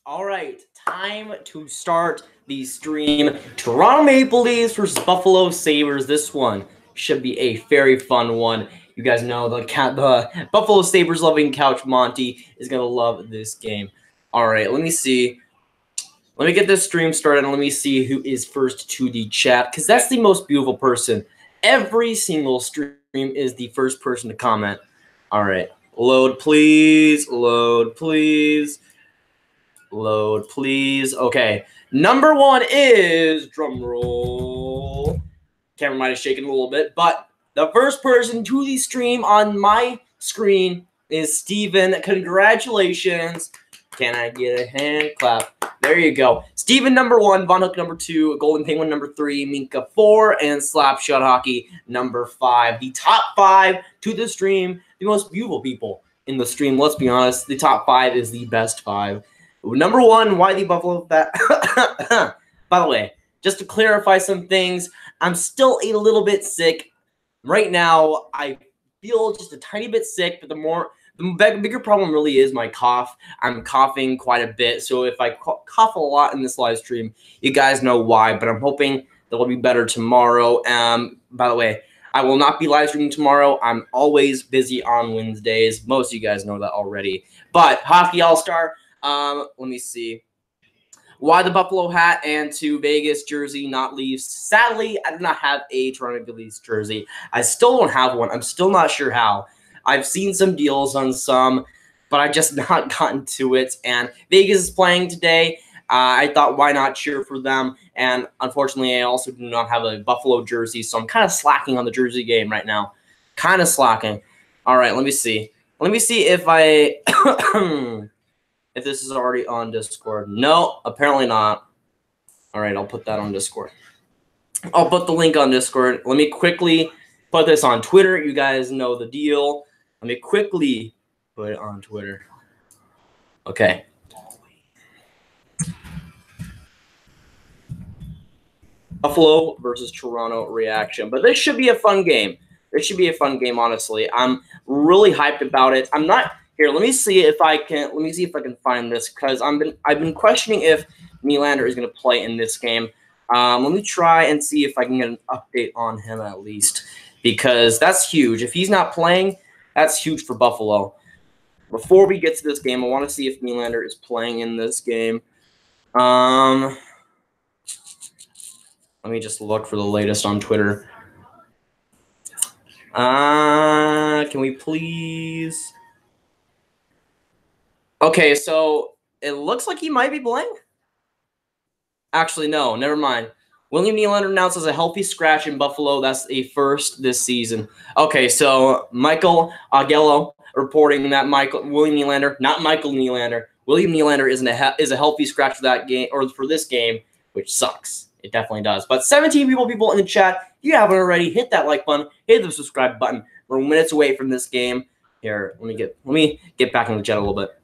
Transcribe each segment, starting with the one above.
All right, time to start the stream. Toronto Maple Leafs versus Buffalo Sabres. This one should be a very fun one. You guys know the Buffalo Sabres loving Couch Monty is going to love this game. All right, let me see. Let me get this stream started and let me see who is first to the chat, because that's the most beautiful person. Every single stream is the first person to comment. All right, load please, load please. Load, please. Okay. Number one is, drum roll. Camera might have shaken a little bit, but the first person to the stream on my screen is Steven. Congratulations. Can I get a hand clap? There you go. Steven number one, Von Hook number two, Golden Penguin number three, Minka 4, and Slapshot Hockey number 5. The top 5 to the stream, the most beautiful people in the stream. Let's be honest, the top 5 is the best 5. Number one, why the Buffalo Fat? By the way, just to clarify some things, I'm still a little bit sick. Right now, I feel just a tiny bit sick, but the bigger problem really is my cough. I'm coughing quite a bit, so if I cough a lot in this live stream, you guys know why, but I'm hoping that will be better tomorrow. By the way, I will not be live streaming tomorrow. I'm always busy on Wednesdays. Most of you guys know that already. But Hockey All-Star, let me see. Why the Buffalo hat and to Vegas jersey, not Leafs? Sadly, I do not have a Toronto Leafs jersey. I still don't have one. I'm still not sure how. I've seen some deals on some, but I just not gotten to it. And Vegas is playing today. I thought, why not cheer for them? And unfortunately, I also do not have a Buffalo jersey, so I'm kind of slacking on the jersey game right now. Kind of slacking. All right, let me see. Let me see if I... if this is already on Discord. No, apparently not. All right, I'll put that on Discord. I'll put the link on Discord. Let me quickly put this on Twitter. You guys know the deal. Let me quickly put it on Twitter. Okay. Buffalo versus Toronto reaction. But this should be a fun game. This should be a fun game, honestly. I'm really hyped about it. I'm not... Here, let me see if I can find this, because I've been questioning if Nylander is going to play in this game. Let me try and see if I can get an update on him at least, because that's huge. If he's not playing, that's huge for Buffalo. Before we get to this game, I want to see if Nylander is playing in this game. Let me just look for the latest on Twitter. Can we please... Okay, so it looks like he might be playing. Actually, no, never mind. William Nylander announced as a healthy scratch in Buffalo. That's a first this season. Okay, so Michael Augello reporting that William Nylander, not Michael Nylander, William Nylander is a healthy scratch for that game, or for this game, which sucks. It definitely does. But 17 people in the chat. If you haven't already, hit that like button, hit the subscribe button. We're minutes away from this game. Here, let me get back in the chat a little bit.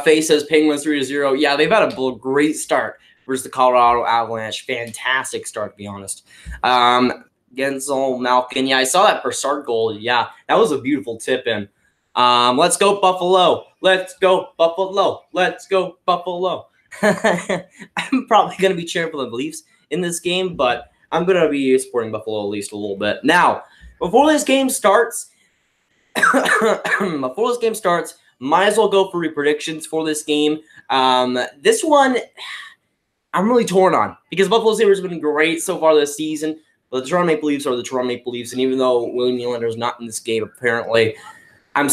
Faye says Penguins 3-0. Yeah, they've had a great start versus the Colorado Avalanche. Fantastic start, to be honest. Gensel Malkin. Yeah, I saw that Brassard goal. Yeah, that was a beautiful tip in. Let's go Buffalo. Let's go Buffalo. Let's go Buffalo. I'm probably going to be cheering for the Leafs in this game, but I'm going to be supporting Buffalo at least a little bit. Now, before this game starts, might as well go for predictions for this game. This one, I'm really torn on, because Buffalo Sabres have been great so far this season. But the Toronto Maple Leafs are the Toronto Maple Leafs, and even though William Nylander is not in this game, apparently, I'm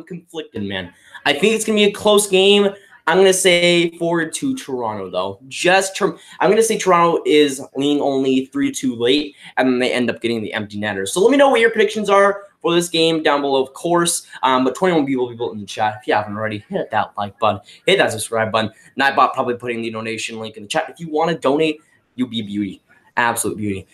conflicted, man. I think it's going to be a close game. I'm going to say forward to Toronto, though. I'm going to say Toronto is leaning only 3-2 late, and then they end up getting the empty netter. So let me know what your predictions are for this game down below, of course. But 21 people in the chat. If you haven't already, hit that like button, hit that subscribe button. Nightbot probably putting the donation link in the chat. If you want to donate, you'll be a beauty. Absolute beauty.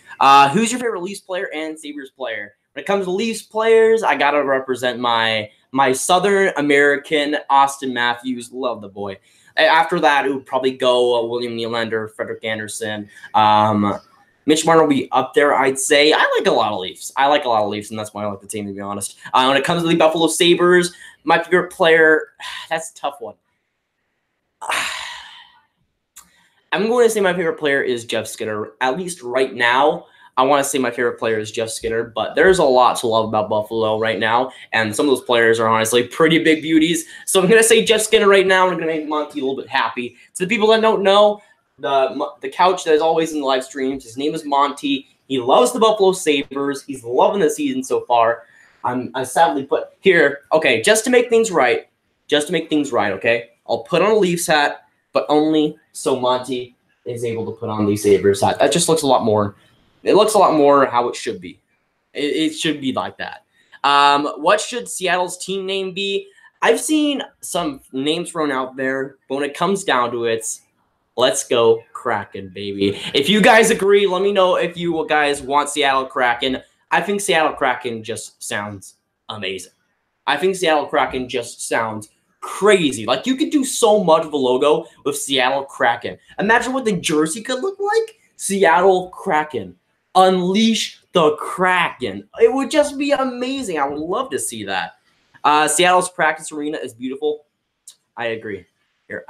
Who's your favorite Leafs player and Sabres player? When it comes to Leafs players, I got to represent my Southern American Austin Matthews. Love the boy. After that, it would probably go William Nylander, Frederik Andersen. Mitch Marner will be up there, I'd say. I like a lot of Leafs. And that's why I like the team, to be honest. When it comes to the Buffalo Sabres, my favorite player, that's a tough one. I'm going to say my favorite player is Jeff Skinner. At least right now, I want to say my favorite player is Jeff Skinner, but there's a lot to love about Buffalo right now, and some of those players are honestly pretty big beauties. So I'm going to say Jeff Skinner right now, and I'm going to make Monty a little bit happy. To the people that don't know, the couch that is always in the live streams, his name is Monty. He loves the Buffalo Sabres. He's loving the season so far. I sadly put here, okay, just to make things right, okay? I'll put on a Leafs hat, but only so Monty is able to put on the Sabres hat. That just looks a lot more. It looks a lot more how it should be. It should be like that. What should Seattle's team name be? I've seen some names thrown out there, but when it comes down to it, let's go Kraken, baby. If you guys agree, let me know if you guys want Seattle Kraken. I think Seattle Kraken just sounds amazing. I think Seattle Kraken just sounds crazy. Like, you could do so much of a logo with Seattle Kraken. Imagine what the jersey could look like. Seattle Kraken. Unleash the Kraken. It would just be amazing. I would love to see that. Seattle's practice arena is beautiful. I agree.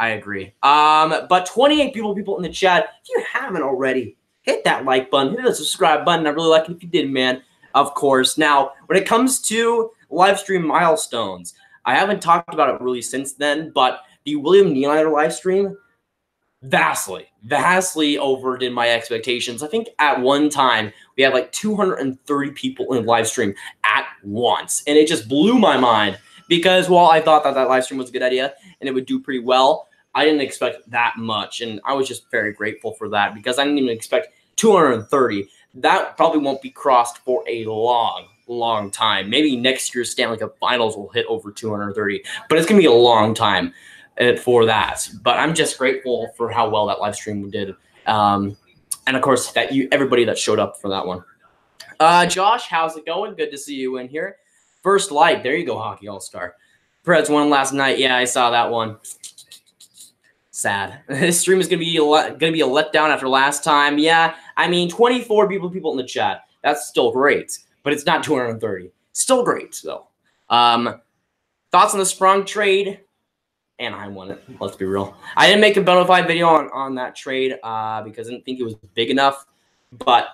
I agree. But 28 people in the chat. If you haven't already, hit that like button, hit the subscribe button. I really like it if you did, man. Of course. Now, when it comes to live stream milestones, I haven't talked about it really since then, but the William Nylander live stream vastly overdid my expectations. I think at one time we had like 230 people in live stream at once, and it just blew my mind because while I thought that live stream was a good idea and it would do pretty well, I didn't expect that much, and I was just very grateful for that because I didn't even expect 230. That probably won't be crossed for a long time. Maybe next year's Stanley Cup Finals will hit over 230, but it's gonna be a long time for that. But I'm just grateful for how well that live stream did, and of course that everybody that showed up for that one. Josh, how's it going? Good to see you in here. First like, there you go, Hockey All-Star. Preds won last night. Yeah, I saw that one. Sad. This stream is gonna be a letdown after last time. Yeah, I mean 24 people in the chat. That's still great, but it's not 230. Still great though. Thoughts on the Sprung trade? Anaheim won it. Let's be real. I didn't make a bona fide video on that trade because I didn't think it was big enough. But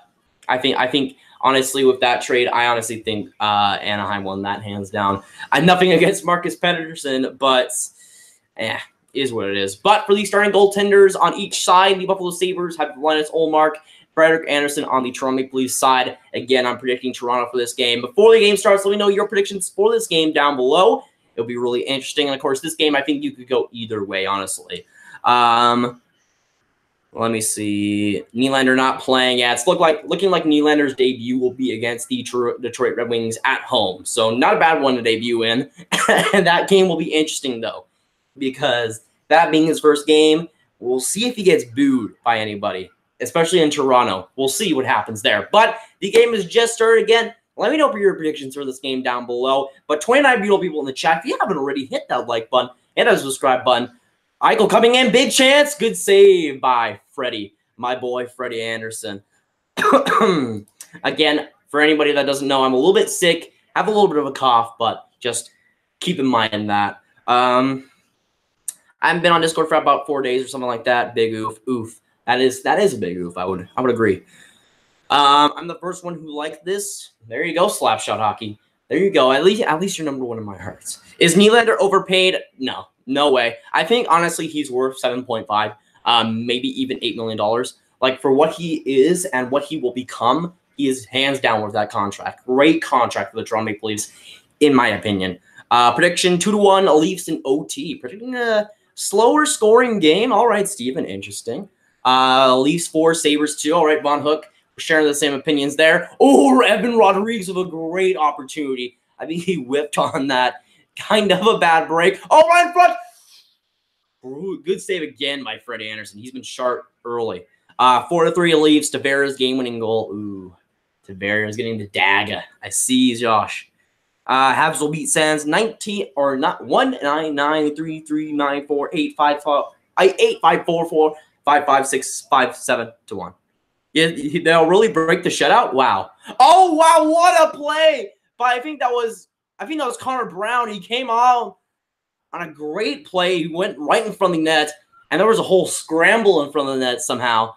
I think honestly with that trade, I honestly think Anaheim won that hands down. I'm nothing against Marcus Pettersson, but is what it is. But for the starting goaltenders on each side, the Buffalo Sabres have Linus Ullmark, Frederik Andersen on the Toronto Maple Leafs side. Again, I'm predicting Toronto for this game. Before the game starts, let me know your predictions for this game down below. It'll be really interesting. And, of course, this game, I think you could go either way, honestly. Let me see. Nylander not playing. Yeah, it's looking like Nylander's debut will be against the Detroit Red Wings at home. So not a bad one to debut in. And that game will be interesting, though, because that being his first game, we'll see if he gets booed by anybody, especially in Toronto. We'll see what happens there. But the game has just started again. Let me know for your predictions for this game down below. But 29 beautiful people in the chat, if you haven't already, hit that like button, hit that subscribe button. Eichel coming in, big chance. Good save by Freddie, my boy Freddie Andersen. Again, for anybody that doesn't know, I'm a little bit sick, have a little bit of a cough, but just keep in mind that. I haven't been on Discord for about 4 days or something like that. Big oof. Oof. That is a big oof. I would agree. I'm the first one who liked this. There you go, Slapshot Hockey. There you go. At least you're number one in my hearts. Is Nylander overpaid? No way. I think honestly he's worth 7.5, maybe even $8 million. Like for what he is and what he will become, he is hands down worth that contract. Great contract for the Toronto Maple Leafs, in my opinion. Prediction 2-1 Leafs in OT. Predicting a slower scoring game. All right, Steven, interesting. Leafs 4, Sabres 2. All right, Von Hook. We're sharing the same opinions there. Oh, Evan Rodrigues with a great opportunity. I think he whipped on that. Kind of a bad break. Oh, right in front. Ooh, good save again by Freddie Andersen. He's been sharp early. 4-3 Leafs. Tavares game-winning goal. Ooh, Tavares getting the dagger. I see, Josh. Habs will beat Sands 19 or not 1-9-9-3-3-9-4-8-5-4-4-5-5-6-5-7 Yeah, they'll really break the shutout. Wow. Oh wow, what a play! But I think that was Connor Brown. He came out on a great play. He went right in front of the net. And there was a whole scramble in front of the net somehow.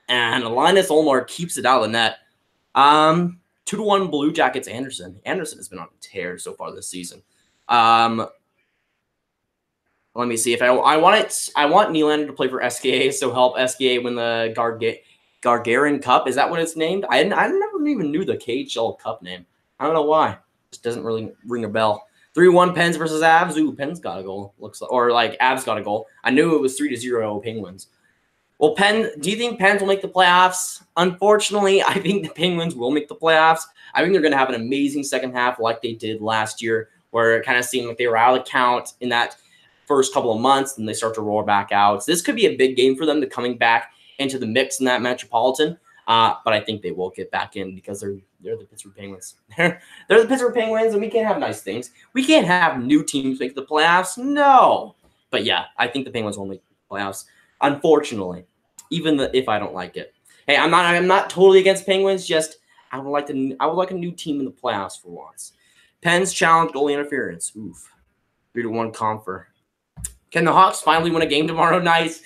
And Linus Olmark keeps it out of the net. 2-1 Blue Jackets Anderson. Anderson has been on a tear so far this season. Let me see if I want Nylander to play for SKA, so help SKA win the Gargarin Cup. Is that what it's named? I never even knew the KHL Cup name. I don't know why. Just doesn't really ring a bell. 3-1 Pens versus Avs. Ooh, Pens got a goal. Looks like, or like Avs got a goal. I knew it was 3-0 Penguins. Well, do you think Pens will make the playoffs? Unfortunately, I think the Penguins will make the playoffs. I think they're going to have an amazing second half like they did last year, where it kind of seemed like they were out of count in that first couple of months, and they start to roar back out. So this could be a big game for them to coming back into the mix in that Metropolitan. But I think they will get back in because they're the Pittsburgh Penguins. They're the Pittsburgh Penguins, and we can't have nice things. We can't have new teams make the playoffs. No. But yeah, I think the Penguins will make the playoffs. Unfortunately, even if I don't like it. Hey, I'm not totally against Penguins. Just I would like a new team in the playoffs for once. Pens challenge goalie interference. Oof. 3-1 Confer. Can the Hawks finally win a game tomorrow night?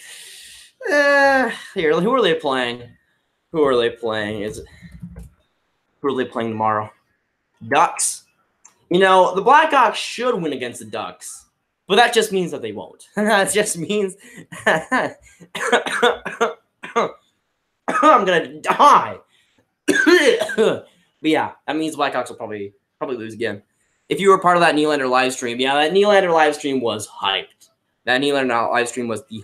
Here, who are they playing? Who are they playing? Who are they playing tomorrow? Ducks. You know, the Blackhawks should win against the Ducks. But that just means that they won't. That just means I'm going to die. But yeah, that means Blackhawks will probably lose again. If you were part of that Nylander live stream, yeah, that Nylander live stream was hyped. That Nylander live stream was the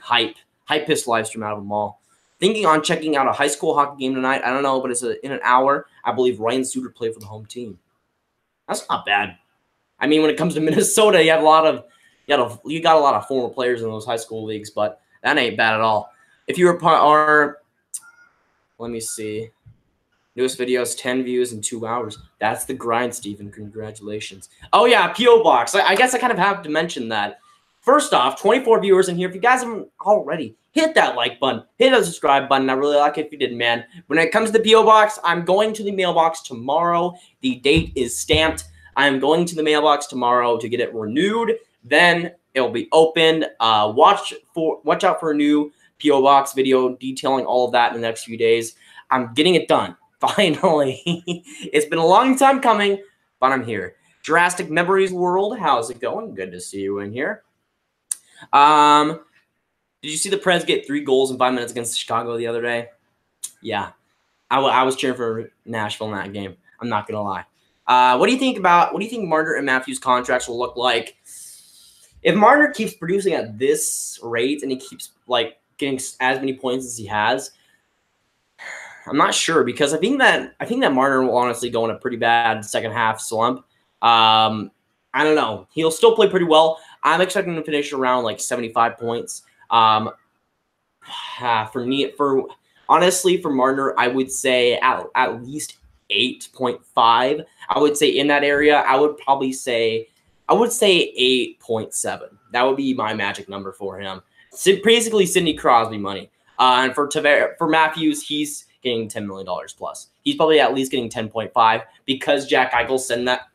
hypest live stream out of them all. Thinking on checking out a high school hockey game tonight. I don't know, but it's in an hour. I believe Ryan Suter played for the home team. That's not bad. I mean, when it comes to Minnesota, you got a lot of former players in those high school leagues, but that ain't bad at all. If you were part, let me see. Newest videos, 10 views in 2 hours. That's the grind, Steven. Congratulations. Oh, yeah, P.O. Box. I guess I kind of have to mention that. First off, 24 viewers in here. If you guys haven't already, hit that like button. Hit the subscribe button. I really like it if you did, man. When it comes to the P.O. Box, I'm going to the mailbox tomorrow. The date is stamped. I'm going to the mailbox tomorrow to get it renewed. Then it'll be opened. Watch out for a new P.O. Box video detailing all of that in the next few days. I'm getting it done. Finally. It's been a long time coming, but I'm here. Drastic Memories World, how's it going? Good to see you in here. Did you see the Preds get 3 goals in 5 minutes against Chicago the other day? Yeah. I was cheering for Nashville in that game. I'm not going to lie. What do you think Marner and Matthews' contracts will look like? If Marner keeps producing at this rate and he keeps like getting as many points as he has, I'm not sure, because I think that Marner will honestly go in a pretty bad second half slump. I don't know. He'll still play pretty well. I'm expecting him to finish around like 75 points. Honestly, for Marner, I would say at least 8.5. I would say in that area. I would say 8.7. That would be my magic number for him. Basically, Sidney Crosby money. And for Matthews, he's getting $10 million plus. He's probably at least getting 10.5 because Jack Eichel signed that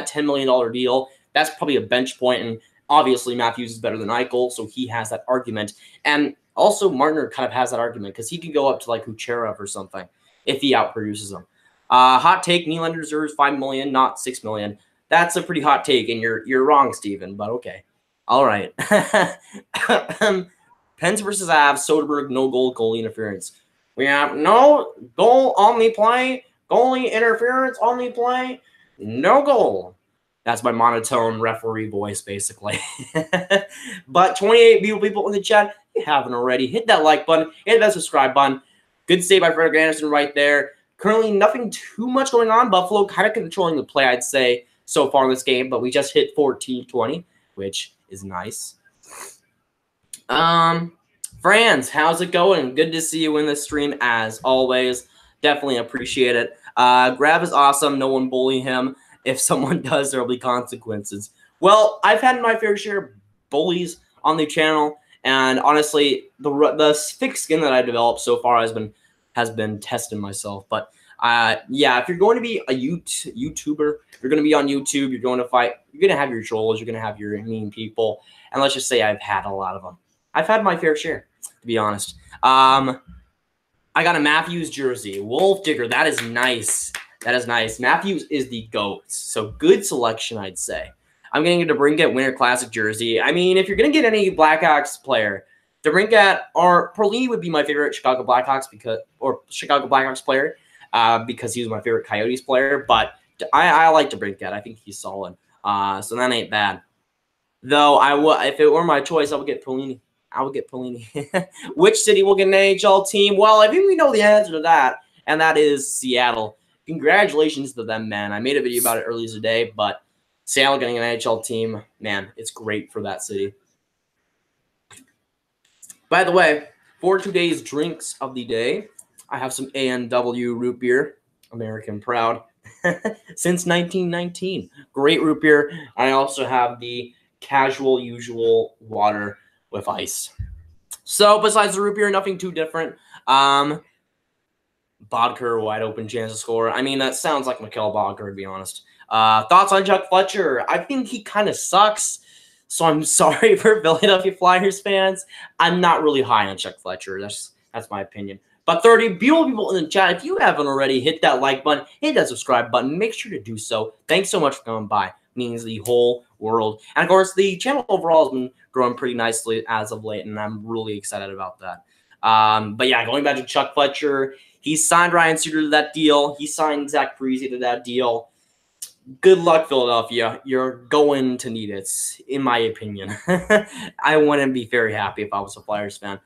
$10 million deal. That's probably a bench point, and obviously Matthews is better than Eichel, so he has that argument. And also Marner kind of has that argument because he can go up to like Kucherov or something if he outproduces him. Hot take: Nylander deserves $5 million, not $6 million. That's a pretty hot take, and you're wrong, Steven, but okay. All right. Pens versus Avs, Soderberg, no goal, goalie interference. We have no goal on the play, goalie interference on the play, no goal. That's my monotone referee voice, basically. But 28 beautiful people in the chat, if you haven't already, hit that like button, hit that subscribe button. Good save by Frederick Anderson right there. Currently, nothing too much going on. Buffalo kind of controlling the play, I'd say, so far in this game, but we just hit 14-20, which is nice. Franz, how's it going? Good to see you in the stream as always. Definitely appreciate it. Grav is awesome. No one bully him. If someone does, there will be consequences. Well, I've had my fair share of bullies on the channel, and honestly, the thick skin that I developed so far has been testing myself. But Yeah, if you're going to be a YouTuber, you're going to be on YouTube, you're going to fight, you're going to have your trolls, you're going to have your mean people. And let's just say I've had a lot of them. I've had my fair share, to be honest. I got a Matthews jersey. Wolf Digger, that is nice. That is nice. Matthews is the GOAT. So good selection, I'd say. I'm getting a DeBrincat Winter Classic jersey. I mean, if you're going to get any Blackhawks player, DeBrincat or Perlini would be my favorite Chicago Blackhawks player because he was my favorite Coyotes player. But I like DeBrincat. I think he's solid. So that ain't bad. Though if it were my choice, I would get Perlini. Which city will get an NHL team? Well, I think we know the answer to that, and that is Seattle. Congratulations to them, man. I made a video about it earlier today, but Seattle getting an NHL team, man, it's great for that city. By the way, for today's drinks of the day, I have some A&W root beer, American proud, since 1919. Great root beer. I also have the casual, usual water with ice. So besides the root beer, nothing too different. Bodker, wide open chance to score. I mean, that sounds like Mikhail Bodker, to be honest. Thoughts on Chuck Fletcher? I think he kind of sucks. So I'm sorry for Philadelphia Flyers fans. I'm not really high on Chuck Fletcher. That's my opinion. But 30 beautiful people in the chat. If you haven't already, hit that like button, hit that subscribe button. Make sure to do so. Thanks so much for coming by. It means the whole world. And of course, the channel overall has been growing pretty nicely as of late, and I'm really excited about that. But yeah, going back to Chuck Fletcher, he signed Ryan Suter to that deal. He signed Zach Parise to that deal. Good luck, Philadelphia. You're going to need it, in my opinion. I wouldn't be very happy if I was a Flyers fan.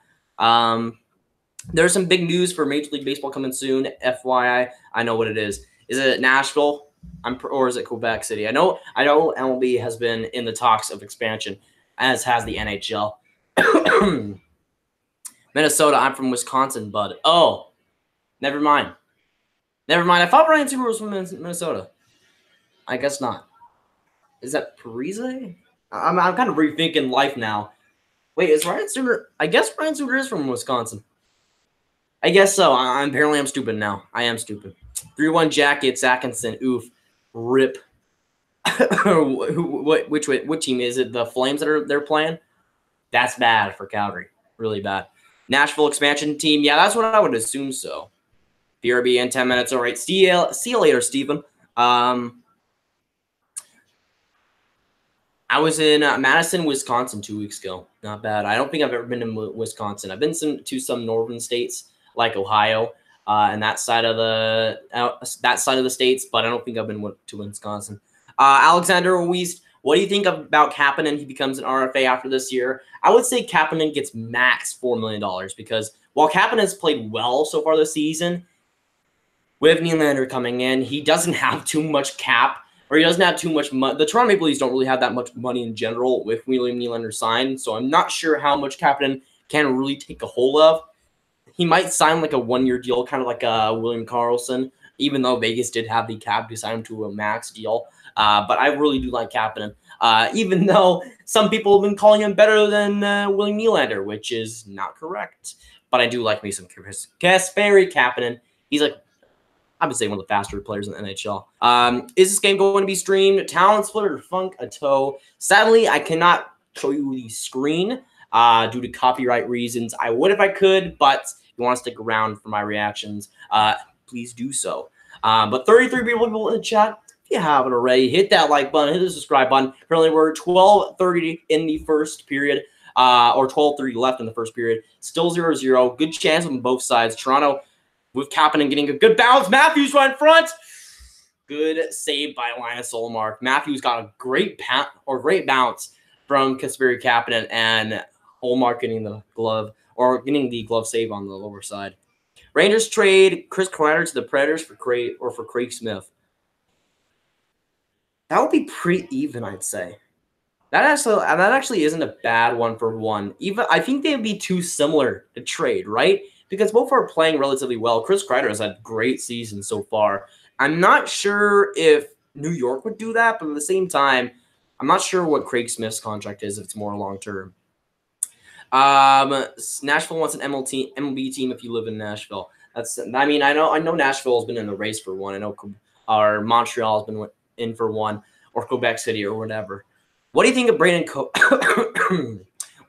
There's some big news for Major League Baseball coming soon. FYI, I know what it is. Is it Nashville? Or is it Quebec City? I know MLB has been in the talks of expansion, as has the NHL. Minnesota, I'm from Wisconsin, bud. Oh, never mind. I thought Ryan Suter was from Minnesota. I guess not. Is that Parise? I'm kind of rethinking life now. Wait, is Ryan Suter? I guess Ryan Suter is from Wisconsin. I guess so. Apparently I'm stupid now. I am stupid. 3-1 Jackets, Atkinson. Oof. Rip. Which team is it? The Flames that they're playing? That's bad for Calgary. Really bad. Nashville expansion team. Yeah, that's what I would assume so. BRB in 10 minutes. All right. See you later, Stephen. I was in Madison, Wisconsin 2 weeks ago. Not bad. I don't think I've ever been to Wisconsin. I've been to some northern states like Ohio and that side of the states, but I don't think I've been to Wisconsin. Alexander Weist, what do you think about Kapanen? He becomes an RFA after this year. I would say Kapanen gets max $4 million because while Kapanen has played well so far this season, with Nylander coming in, he doesn't have too much cap. Or he doesn't have too much money. The Toronto Maple Leafs don't really have that much money in general with William Nylander signed, so I'm not sure how much Kapanen can really take a hold of. He might sign like a one-year deal, kind of like William Karlsson, even though Vegas did have the cap to sign him to a max deal. But I really do like Kapanen, even though some people have been calling him better than William Nylander, which is not correct. But I do like me some Kasperi Kapanen. He's like, I would say one of the faster players in the NHL. Is this game going to be streamed? Talent Splitter, Funk, a toe. Sadly, I cannot show you the screen due to copyright reasons. I would if I could, but if you want to stick around for my reactions, please do so. But 33 people in the chat. If you haven't already, hit that like button, hit the subscribe button. Currently, we're 12:30 in the first period, or 12:30 left in the first period. Still 0-0. Good chance on both sides. Toronto with Kapanen getting a good bounce. Matthews right in front. Good save by Linus Ullmark. Matthews got a great bounce from Kasperi Kapanen, and Ullmark getting the glove save on the lower side. Rangers trade Chris Kreider to the Predators for Craig Smith. That would be pretty even, I'd say. That actually isn't a bad one for one. Even I think they'd be too similar to trade, right? Because both are playing relatively well. Chris Kreider has had a great season so far. I'm not sure if New York would do that, but at the same time, I'm not sure what Craig Smith's contract is if it's more long-term. Nashville wants an MLB team if you live in Nashville. I mean, I know Nashville has been in the race for one. I know our Montreal has been in for one, or Quebec City or whatever. What do you think of Braden?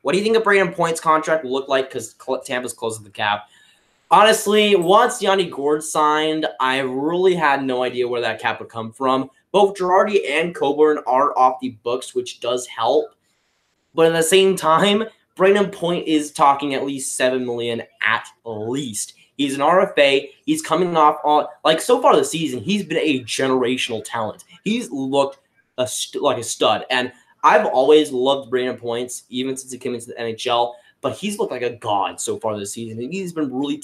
What do you think of Braden Point's contract will look like? Because Tampa's close to the cap. Honestly, once Yanni Gourde signed, I really had no idea where that cap would come from. Both Girardi and Coburn are off the books, which does help. But at the same time, Braden Point is talking at least $7 million at least. He's an RFA. He's coming off on, like, so far this season, he's been a generational talent. He's looked like a stud. And I've always loved Braden Points, even since he came into the NHL. But he's looked like a god so far this season. He's been really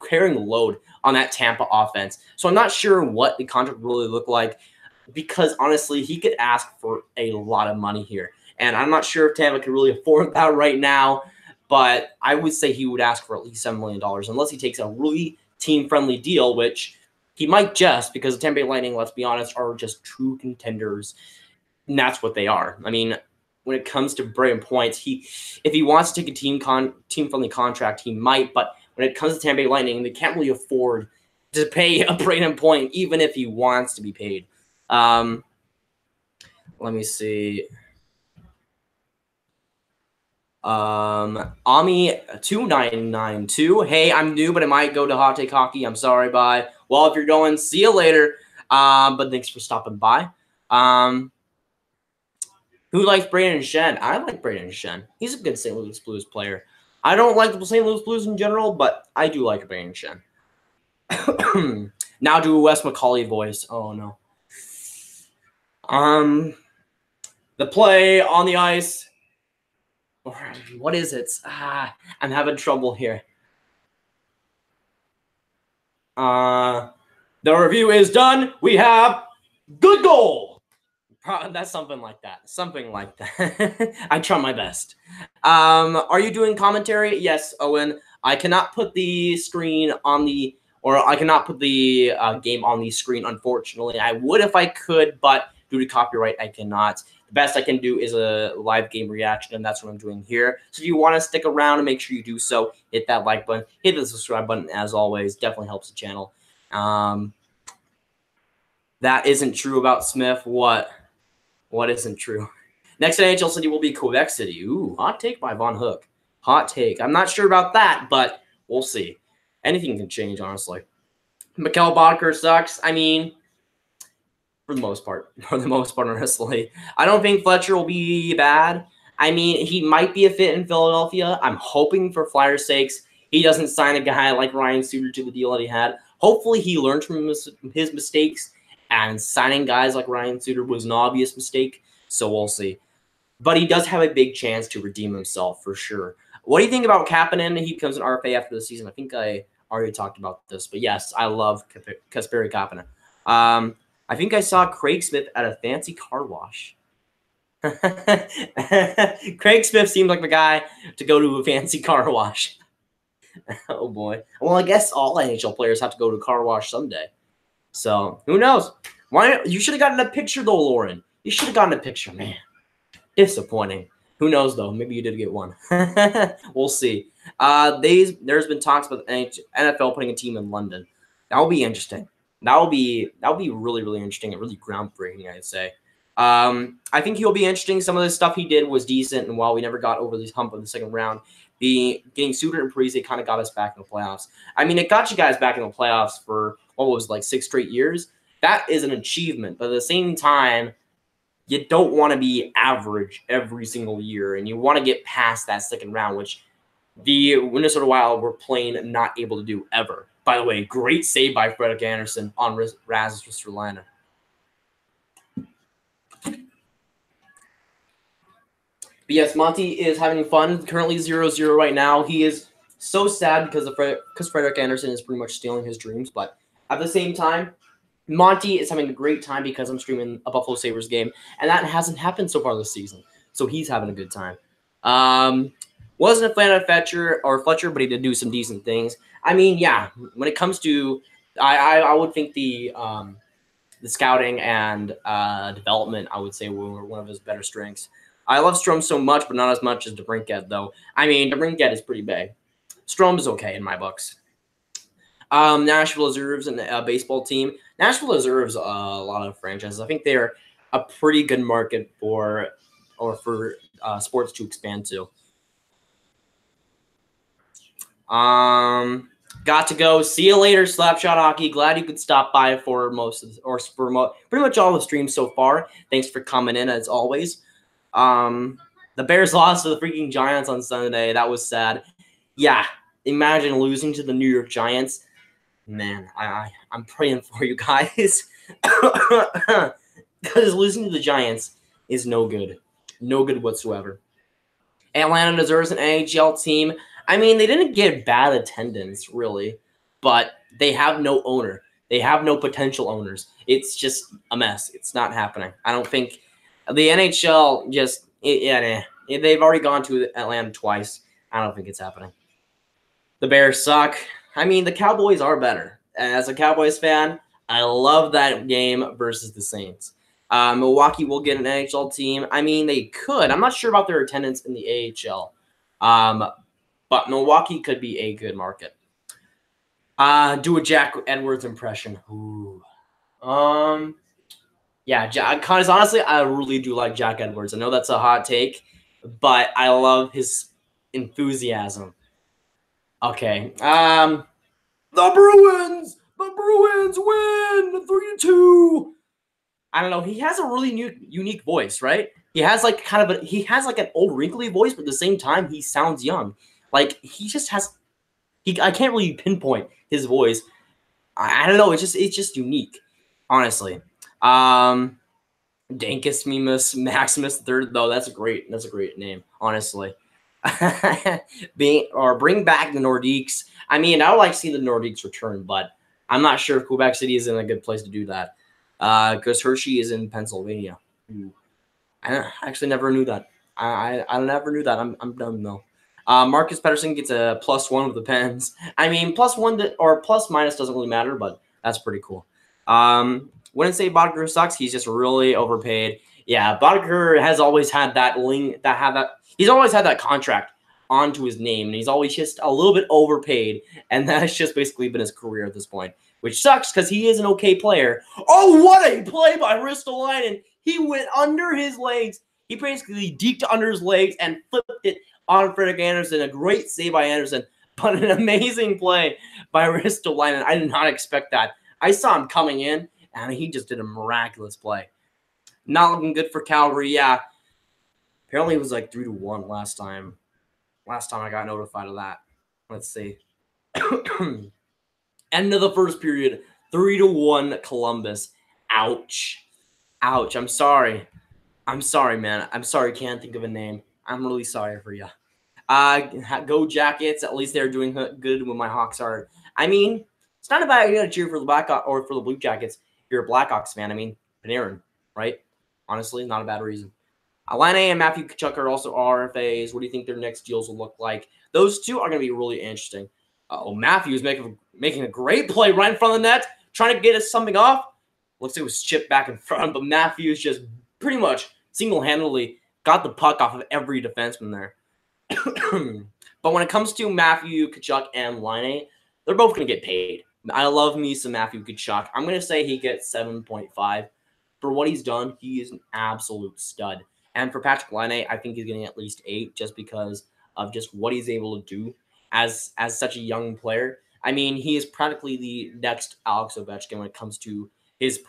carrying the load on that Tampa offense. So I'm not sure what the contract really looked like, because honestly, he could ask for a lot of money here. And I'm not sure if Tampa can really afford that right now, but I would say he would ask for at least $7 million unless he takes a really team-friendly deal, which he might just, because the Tampa Bay Lightning, let's be honest, are just true contenders. And that's what they are. I mean, when it comes to Braden Point, if he wants to take a team-friendly contract, he might, but when it comes to Tampa Bay Lightning, they can't really afford to pay a Braden Point, even if he wants to be paid. Let me see. Ami2992. Hey, I'm new, but I might go to Hot Take Hockey. I'm sorry, bye. Well, if you're going, see you later. But thanks for stopping by. Who likes Brayden Schenn? I like Brayden Schenn. He's a good St. Louis Blues player. I don't like the St. Louis Blues in general, but I do like Brayden Schenn. Now do a Wes McCauley voice. Oh, no. The play on the ice. What is it? I'm having trouble here. The review is done. We have good goal. That's something like that. Something like that. I try my best. Are you doing commentary? Yes, Owen. I cannot put the screen on the, or I cannot put the game on the screen, unfortunately. I would if I could, but due to copyright, I cannot. The best I can do is a live game reaction, and that's what I'm doing here. So if you want to stick around and make sure you do so, hit that like button, hit the subscribe button, as always. Definitely helps the channel. That isn't true about Smith. What? What isn't true? Next NHL city will be Quebec City. Ooh, hot take by Von Hook. Hot take. I'm not sure about that, but we'll see. Anything can change, honestly. Mikkel Bodker sucks. I mean, for the most part, honestly. I don't think Fletcher will be bad. I mean, he might be a fit in Philadelphia. I'm hoping for Flyers' sakes he doesn't sign a guy like Ryan Suter to the deal that he had. Hopefully he learned from his mistakes, and signing guys like Ryan Suter was an obvious mistake, so we'll see. But he does have a big chance to redeem himself for sure. What do you think about Kapanen? He becomes an RFA after the season. I think I already talked about this, but yes, I love Kasperi Kapanen. I think I saw Craig Smith at a fancy car wash. Craig Smith seems like the guy to go to a fancy car wash. Oh, boy. Well, I guess all NHL players have to go to a car wash someday. So, who knows? Why? You should have gotten a picture, though, Lauren. You should have gotten a picture, man. Disappointing. Who knows, though? Maybe you did get one. We'll see. There's been talks about the NFL putting a team in London. That will be interesting. That'll be really, really interesting and really groundbreaking, I'd say. I think he'll be interesting. Some of the stuff he did was decent, and while we never got over this hump of the second round, getting Suter and Parise kind of got us back in the playoffs. I mean, it got you guys back in the playoffs for what was like 6 straight years. That is an achievement, but at the same time, you don't want to be average every single year, and you want to get past that second round, which the Minnesota Wild were plain not able to do ever. By the way, great save by Frederik Andersen on Rasmus Ristolainen. But yes, Monty is having fun. Currently 0-0 right now. He is so sad because Frederik Andersen is pretty much stealing his dreams. But at the same time, Monty is having a great time because I'm streaming a Buffalo Sabres game. And that hasn't happened so far this season. So he's having a good time. Wasn't a fan of Fletcher, but he did do some decent things. I mean, yeah, when it comes to I would think the scouting and development, I would say, were one of his better strengths. I love Strome so much, but not as much as DeBrincat, though. I mean, DeBrincat is pretty big. Strome is okay in my books. Nashville Reserves and a baseball team. Nashville Reserves a lot of franchises. I think they're a pretty good market for sports to expand to. Got to go. See you later, Slapshot Hockey. Glad you could stop by for pretty much all the streams so far. Thanks for coming in as always. The Bears lost to the freaking Giants on Sunday. That was sad. Yeah, imagine losing to the New York Giants. Man, I'm praying for you guys. Because losing to the Giants is no good. No good whatsoever. Atlanta deserves an NHL team. I mean, they didn't get bad attendance, really, but they have no owner. They have no potential owners. It's just a mess. It's not happening. I don't think the NHL just they've already gone to Atlanta twice. I don't think it's happening. The Bears suck. I mean, the Cowboys are better. As a Cowboys fan, I love that game versus the Saints. Milwaukee will get an NHL team. I mean, they could. I'm not sure about their attendance in the AHL. But Milwaukee could be a good market. Do a Jack Edwards impression. Ooh. Yeah, because honestly, I really do like Jack Edwards. I know that's a hot take, but I love his enthusiasm. Okay. The Bruins win 3-2. I don't know. He has a really unique voice, right? He has like an old wrinkly voice, but at the same time, he sounds young. Like he just has. I can't really pinpoint his voice. I don't know. It's just unique, honestly. Dankus Mimus Maximus III, though. That's a great name, honestly. Bring back the Nordiques. I mean, I would like to see the Nordiques return, but I'm not sure if Quebec City is in a good place to do that. Because Hershey is in Pennsylvania. I actually never knew that. I never knew that. I'm dumb though. Marcus Pettersson gets a +1 with the Pens. I mean, +1 or plus minus doesn't really matter, but that's pretty cool. Wouldn't say Bodker sucks. He's just really overpaid. Yeah, Bodker has always had he's always had that contract onto his name, and he's always just a little bit overpaid, and that's just basically been his career at this point, which sucks because he is an okay player. Oh, what a play by Ristolainen! He went under his legs. He basically deked under his legs and flipped it on Fredrik Andersen. A great save by Andersen, but an amazing play by Ristolainen. I did not expect that. I saw him coming in, and he just did a miraculous play. Not looking good for Calgary, yeah. Apparently it was like 3-1 last time. Last time I got notified of that. Let's see. End of the first period, 3-1 Columbus. Ouch. Ouch. I'm sorry. I'm sorry, man. I'm sorry. Can't think of a name. I'm really sorry for you. Go Jackets. At least they're doing good when my Hawks are. I mean, it's not a bad idea to cheer for the Blackhawks or for the Blue Jackets. You're a Blackhawks fan. I mean, Panarin, right? Honestly, not a bad reason. Laine and Matthew Tkachuk are also RFAs. What do you think their next deals will look like? Those two are going to be really interesting. Matthews making a great play right in front of the net, trying to get us something off. Looks like it was chipped back in front, but Matthews just pretty much single-handedly got the puck off of every defenseman there. But when it comes to Matthew Tkachuk and Laine, they're both going to get paid. I love me some Matthew Tkachuk. I'm going to say he gets 7.5. For what he's done, he is an absolute stud. And for Patrick Laine, I think he's getting at least 8 just because of just what he's able to do as such a young player. I mean, he is practically the next Alex Ovechkin when it comes to his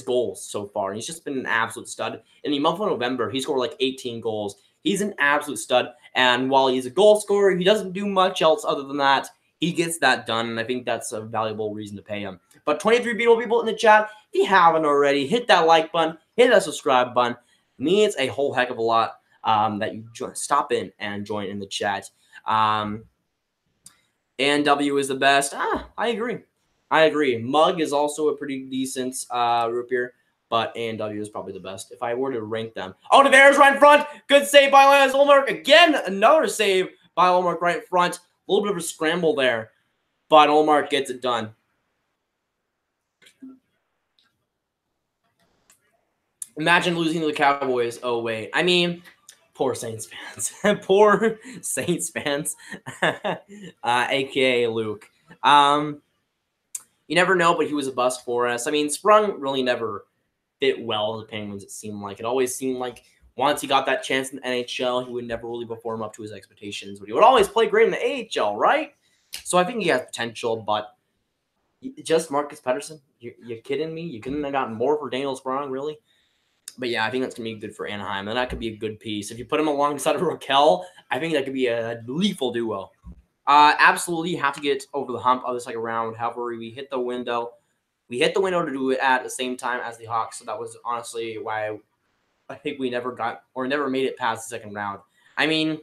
goals so far. He's just been an absolute stud. In the month of November, he scored like 18 goals. He's an absolute stud. And while he's a goal scorer, he doesn't do much else other than that. He gets that done, and I think that's a valuable reason to pay him. But 23 beautiful people in the chat, if you haven't already, hit that like button, hit that subscribe button. It means a whole heck of a lot that you stop in and join in the chat. ANW is the best. I agree. Mug is also a pretty decent root beer, but ANW is probably the best if I were to rank them. Oh, Tavares right in front. Good save by Linus Ullmark. Again, another save by Ullmark right in front. A little bit of a scramble there, but Ullmark gets it done. Imagine losing to the Cowboys. Oh, wait. I mean, poor Saints fans. Poor Saints fans. A.k.a. Luke. You never know, but he was a bust for us. I mean, Sprung really never fit well with the Penguins, it seemed like. It always seemed like once he got that chance in the NHL, he would never really perform up to his expectations, but he would always play great in the AHL, right? So I think he has potential, but just Marcus Pettersson? You kidding me? You couldn't have gotten more for Daniel Sprong, really? But yeah, I think that's going to be good for Anaheim, and that could be a good piece. If you put him alongside of Raquel, I think that could be a lethal duo. Absolutely have to get over the hump of the second round. However, we hit the window. We hit the window to do it at the same time as the Hawks, so that was honestly why I think we never got or never made it past the second round. I mean,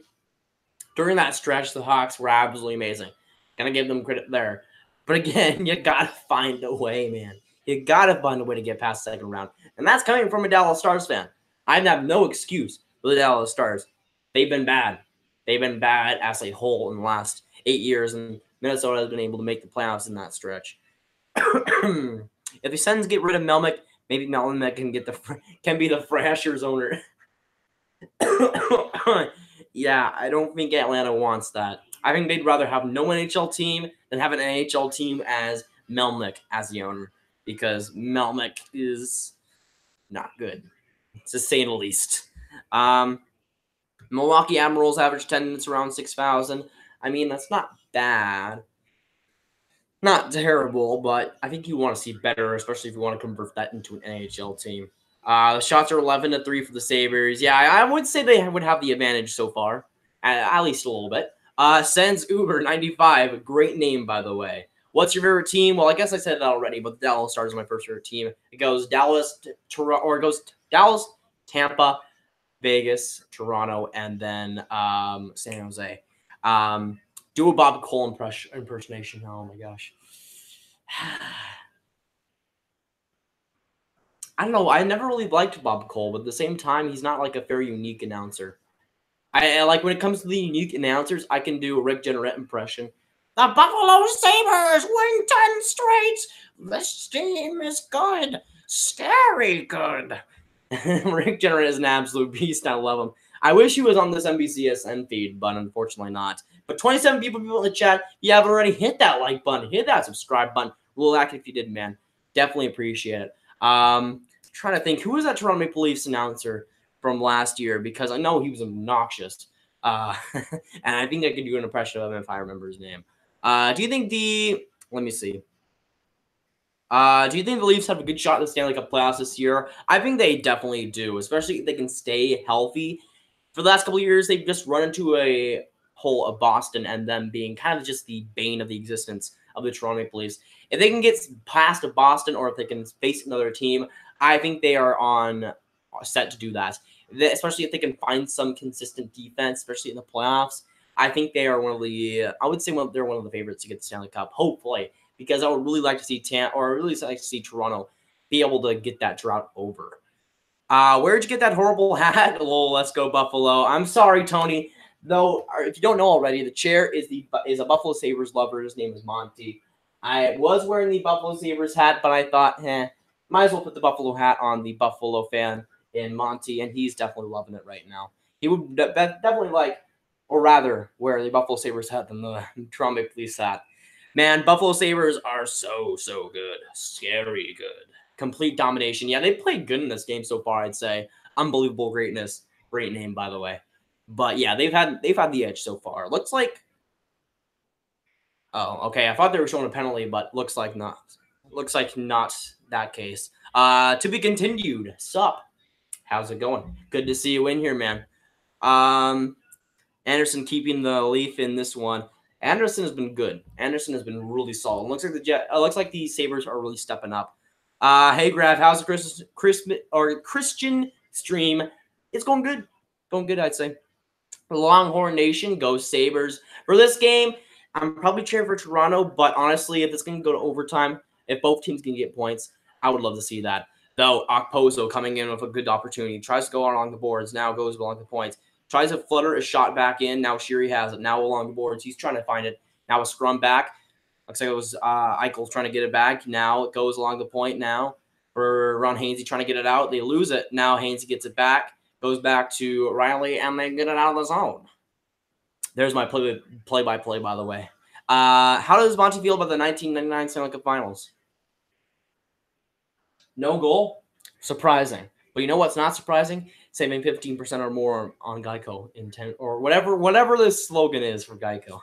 during that stretch, the Hawks were absolutely amazing. Gonna give them credit there. But again, you gotta find a way, man. You gotta find a way to get past the second round. And that's coming from a Dallas Stars fan. I have no excuse for the Dallas Stars. They've been bad. They've been bad as a whole in the last 8 years, and Minnesota has been able to make the playoffs in that stretch. If the Sens get rid of Melnick, maybe Melnick can be the Thrashers owner. Yeah, I don't think Atlanta wants that. I think they'd rather have no NHL team than have an NHL team as Melnick as the owner, because Melnick is not good, to say the least. Milwaukee Admirals average attendance around 6,000. I mean, that's not bad. Not terrible, but I think you want to see better, especially if you want to convert that into an NHL team. The shots are 11-3 for the Sabres. Yeah, I would say they would have the advantage so far, at least a little bit. Sens Uber 95, great name, by the way. What's your favorite team? Well, I guess I said that already, but the Dallas Stars is my first favorite team. It goes Dallas, Dallas, Tampa, Vegas, Toronto, and then San Jose. Do a Bob Cole impersonation. Oh my gosh. I don't know. I never really liked Bob Cole, but at the same time, he's not like a very unique announcer. I like when it comes to the unique announcers, I can do a Rick Jenneret impression. The Buffalo Sabres win 10 straight. This team is good. Scary good. Rick Jenneret is an absolute beast. I love him. I wish he was on this NBCSN feed, but unfortunately not. But 27 people in the chat, you haven't already hit that like button. Hit that subscribe button. We'll act if you did, man. Definitely appreciate it. Trying to think, who was that Toronto Maple Leafs announcer from last year? Because I know he was obnoxious. And I think I could do an impression of him if I remember his name. Do you think let me see. Do you think the Leafs have a good shot at the Stanley Cup playoffs this year? I think they definitely do, especially if they can stay healthy. For the last couple of years, they've just run into a hole of Boston and them being kind of just the bane of the existence of the Toronto Maple Leafs. If they can get past Boston, or if they can face another team, I think they are on set to do that. Especially if they can find some consistent defense, especially in the playoffs. I think they are I would say they're one of the favorites to get the Stanley Cup, hopefully, because I would really like to see Toronto be able to get that drought over. Where'd you get that horrible hat? Oh, let's go Buffalo. I'm sorry, Tony. Though, if you don't know already, the chair is a Buffalo Sabres lover. His name is Monty. I was wearing the Buffalo Sabres hat, but I thought, might as well put the Buffalo hat on the Buffalo fan in Monty, and he's definitely loving it right now. He would definitely like, or rather, wear the Buffalo Sabres hat than the Toronto Maple Leafs hat. Man, Buffalo Sabres are so good. Scary good. Complete domination. Yeah, they played good in this game so far, I'd say. Unbelievable greatness. Great name, by the way. But yeah, they've had the edge so far. Looks like... Oh, okay. I thought they were showing a penalty, but looks like not. Looks like not that case. To be continued. Sup? How's it going? Good to see you in here, man. Anderson keeping the Leaf in this one. Anderson has been good. Anderson has been really solid. Looks like the Sabres are really stepping up. Hey, Grav, how's the Christian stream? It's going good. Going good, I'd say. Longhorn Nation, go Sabres. For this game, I'm probably cheering for Toronto, but honestly, if it's going to go to overtime, if both teams can get points, I would love to see that. Though, Okposo coming in with a good opportunity. Tries to go along the boards, now goes along the points. Tries to flutter a shot back in. Now Sheary has it. Now along the boards. He's trying to find it. Now a scrum back. Looks like it was Eichel trying to get it back. Now it goes along the point now for Ron Hainsey trying to get it out. They lose it. Now Hainsey gets it back. Goes back to Riley, and they get it out of the zone. There's my play-by-play, by the way. How does Monty feel about the 1999 Stanley Cup Finals? No goal? Surprising. But you know what's not surprising? Saving 15% or more on Geico in 10 or whatever this slogan is for Geico.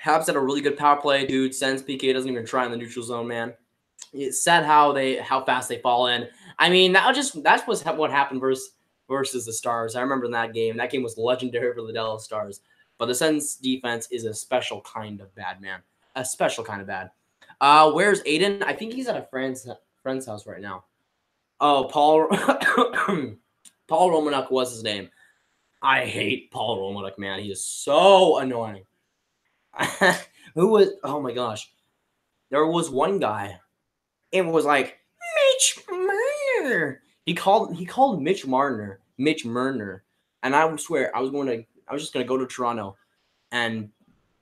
Habs had a really good power play, dude. Sens PK doesn't even try in the neutral zone, man. It's sad how fast they fall in. I mean, that was what happened versus the Stars. I remember in that game. That game was legendary for the Dallas Stars. But the Sens defense is a special kind of bad, man. A special kind of bad. Where's Aiden? I think he's at a friend's house right now. Oh, Paul Paul Romanuk was his name. I hate Paul Romanuk, man. He is so annoying. Who was? Oh my gosh, there was one guy. It was like Mitch Marner. He called Mitch Marner, and I would swear I was just gonna go to Toronto and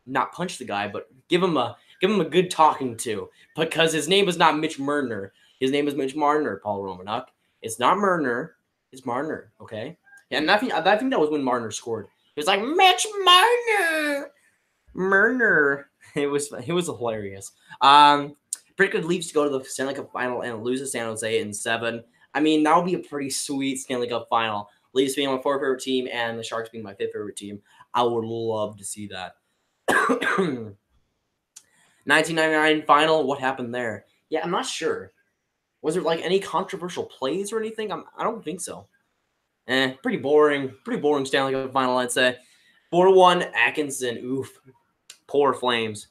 not punch the guy, but give him a good talking to, because his name is not Mitch Marner. His name is Mitch Marner, Paul Romanuk. It's not Marner. It's Marner, okay? And I think that was when Marner scored. He was like, Mitch Marner. It was hilarious. Predicted Leafs to go to the Stanley Cup final and lose to San Jose in 7. I mean, that would be a pretty sweet Stanley Cup final. Leafs being my 4th favorite team and the Sharks being my 5th favorite team. I would love to see that. 1999 final, what happened there? Yeah, I'm not sure. Was there like any controversial plays or anything? I don't think so. Pretty boring Stanley Cup final, I'd say. 4-1 Atkinson. Oof. Poor Flames.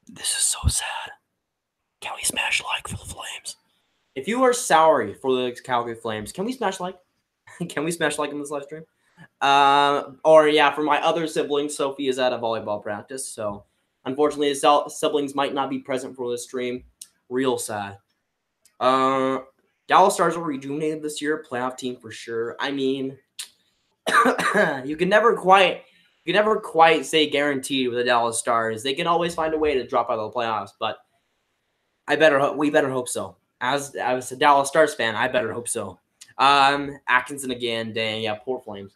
This is so sad. Can we smash like for the Flames? If you are sorry for the Calgary Flames, can we smash like? Can we smash like in this live stream? Or yeah, for my other siblings, Sophie is at a volleyball practice, so unfortunately his siblings might not be present for this stream. Real sad. Dallas Stars were rejuvenated this year, playoff team for sure. I mean, you can never quite say guaranteed with the Dallas Stars. They can always find a way to drop out of the playoffs, but we better hope so. As a Dallas Stars fan, I better hope so. Atkinson again, dang, yeah, poor Flames.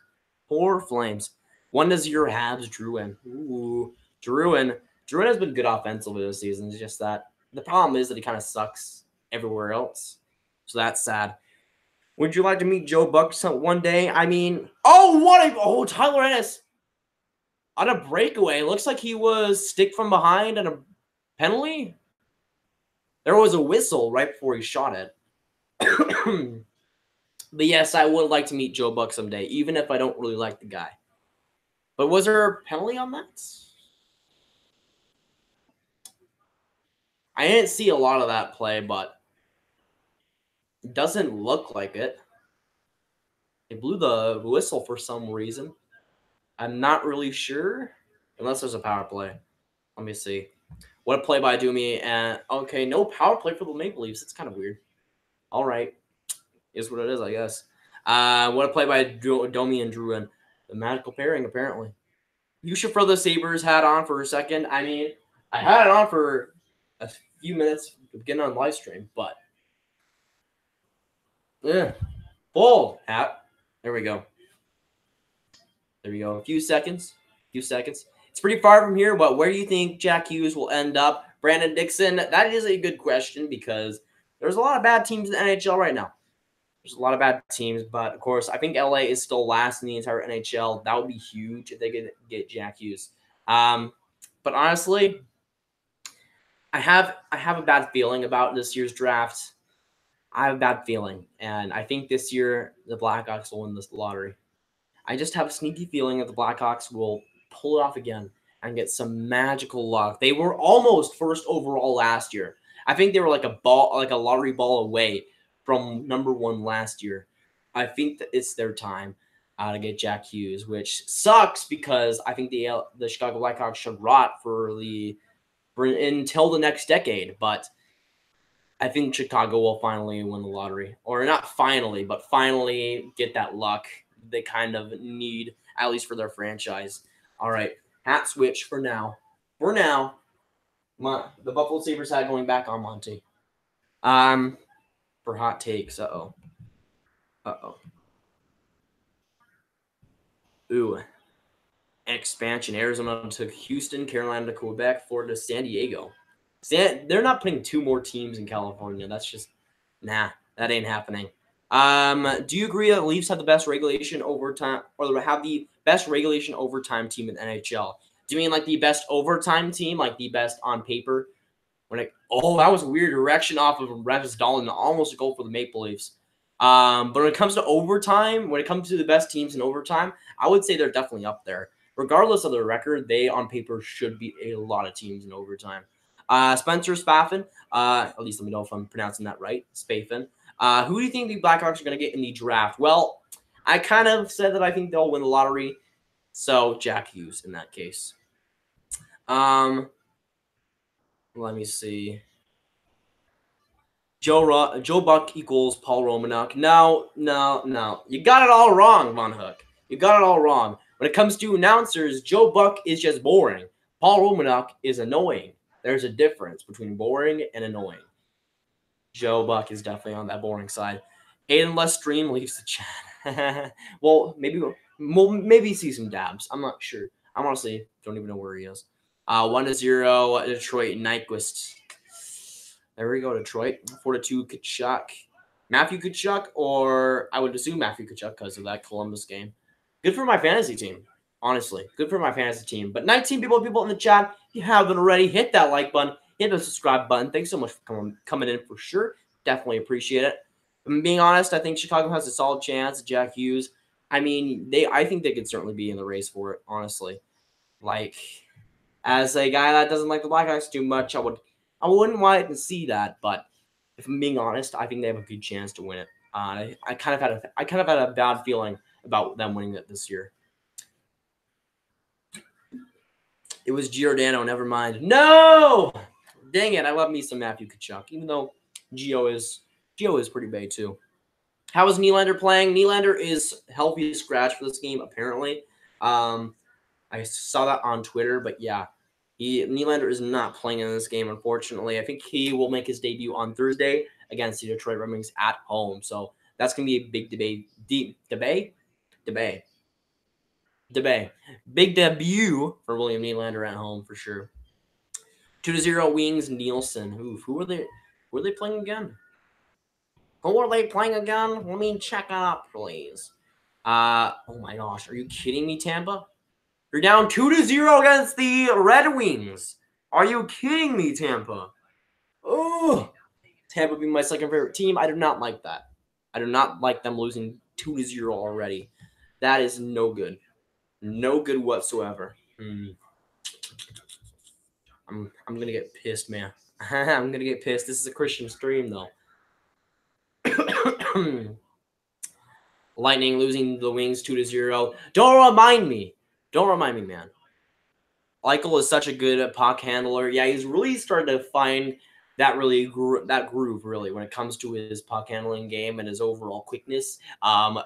Poor Flames. 1-0 Habs, Druin. Ooh, Druin has been good offensively this season. It's just that the problem is that he kind of sucks everywhere else. So that's sad. Would you like to meet Joe Buck one day? I mean, Tyler Ennis on a breakaway. Looks like he was stick from behind and a penalty. There was a whistle right before he shot it. But yes, I would like to meet Joe Buck someday, even if I don't really like the guy. But was there a penalty on that? I didn't see a lot of that play, but it doesn't look like it. They blew the whistle for some reason. I'm not really sure, unless there's a power play. Let me see. What a play by Doomy. And okay, no power play for the Maple Leafs. It's kind of weird. All right. Is what it is, I guess. What a play by Domi and Druin. The magical pairing, apparently. You should throw the Sabres hat on for a second. I mean, I had it on for a few minutes getting on live stream, but full hat. There we go. A few seconds. It's pretty far from here, but where do you think Jack Hughes will end up? Brandon Dixon, that is a good question because there's a lot of bad teams in the NHL right now. There's a lot of bad teams, but of course, I think LA is still last in the entire NHL. That would be huge if they could get Jack Hughes. But honestly, I have a bad feeling about this year's draft. I have a bad feeling, and I think this year the Blackhawks will win this lottery. I just have a sneaky feeling that the Blackhawks will pull it off again and get some magical luck. They were almost first overall last year. I think they were like a lottery ball away from number 1 last year. I think that it's their time to get Jack Hughes, which sucks because I think the Chicago Blackhawks should rot until the next decade. But I think Chicago will finally win the lottery, or not finally, but finally get that luck they kind of need, at least for their franchise. All right, hat switch for now. The Buffalo Sabres hat going back on Monty. For hot takes. Ooh. Expansion. Arizona to Houston, Carolina to Quebec, Florida to San Diego. They're not putting 2 more teams in California. That's just, nah, that ain't happening. Do you agree that Leafs have the best regulation overtime, or have the best regulation overtime team in the NHL? Do you mean like the best overtime team, like the best on paper? That was a weird direction off of Revis Dolan, almost a goal for the Maple Leafs. But when it comes to overtime, when it comes to the best teams in overtime, I would say they're definitely up there. Regardless of their record, they on paper should beat a lot of teams in overtime. Spencer Spaffin, at least let me know if I'm pronouncing that right, Spaffin. Who do you think the Blackhawks are going to get in the draft? Well, I kind of said that I think they'll win the lottery, so Jack Hughes in that case. Let me see. Joe Buck equals Paul Romanuk. No. You got it all wrong, Von Hook. You got it all wrong. When it comes to announcers, Joe Buck is just boring. Paul Romanuk is annoying. There's a difference between boring and annoying. Joe Buck is definitely on that boring side. Aiden LIVESTREAMS leaves the chat. Well, maybe see some dabs. I'm not sure. I honestly don't even know where he is. 1-0 Detroit Nyquist. There we go, Detroit. 4-2 Tkachuk. Matthew Tkachuk, or I would assume Matthew Tkachuk because of that Columbus game. Good for my fantasy team, honestly. Good for my fantasy team. But 19 people in the chat, if you haven't already, hit that like button, hit the subscribe button. Thanks so much for coming in for sure. Definitely appreciate it. If I'm being honest, I think Chicago has a solid chance. Jack Hughes, I think they could certainly be in the race for it, honestly. Like, as a guy that doesn't like the Blackhawks too much, I wouldn't want to see that, but if I'm being honest, I think they have a good chance to win it. I kind of had a bad feeling about them winning it this year. It was Giordano. Never mind. No, dang it! I love me some Matthew Tkachuk, even though Gio is pretty bad too. How is Nylander playing? Nylander is healthy to scratch for this game, apparently. I saw that on Twitter, but yeah. Nylander is not playing in this game, unfortunately. I think he will make his debut on Thursday against the Detroit Red Wings at home. So that's going to be a big big debut for William Nylander at home for sure. 2-0 Wings Nielsen. Who are they playing again? Who are they playing again? Let me check it up, please. Oh my gosh, are you kidding me, Tampa? You're down 2-0 against the Red Wings. Are you kidding me, Tampa? Oh, Tampa being my second favorite team. I do not like that. I do not like them losing 2-0 already. That is no good. No good whatsoever. I'm gonna get pissed, man. I'm gonna get pissed. This is a Christian stream, though. Lightning losing the Wings 2-0. Don't remind me, man. Eichel is such a good puck handler. Yeah, he's really starting to find that groove really when it comes to his puck handling game and his overall quickness.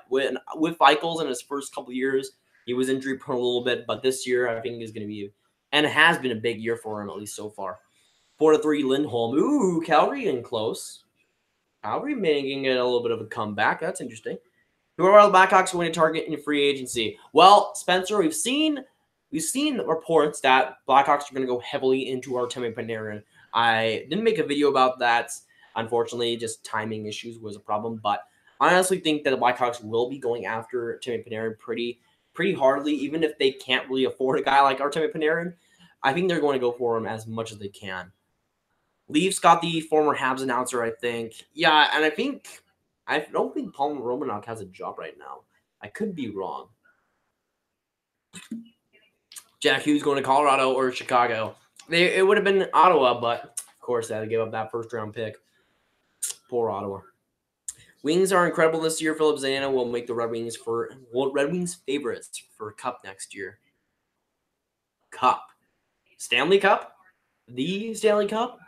With Eichel in his first couple years, he was injury prone a little bit, but this year I think is going to be and it has been a big year for him, at least so far. 4-3 Lindholm. Ooh, Calgary in close. Calgary making it a little bit of a comeback. That's interesting. Who are the Blackhawks going to target in free agency? Well, Spencer, we've seen reports that Blackhawks are going to go heavily into Artemi Panarin. I didn't make a video about that. Unfortunately, just timing issues was a problem. But I honestly think that the Blackhawks will be going after Artemi Panarin pretty hardly, even if they can't really afford a guy like Artemi Panarin. I think they're going to go for him as much as they can. Leafs got the former Habs announcer, I think. Yeah, and I don't think Paul Romanuk has a job right now. I could be wrong. Jack Hughes going to Colorado or Chicago. It would have been Ottawa, but of course they had to give up that first-round pick. Poor Ottawa. Wings are incredible this year. Philip Zana will make the Red Wings favorites for Cup next year. Cup. Stanley Cup? The Stanley Cup?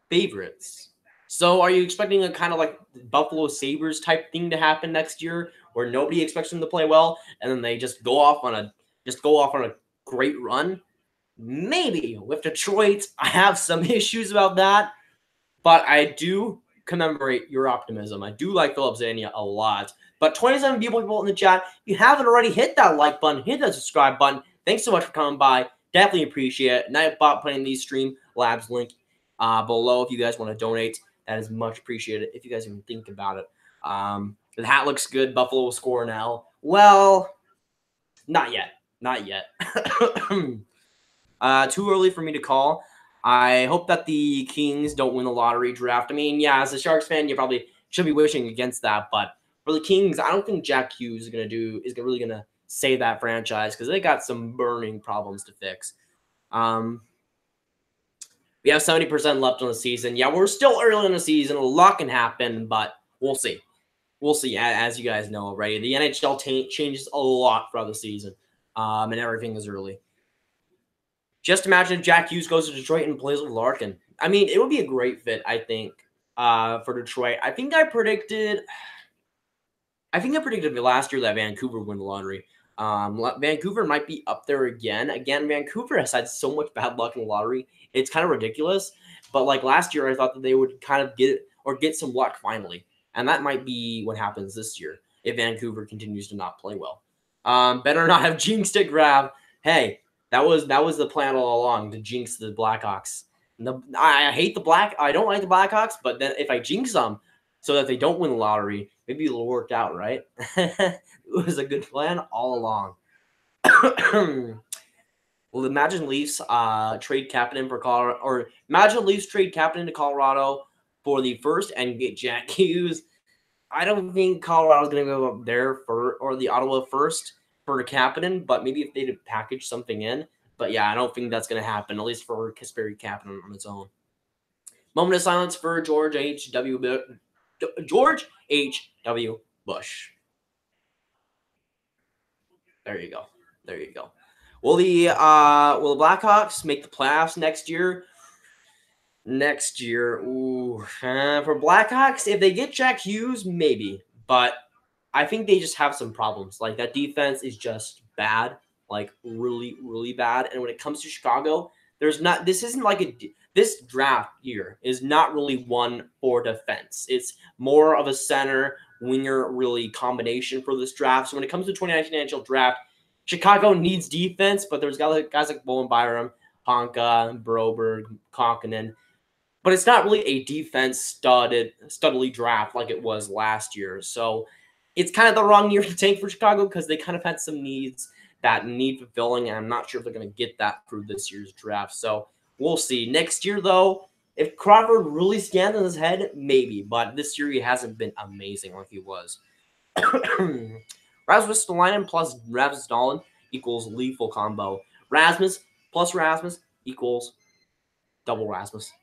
Favorites. So are you expecting a kind of like Buffalo Sabres type thing to happen next year where nobody expects them to play well and then they just go off on a great run? Maybe. With Detroit, I have some issues about that, but I do commemorate your optimism. I do like Philip Zania a lot. But 27 people in the chat, if you haven't already, hit that like button, hit that subscribe button. Thanks so much for coming by. definitely appreciate it. Nightbot putting the Stream Labs link below if you guys want to donate. That is much appreciated if you guys even think about it. The hat looks good. Buffalo will score now. Well, not yet. Not yet. Too early for me to call. I hope that the Kings don't win the lottery draft. I mean, yeah, as a Sharks fan, you probably should be wishing against that. But for the Kings, I don't think Jack Hughes is really gonna save that franchise because they got some burning problems to fix. We have 70% left on the season. Yeah, we're still early in the season. A lot can happen, but we'll see. We'll see. As you guys know already, the NHL changes a lot throughout the season, and everything is early. Just imagine if Jack Hughes goes to Detroit and plays with Larkin. I mean, it would be a great fit, I think, for Detroit. I think I predicted last year that Vancouver would win the lottery. Vancouver might be up there again. Again, Vancouver has had so much bad luck in the lottery. It's kind of ridiculous. But like last year, I thought that they would kind of get some luck finally. And that might be what happens this year if Vancouver continues to not play well. Better not have jinxed it, Grav. Hey, that was the plan all along, to jinx the Blackhawks. I don't like the Blackhawks, but then if I jinx them so that they don't win the lottery, maybe it'll work out, right? It was a good plan all along. Well, imagine Leafs trade captain for Colorado, or imagine Leafs trade captain to Colorado for the first and get Jack Hughes. I don't think Colorado's going to go up there or the Ottawa first for the captain, but maybe if they package something in. But yeah, I don't think that's going to happen, at least for Kasperi Kapanen on its own. Moment of silence for George H.W. Bush. There you go. There you go. Will the Blackhawks make the playoffs next year? Next year, for Blackhawks, if they get Jack Hughes, maybe. But I think they just have some problems. Like, that defense is just bad, like really, really bad. And when it comes to Chicago, this draft year is not really one for defense. It's more of a center winger really combination for this draft. So when it comes to the 2019 NHL draft, Chicago needs defense, but there's guys like Bowen Byram, Honka, Broberg, Kokkonen. But it's not really a defense studly draft like it was last year. So it's kind of the wrong year to tank for Chicago because they kind of had some needs that need fulfilling, and I'm not sure if they're going to get that through this year's draft. So we'll see. Next year, though, if Crawford really stands on his head, maybe. But this year he hasn't been amazing like he was. Rasmus Stalainen plus Rasmus Dahlin equals lethal combo. Rasmus plus Rasmus equals double Rasmus.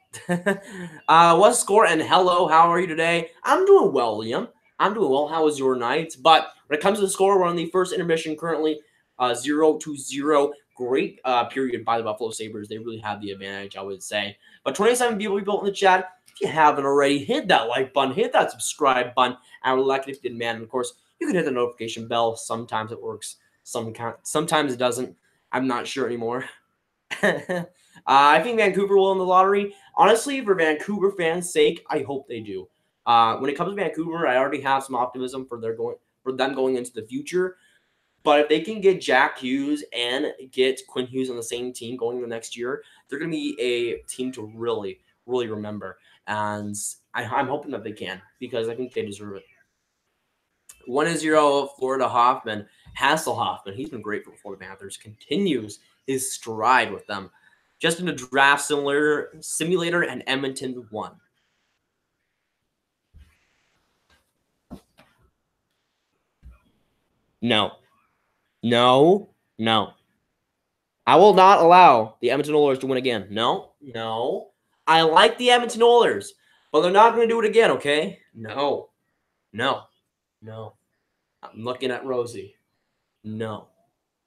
What's score and hello, how are you today? I'm doing well, Liam. I'm doing well. How was your night? But when it comes to the score, we're on the first intermission currently, 0-0. Great period by the Buffalo Sabres. They really have the advantage, I would say. But 27 people in the chat. If you haven't already, hit that like button, hit that subscribe button. I would like it if you did, man. And of course, you can hit the notification bell. Sometimes it works. Sometimes it doesn't. I'm not sure anymore. I think Vancouver will win the lottery. Honestly, for Vancouver fans' sake, I hope they do. When it comes to Vancouver, I already have some optimism for them going into the future. But if they can get Jack Hughes and get Quinn Hughes on the same team going into next year, they're going to be a team to really, really remember. And I'm hoping that they can because I think they deserve it. 1-0 Florida Hoffman. Hasselhoffman, he's been great for the Florida Panthers. Continues his stride with them. Just in a draft simulator, and Edmonton won. No. No. No. I will not allow the Edmonton Oilers to win again. No. No. I like the Edmonton Oilers, but they're not going to do it again, okay? No. No. No. I'm looking at Rosie. No.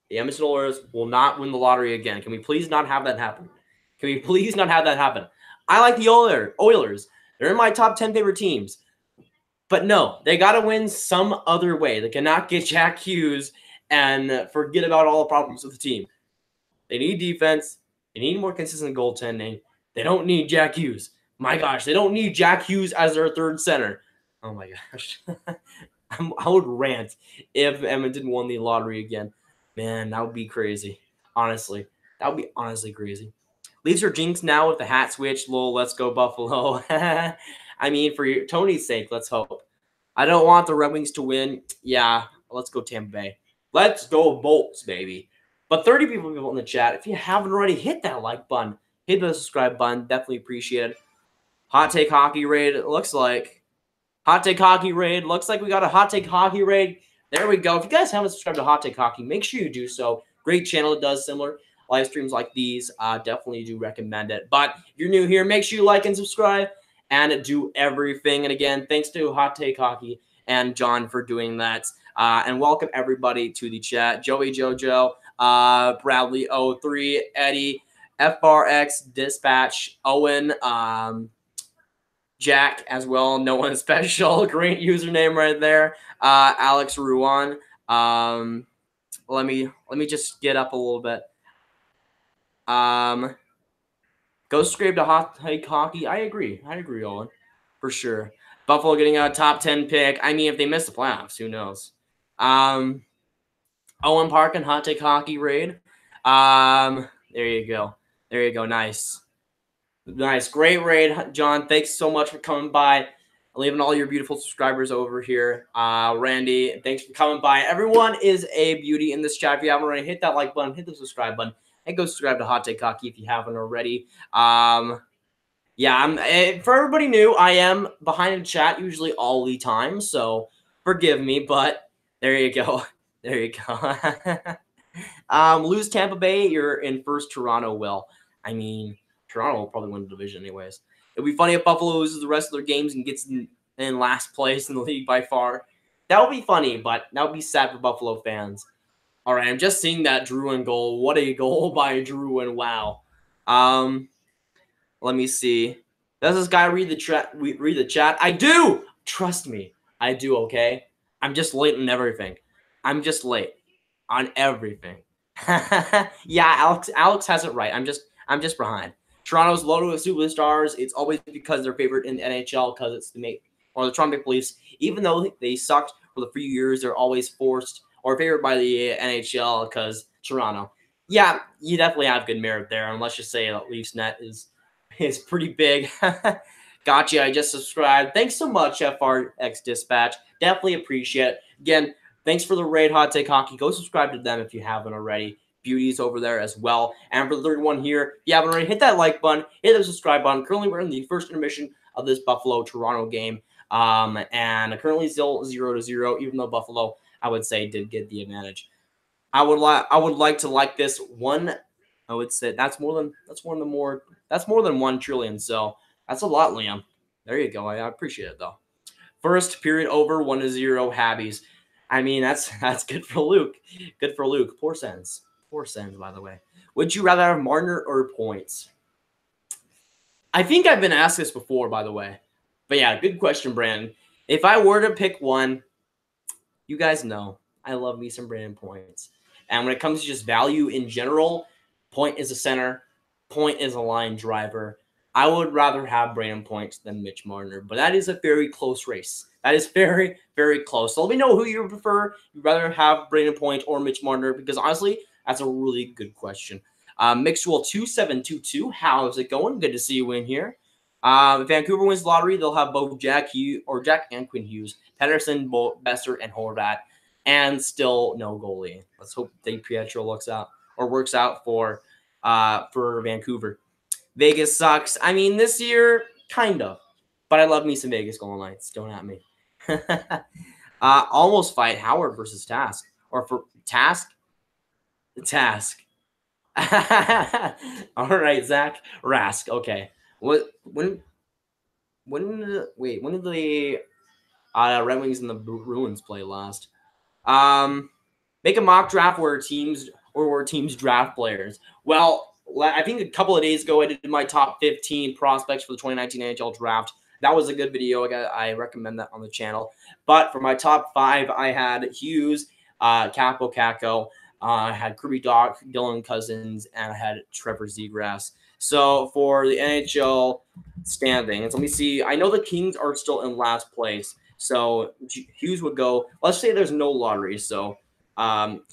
The Edmonton Oilers will not win the lottery again. Can we please not have that happen? Can we please not have that happen? I like the Oilers. They're in my top 10 favorite teams. But no, they got to win some other way. They cannot get Jack Hughes and forget about all the problems with the team. They need defense. They need more consistent goaltending. They don't need Jack Hughes. My gosh, they don't need Jack Hughes as their third center. Oh my gosh. I would rant if Edmonton won the lottery again. Man, that would be crazy, honestly. That would be honestly crazy. Leafs are jinxed now with the hat switch. Lol, let's go Buffalo. I mean, for Tony's sake, let's hope. I don't want the Red Wings to win. Yeah, let's go Tampa Bay. Let's go Bolts, baby. But 30 people in the chat. If you haven't already, hit that like button. Hit the subscribe button. Definitely appreciate it. Hot Take Hockey raid, it looks like. Hot Take Hockey raid. Looks like we got a Hot Take Hockey raid. There we go. If you guys haven't subscribed to Hot Take Hockey, make sure you do so. Great channel. It does similar live streams like these. Definitely do recommend it. But if you're new here, make sure you like and subscribe and do everything. And again, thanks to Hot Take Hockey and John for doing that. And welcome everybody to the chat. Joey Jojo, Bradley03, Eddie, FRX, Dispatch, Owen, Jack as well. No one special. Great username right there. Alex Ruan. Let me just get up a little bit. Go scrape to Hot Take Hockey. I agree, Owen, for sure. Buffalo getting a top 10 pick. I mean, if they miss the playoffs, who knows? Owen Park and Hot Take Hockey raid. There you go. There you go. Nice. Nice. Great raid, John. Thanks so much for coming by. Leaving all your beautiful subscribers over here. Randy, thanks for coming by. Everyone is a beauty in this chat. If you haven't already, hit that like button, hit the subscribe button, and go subscribe to Hot Take Hockey if you haven't already. Yeah, for everybody new, I am behind the chat usually all the time, so forgive me, but there you go. There you go. Lose Tampa Bay, you're in first. Toronto will. I mean, Toronto will probably win the division anyways. It'd be funny if Buffalo loses the rest of their games and gets in last place in the league by far. That would be funny, but that would be sad for Buffalo fans. All right, I'm just seeing that Drouin goal. What a goal by Drouin. Wow. Let me see. Does this guy read the chat? Read the chat? I do. Trust me, I do. Okay. I'm just late on everything. I'm just late on everything. Yeah, Alex has it right. I'm just behind. Toronto's loaded with superstars. It's always because they're favored in the NHL because it's the Toronto Maple Leafs. Even though they sucked for the few years, they're always forced or favored by the NHL because Toronto. Yeah, you definitely have good merit there. And let's just say that Leafs net is pretty big. Gotcha. I just subscribed. Thanks so much, FRX Dispatch. Definitely appreciate it. Again, thanks for the raid, Hot Take Hockey. Go subscribe to them if you haven't already. Beauties over there as well. And for the third one here, if you haven't already, hit that like button, hit the subscribe button. Currently, we're in the first intermission of this Buffalo-Toronto game. And currently still 0-0, even though Buffalo, I would say, did get the advantage. I would like to like this one. I would say that's more than 1 trillion. So that's a lot, Liam. There you go. I appreciate it though. First period over, 1-0 Habbies. I mean, that's good for Luke. Good for Luke. Poor Sens, by the way. Would you rather have Marner or points? I think I've been asked this before, by the way. But yeah, good question, Brandon. If I were to pick one, you guys know I love me some Brandon Points. And when it comes to just value in general, Point is a center. Point is a line driver. I would rather have Brandon Point than Mitch Marner, but that is a very close race. That is very, very close. So let me know who you prefer. You'd rather have Brandon Point or Mitch Marner, because honestly, that's a really good question. Mixwell2722, how's it going? Good to see you in here. If Vancouver wins the lottery, they'll have both Jack and Quinn Hughes, Pedersen, Besser, and Horvat, and still no goalie. Let's hope Dave Pietro works out for Vancouver. Vegas sucks. I mean, this year, kind of. But I love me some Vegas Golden Knights. Don't at me. Almost fight Howard versus Task. Or for Task? Task. All right, Zach Rask. Okay. When did the Red Wings and the Bruins play last? Make a mock draft where teams draft players. Well, I think a couple of days ago I did my top 15 prospects for the 2019 NHL draft. That was a good video. I recommend that on the channel. But for my top 5, I had Hughes, Capo Caco, I had Kirby Doc, Dylan Cousins, and I had Trevor Zegras. So for the NHL standings, let me see. I know the Kings are still in last place. So Hughes would go. Let's say there's no lottery. So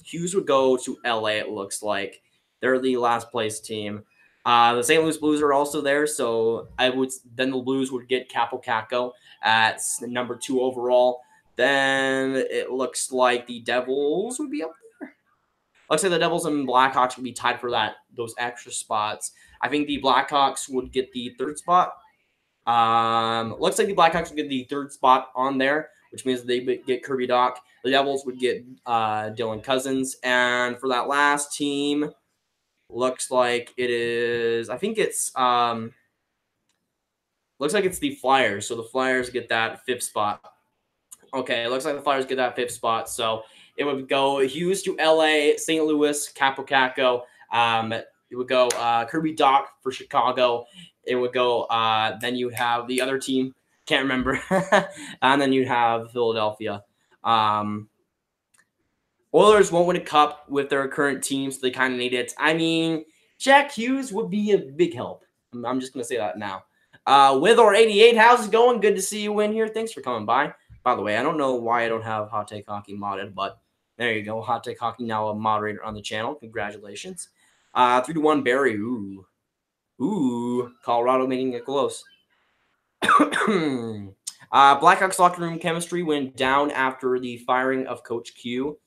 Hughes would go to LA, it looks like. They're the last place team. The St. Louis Blues are also there, so then the Blues would get Capo Caco at number 2 overall. Then it looks like the Devils would be up there. Looks like the Devils and Blackhawks would be tied for those extra spots. I think the Blackhawks would get the 3rd spot. Looks like the Blackhawks would get the 3rd spot on there, which means they get Kirby Dach. The Devils would get Dylan Cousins. And for that last team, looks like it is, I think it's, looks like it's the Flyers. So the Flyers get that 5th spot. Okay, it looks like the Flyers get that 5th spot. So it would go Hughes to LA, St. Louis, Capo Caco. It would go Kirby Dach for Chicago. It would go, then you would have the other team, can't remember. And then you'd have Philadelphia. Oilers won't win a cup with their current team, so they kind of need it. I mean, Jack Hughes would be a big help. I'm just going to say that now. With or 88, how's it going? Good to see you in here. Thanks for coming by. By the way, I don't know why I don't have Hot Take Hockey modded, but there you go. Hot Take Hockey now a moderator on the channel. Congratulations. 3-1 Barry. Ooh. Colorado making it close. Blackhawks locker room chemistry went down after the firing of Coach Q.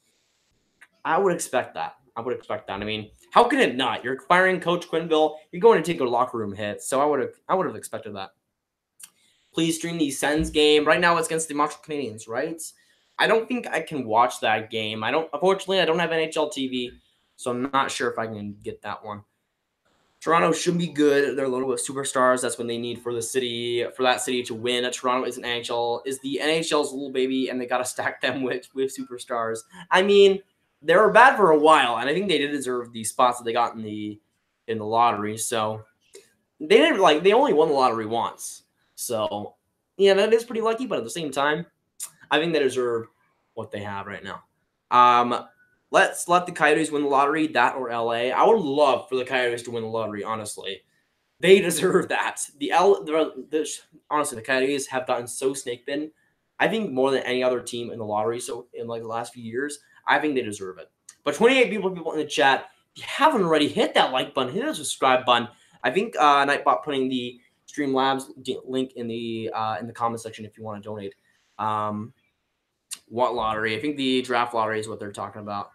I would expect that. I mean, how can it not? You're firing Coach Quenneville. You're going to take a locker room hit. So I would have expected that. Please stream the Sens game. Right now it's against the Montreal Canadiens, right? I don't think I can watch that game. Unfortunately, I don't have NHL TV, so I'm not sure if I can get that one. Toronto should be good. They're loaded with superstars. That's when they need for that city to win. Toronto is the NHL's little baby, and they got to stack them with superstars. I mean, they were bad for a while, and I think they did deserve the spots that they got in the lottery. So they only won the lottery once. So yeah, that is pretty lucky. But at the same time, I think they deserve what they have right now. Let's let the Coyotes win the lottery, that or LA. I would love for the Coyotes to win the lottery, honestly. They deserve that. Honestly, the Coyotes have gotten so snake bitten, I think, more than any other team in the lottery. So in the last few years, I think they deserve it. But 28 people in the chat, if you haven't already, hit that like button, hit the subscribe button. I think Nightbot putting the Streamlabs link in the comment section if you want to donate. What lottery? I think the draft lottery is what they're talking about.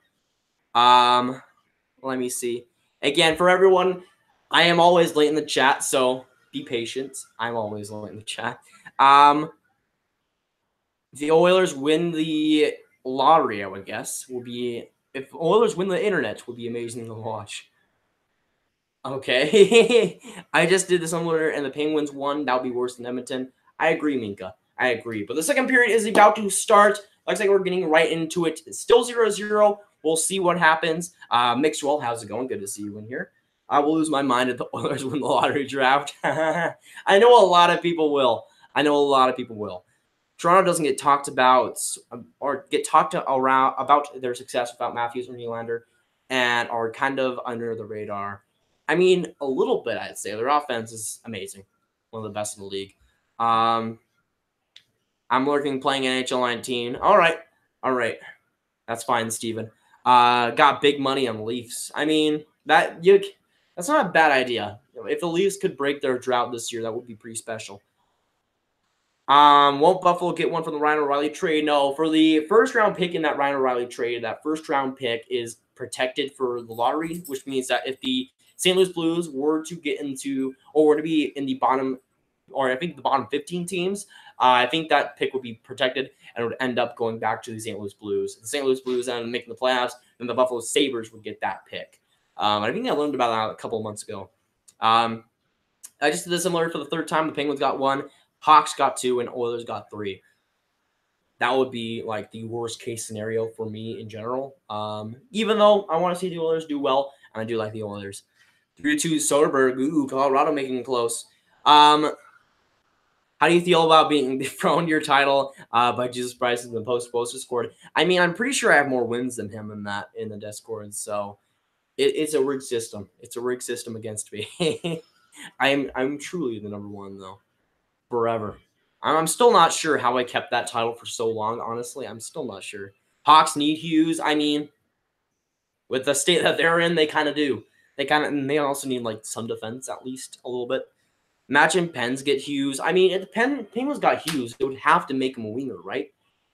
Let me see. Again, for everyone, I am always late in the chat, so be patient. I'm always late in the chat. If the Oilers win the lottery, I would guess, if Oilers win the internet, would be amazing to watch. Okay. I just did the similar and the Penguins won. That would be worse than Edmonton. I agree, Minka. I agree. But the second period is about to start. Looks like we're getting right into it. It's still 0-0. We'll see what happens. Mixwell, how's it going? Good to see you in here. I will lose my mind if the Oilers win the lottery draft. I know a lot of people will. Toronto doesn't get talked about or get talked around about their success without Matthews or Nylander and are kind of under the radar. I mean, a little bit, I'd say. Their offense is amazing. One of the best in the league. I'm playing NHL 19. All right. That's fine, Steven. Got big money on Leafs. I mean, that's not a bad idea. If the Leafs could break their drought this year, that would be pretty special. Won't Buffalo get one from the Ryan O'Reilly trade? No, for the first round pick in that Ryan O'Reilly trade, that first round pick is protected for the lottery, which means that if the St. Louis Blues were to get into, or were to be in the bottom, or I think the bottom 15 teams, I think that pick would be protected and would end up going back to the St. Louis Blues. The St. Louis Blues ended up making the playoffs, then the Buffalo Sabres would get that pick. I think I learned about that a couple of months ago. I just did this similar for the third time. The Penguins got 1, Hawks got 2, and Oilers got 3. That would be like the worst case scenario for me in general. Even though I want to see the Oilers do well, and I do like the Oilers. 3-2 Soderberg. Ooh, Colorado making it close. How do you feel about being thrown your title by Jesus Price in the post Discord? I mean, I'm pretty sure I have more wins than him in that in the Discord, so it's a rigged system. It's a rigged system against me. I'm truly the number 1 though, forever. I'm still not sure how I kept that title for so long. Honestly, I'm still not sure. Hawks need Hughes. I mean, with the state that they're in, they kind of do. They also need like some defense, at least a little bit. Imagine Pens get Hughes. I mean, if the Penguins got Hughes, it would have to make him a winger, right?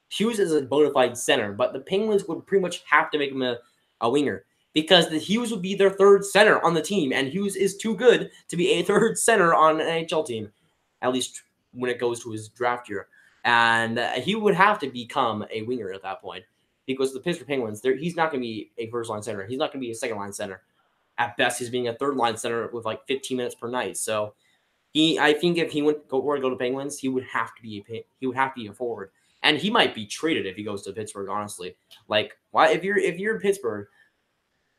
Hughes is a bona fide center, but the Penguins would pretty much have to make him a winger because the Hughes would be their third center on the team, and Hughes is too good to be a third center on an NHL team, at least when it goes to his draft year. And he would have to become a winger at that point because the Pittsburgh Penguins, he's not going to be a first-line center. He's not going to be a second-line center. At best, he's being a third-line center with like 15 minutes per night. So I think if he were to go to Penguins, he would have to be a forward. And he might be traded if he goes to Pittsburgh, honestly. Like, why if you're in Pittsburgh,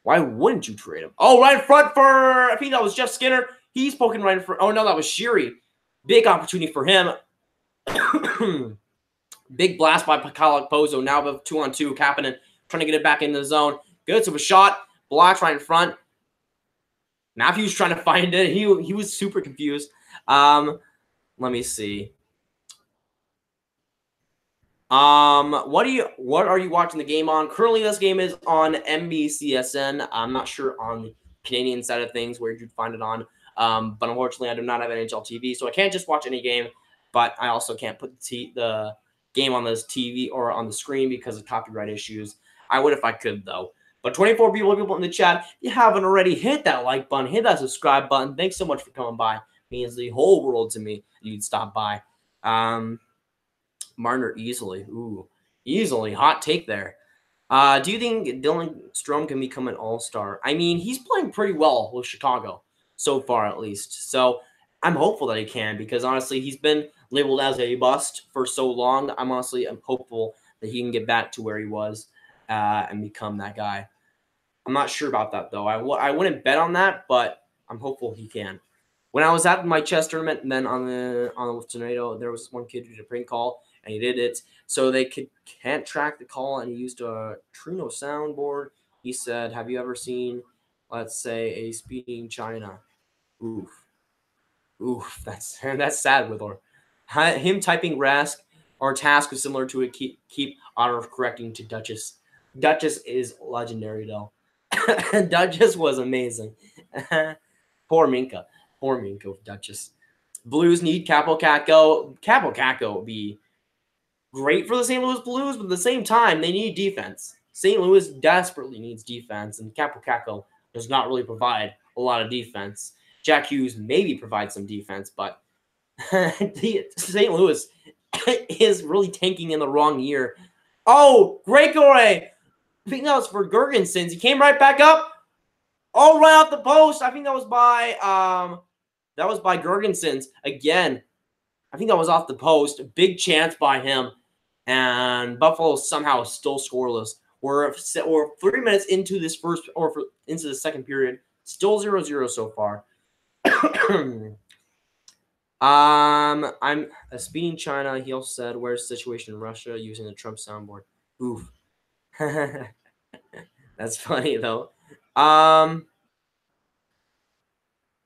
why wouldn't you trade him? Oh, right in front for, I think that was Jeff Skinner. He's poking right in front. Oh, no, that was Sheary. Big opportunity for him. Big blast by Kyle Pozo. Now with 2-on-2. Kapanen trying to get it back in the zone. Good, so a shot. Blocks right in front. Matthews trying to find it. He was super confused. Let me see. What are you watching the game on? Currently, this game is on NBCSN. I'm not sure on the Canadian side of things where you'd find it on. But unfortunately, I do not have NHL TV, so I can't just watch any game. But I also can't put the game on this TV or on the screen because of copyright issues. I would if I could, though. But 24 people in the chat, if you haven't already, hit that like button, hit that subscribe button. Thanks so much for coming by. It means the whole world to me. You'd stop by. Marner easily. Ooh, easily. Hot take there. Do you think Dylan Strome can become an all-star? I mean, he's playing pretty well with Chicago so far, at least. So I'm hopeful that he can because, honestly, he's been labeled as a bust for so long. I'm hopeful that he can get back to where he was and become that guy. I'm not sure about that, though. I wouldn't bet on that, but I'm hopeful he can. When I was at my chess tournament and then on the tornado, there was one kid who did a prank call, and he did it so they can't track the call, and he used a Truno soundboard. He said, have you ever seen, let's say, a speeding China? Oof. Oof, that's sad with her. Him typing Rask or task was similar to a keep auto-correcting to Duchess. Duchess is legendary, though. Duchess was amazing. Poor Minka. Poor Minka with Duchess. Blues need Capo Caco. Capo Caco would be great for the St. Louis Blues, but at the same time, they need defense. St. Louis desperately needs defense, and Capo Caco does not really provide a lot of defense. Jack Hughes maybe provides some defense, but St. Louis is really tanking in the wrong year. Oh, great goal! I think that was for Gergensons. He came right back up. Oh, right off the post. I think that was by Gergensons again. I think that was off the post. A big chance by him, and Buffalo somehow still scoreless. We're 3 minutes into this into the second period. Still 0-0 so far. I'm a speeding China. He also said, "Where's the situation in Russia?" Using the Trump soundboard. Oof. That's funny though.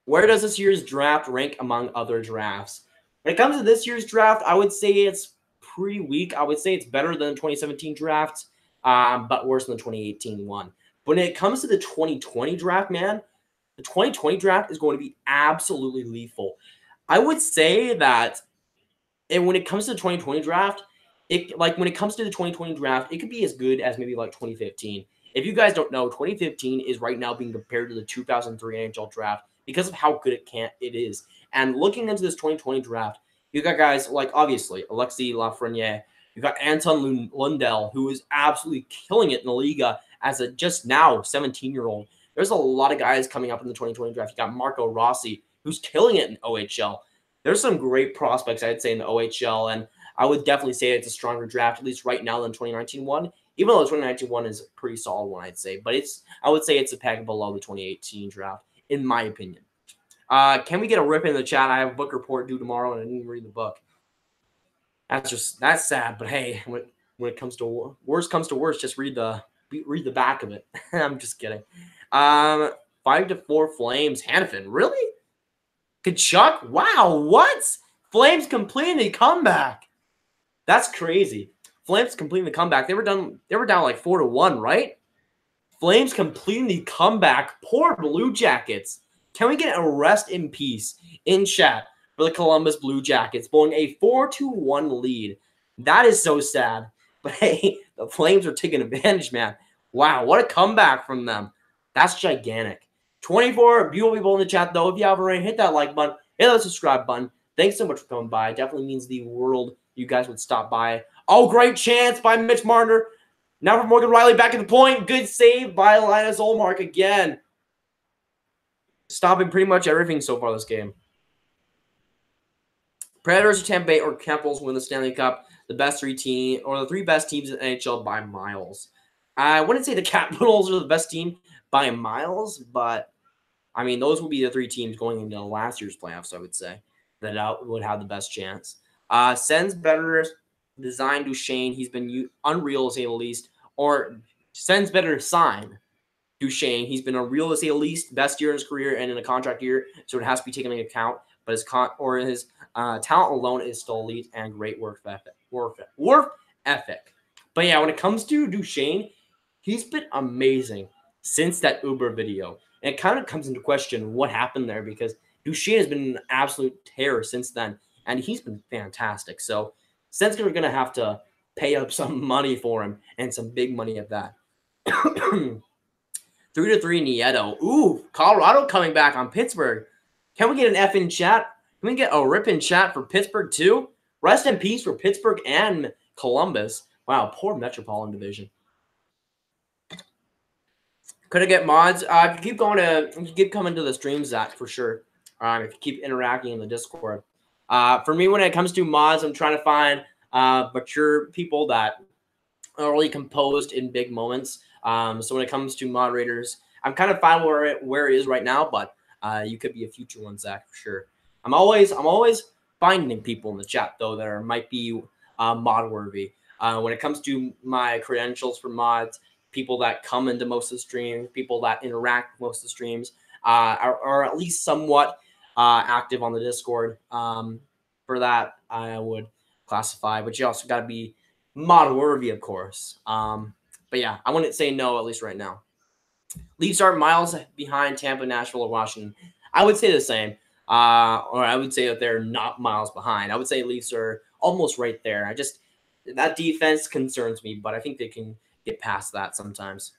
Where does this year's draft rank among other drafts? When it comes to this year's draft, I would say it's pretty weak. I would say it's better than the 2017 draft, but worse than the 2018 one. When it comes to the 2020 draft, man, the 2020 draft is going to be absolutely lethal. I would say that, and when it comes to the 2020 draft, it could be as good as maybe like 2015. If you guys don't know, 2015 is right now being compared to the 2003 NHL draft because of how good it is. And looking into this 2020 draft, you got guys like, obviously, Alexis Lafreniere. You got Anton Lundell, who is absolutely killing it in the Liga as a just now 17-year-old. There's a lot of guys coming up in the 2020 draft. You got Marco Rossi, who's killing it in OHL. There's some great prospects, I'd say, in the OHL, and I would definitely say it's a stronger draft, at least right now, than 2019 one, even though the 2019 one is a pretty solid one, I'd say. But I would say it's a peg below the 2018 draft, in my opinion. Can we get a rip in the chat? I have a book report due tomorrow, and I didn't read the book. That's sad, but hey, when it comes to worst comes to worst, just read the back of it. I'm just kidding. 5-4 Flames. Hannafin, really? Kachuk? Wow, what? Flames completing the comeback. That's crazy. Flames completing the comeback. They were down like 4-1, right? Flames completing the comeback. Poor Blue Jackets. Can we get a rest in peace in chat for the Columbus Blue Jackets, blowing a 4-1 lead? That is so sad. But hey, the Flames are taking advantage, man. Wow, what a comeback from them. That's gigantic. 24 beautiful people in the chat, though. If you haven't already, hit that like button, hit that subscribe button. Thanks so much for coming by. It definitely means the world you guys would stop by. Oh, great chance by Mitch Marner. Now for Morgan Riley back at the point. Good save by Linus Ullmark again. Stopping pretty much everything so far this game. Predators or Tampa Bay or Capitals win the Stanley Cup. The best three teams, or the three best teams in the NHL by miles. I wouldn't say the Capitals are the best team by miles, but I mean, those would be the three teams going into last year's playoffs, I would say, that would have the best chance. Sens better design Duchesne. He's been unreal, to say the least. Or Sens better sign Duchesne. He's been unreal, to say the least. Best year in his career and in a contract year, so it has to be taken into account. But his talent alone is still elite and great work ethic. But yeah, when it comes to Duchesne, he's been amazing since that Uber video. And it kind of comes into question what happened there, because Duchesne has been an absolute terror since then, and he's been fantastic. So Sens are going to have to pay up some money for him, and some big money at that. 3-3 Nieto. Ooh, Colorado coming back on Pittsburgh. Can we get an F in chat? Can we get a rip in chat for Pittsburgh too? Rest in peace for Pittsburgh and Columbus. Wow, poor Metropolitan Division. Could I get mods? If you keep coming to the streams, Zach, for sure. If you keep interacting in the Discord. For me, when it comes to mods, I'm trying to find mature people that are really composed in big moments. So when it comes to moderators, I'm kind of fine where it is right now, but you could be a future one, Zach, for sure. I'm always finding people in the chat though that might be mod worthy. When it comes to my credentials for mods, people that come into most of the streams, people that interact with most of the streams, are at least somewhat active on the Discord. For that, I would classify, but you also got to be mod worthy, of course. But yeah, I wouldn't say no, at least right now. Leafs are miles behind Tampa, Nashville, or Washington. I would say the same. Or I would say that they're not miles behind. I would say Leafs are almost right there. That defense concerns me, but I think they can get past that sometimes.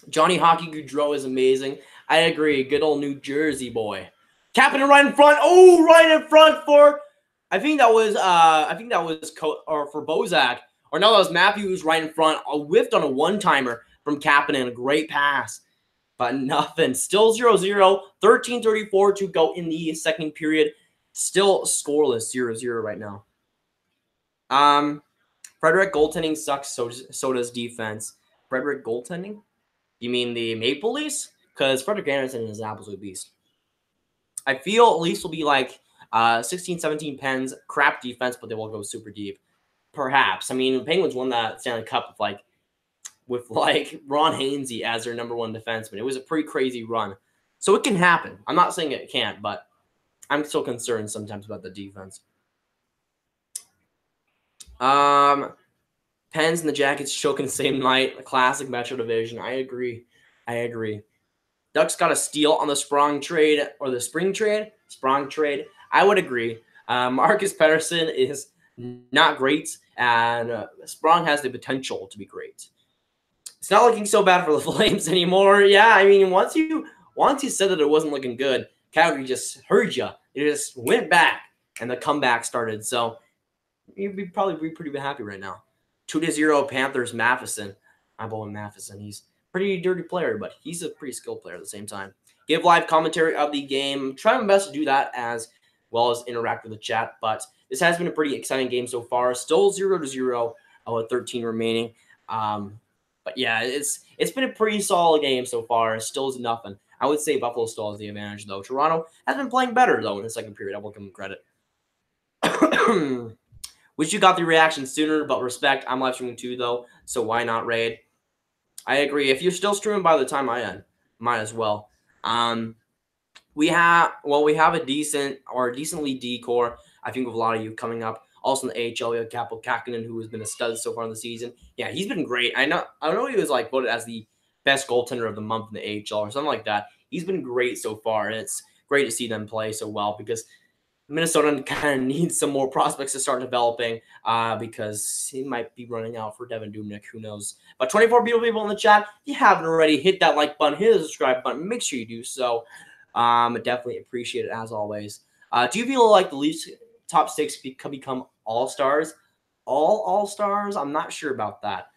Johnny Hockey Gaudreau is amazing. I agree. Good old New Jersey boy. Capping it right in front. Oh, right in front for, I think that was for Bozak. Or no, that was Matthews right in front. Whiffed on a one-timer from Kapanen. A great pass. But nothing. Still 0-0. 13:34 to go in the second period. Still scoreless 0-0 right now. Frederick goaltending sucks. So does defense. Frederick goaltending? You mean the Maple Leafs? Because Frederick Anderson is an absolute beast. I feel Leafs will be like 16, 17 pens. Crap defense, but they will go super deep. Perhaps. I mean, the Penguins won that Stanley Cup with Ron Hainsey as their #1 defenseman. It was a pretty crazy run. So it can happen. I'm not saying it can't, but I'm still concerned sometimes about the defense. Pens and the Jackets choking the same night. A classic Metro Division. I agree. Ducks got a steal on the Sprong trade, or the spring trade. Sprong trade. I would agree. Marcus Pettersson is not great, and Sprong has the potential to be great. It's not looking so bad for the Flames anymore. Yeah, I mean, once you said that it wasn't looking good, Calgary just heard you. It just went back, and the comeback started. So you'd probably be pretty happy right now. 2-0 Panthers. Matheson. My boy Matheson. He's a pretty dirty player, but he's a pretty skilled player at the same time. Give live commentary of the game. Try my best to do that as well as interact with the chat. But this has been a pretty exciting game so far. Still 0-0 with 13 remaining. But yeah, it's been a pretty solid game so far. Still is nothing. I would say Buffalo still has the advantage, though. Toronto has been playing better, though, in the second period. I will give them credit. Wish you got the reaction sooner, but respect. I'm live streaming too, though, so why not raid? I agree. If you're still streaming by the time I end, might as well. We have a decent or decently D core. I think with a lot of you coming up Also in the AHL, we have Kaapo Kähkönen, who has been a stud so far in the season. Yeah, he's been great. I don't know he was like voted as the best goaltender of the month in the AHL or something like that. He's been great so far, and it's great to see them play so well because Minnesota kind of needs some more prospects to start developing because he might be running out for Devin Dubnyk. Who knows? But 24 beautiful people in the chat. If you haven't already, hit that like button, hit the subscribe button. Make sure you do so. Definitely appreciate it as always. Do you feel like the Leafs top 6 can become all-stars? All-stars? I'm not sure about that.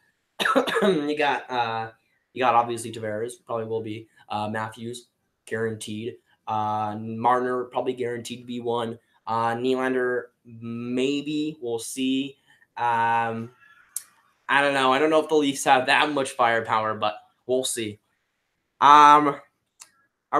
you got obviously Tavares, probably will be. Matthews, guaranteed. Marner, probably guaranteed to be one. Nylander, maybe. We'll see. I don't know. I don't know if the Leafs have that much firepower, but we'll see. Our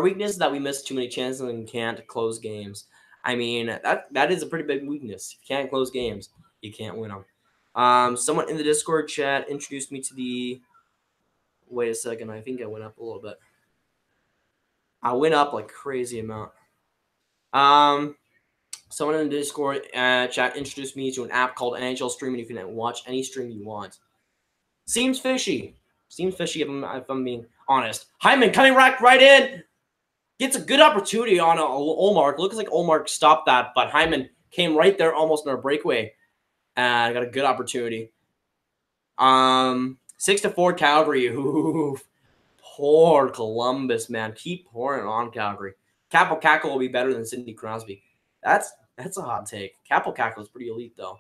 weakness is that we miss too many chances and can't close games. I mean, that is a pretty big weakness. If you can't close games, you can't win them. Someone in the Discord chat introduced me to the... Wait a second. I think I went up a little bit. I went up like crazy amount. Someone in the Discord chat introduced me to an app called NHL Stream, and you can watch any stream you want. Seems fishy. Seems fishy if I'm being honest. Hyman coming right in. Gets a good opportunity on Ullmark. Looks like Ullmark stopped that, but Hyman came right there almost in a breakaway. And got a good opportunity. 6-4 Calgary. Ooh, poor Columbus, man. Keep pouring on Calgary. Kaapo Kähkönen will be better than Sidney Crosby. That's a hot take. Kaapo Kähkönen is pretty elite, though.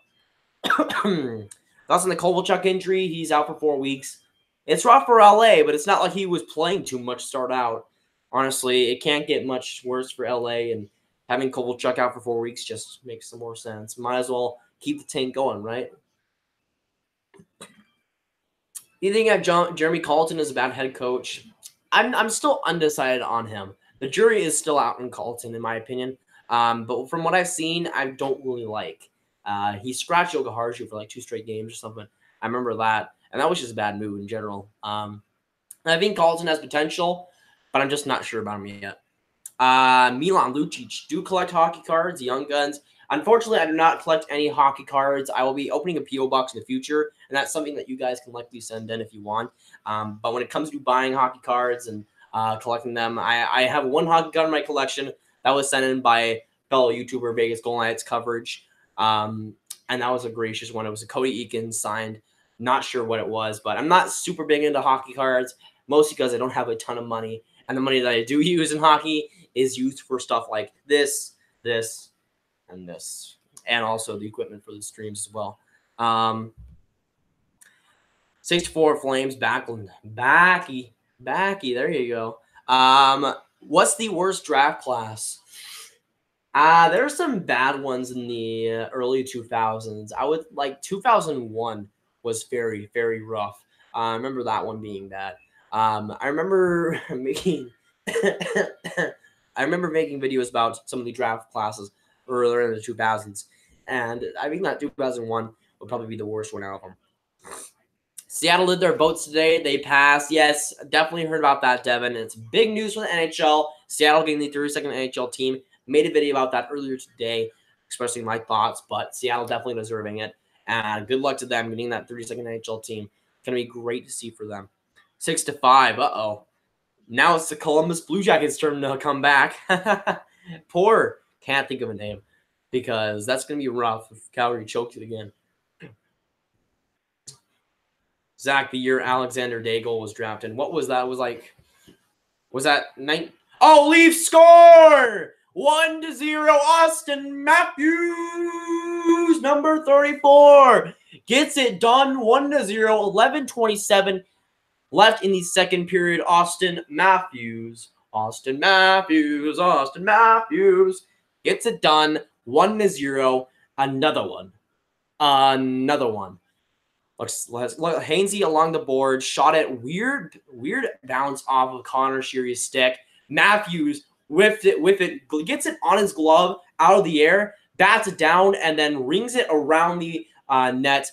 That's on the Kovalchuk injury. He's out for 4 weeks. It's rough for LA, but it's not like he was playing too much to start out. Honestly, it can't get much worse for LA, and having Kovalchuk out for 4 weeks just makes some more sense. Might as well keep the tank going, right? You think Jeremy Colleton is a bad head coach? I'm still undecided on him. The jury is still out on Colleton, in my opinion. But from what I've seen, I don't really like. He scratched Yoga Harshu for like 2 straight games or something. I remember that. And that was just a bad move in general. I think Colleton has potential, but I'm just not sure about him yet. Milan Lucic. Do collect hockey cards, Young Guns. Unfortunately, I do not collect any hockey cards. I will be opening a P.O. box in the future, and that's something that you guys can likely send in if you want. But when it comes to buying hockey cards and collecting them, I have 1 hockey card in my collection that was sent in by fellow YouTuber Vegas Golden Knights coverage. And that was a gracious one. It was a Cody Eakin signed. Not sure what it was, but I'm not super big into hockey cards, mostly because I don't have a ton of money. And the money that I do use in hockey is used for stuff like this, and this. And also the equipment for the streams as well. 6-4 Flames, Backlund. Backy, there you go. What's the worst draft class? There are some bad ones in the early 2000s. I would like 2001 was very, very rough. I remember that one being bad. I remember making videos about some of the draft classes earlier in the 2000s, and I think that 2001 would probably be the worst one out of them. Seattle did their votes today. They passed. Yes, definitely heard about that, Devin. It's big news for the NHL. Seattle getting the 32nd NHL team. Made a video about that earlier today, expressing my thoughts, but Seattle definitely deserving it. And good luck to them getting that 32nd NHL team. It's going to be great to see for them. 6-5. Uh-oh. Now it's the Columbus Blue Jackets' turn to come back. Poor. Can't think of a name because that's going to be rough if Calgary choked it again. Zach, the year Alexander Daigle was drafted. What was that? It was like, was that 9? Oh, Leafs score! 1-0, Austin Matthews, number 34, gets it done. 1-0, 11:27 left in the second period. Austin Matthews gets it done. 1-0, another one. Looks Hainsey along the board, shot it, weird bounce off of Connor Sheary's stick. Matthews whiffed it, gets it on his glove out of the air, bats it down, and then rings it around the net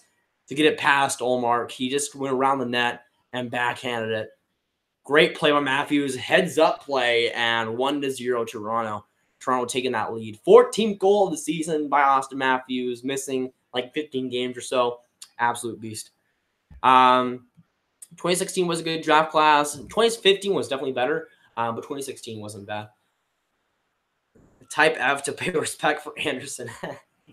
to get it past Ullmark. He just went around the net and backhanded it. Great play by Matthews, heads up play, and 1-0 Toronto. Toronto taking that lead. 14th goal of the season by Austin Matthews, missing like 15 games or so. Absolute beast. 2016 was a good draft class. 2015 was definitely better, but 2016 wasn't bad. Type F to pay respect for Anderson.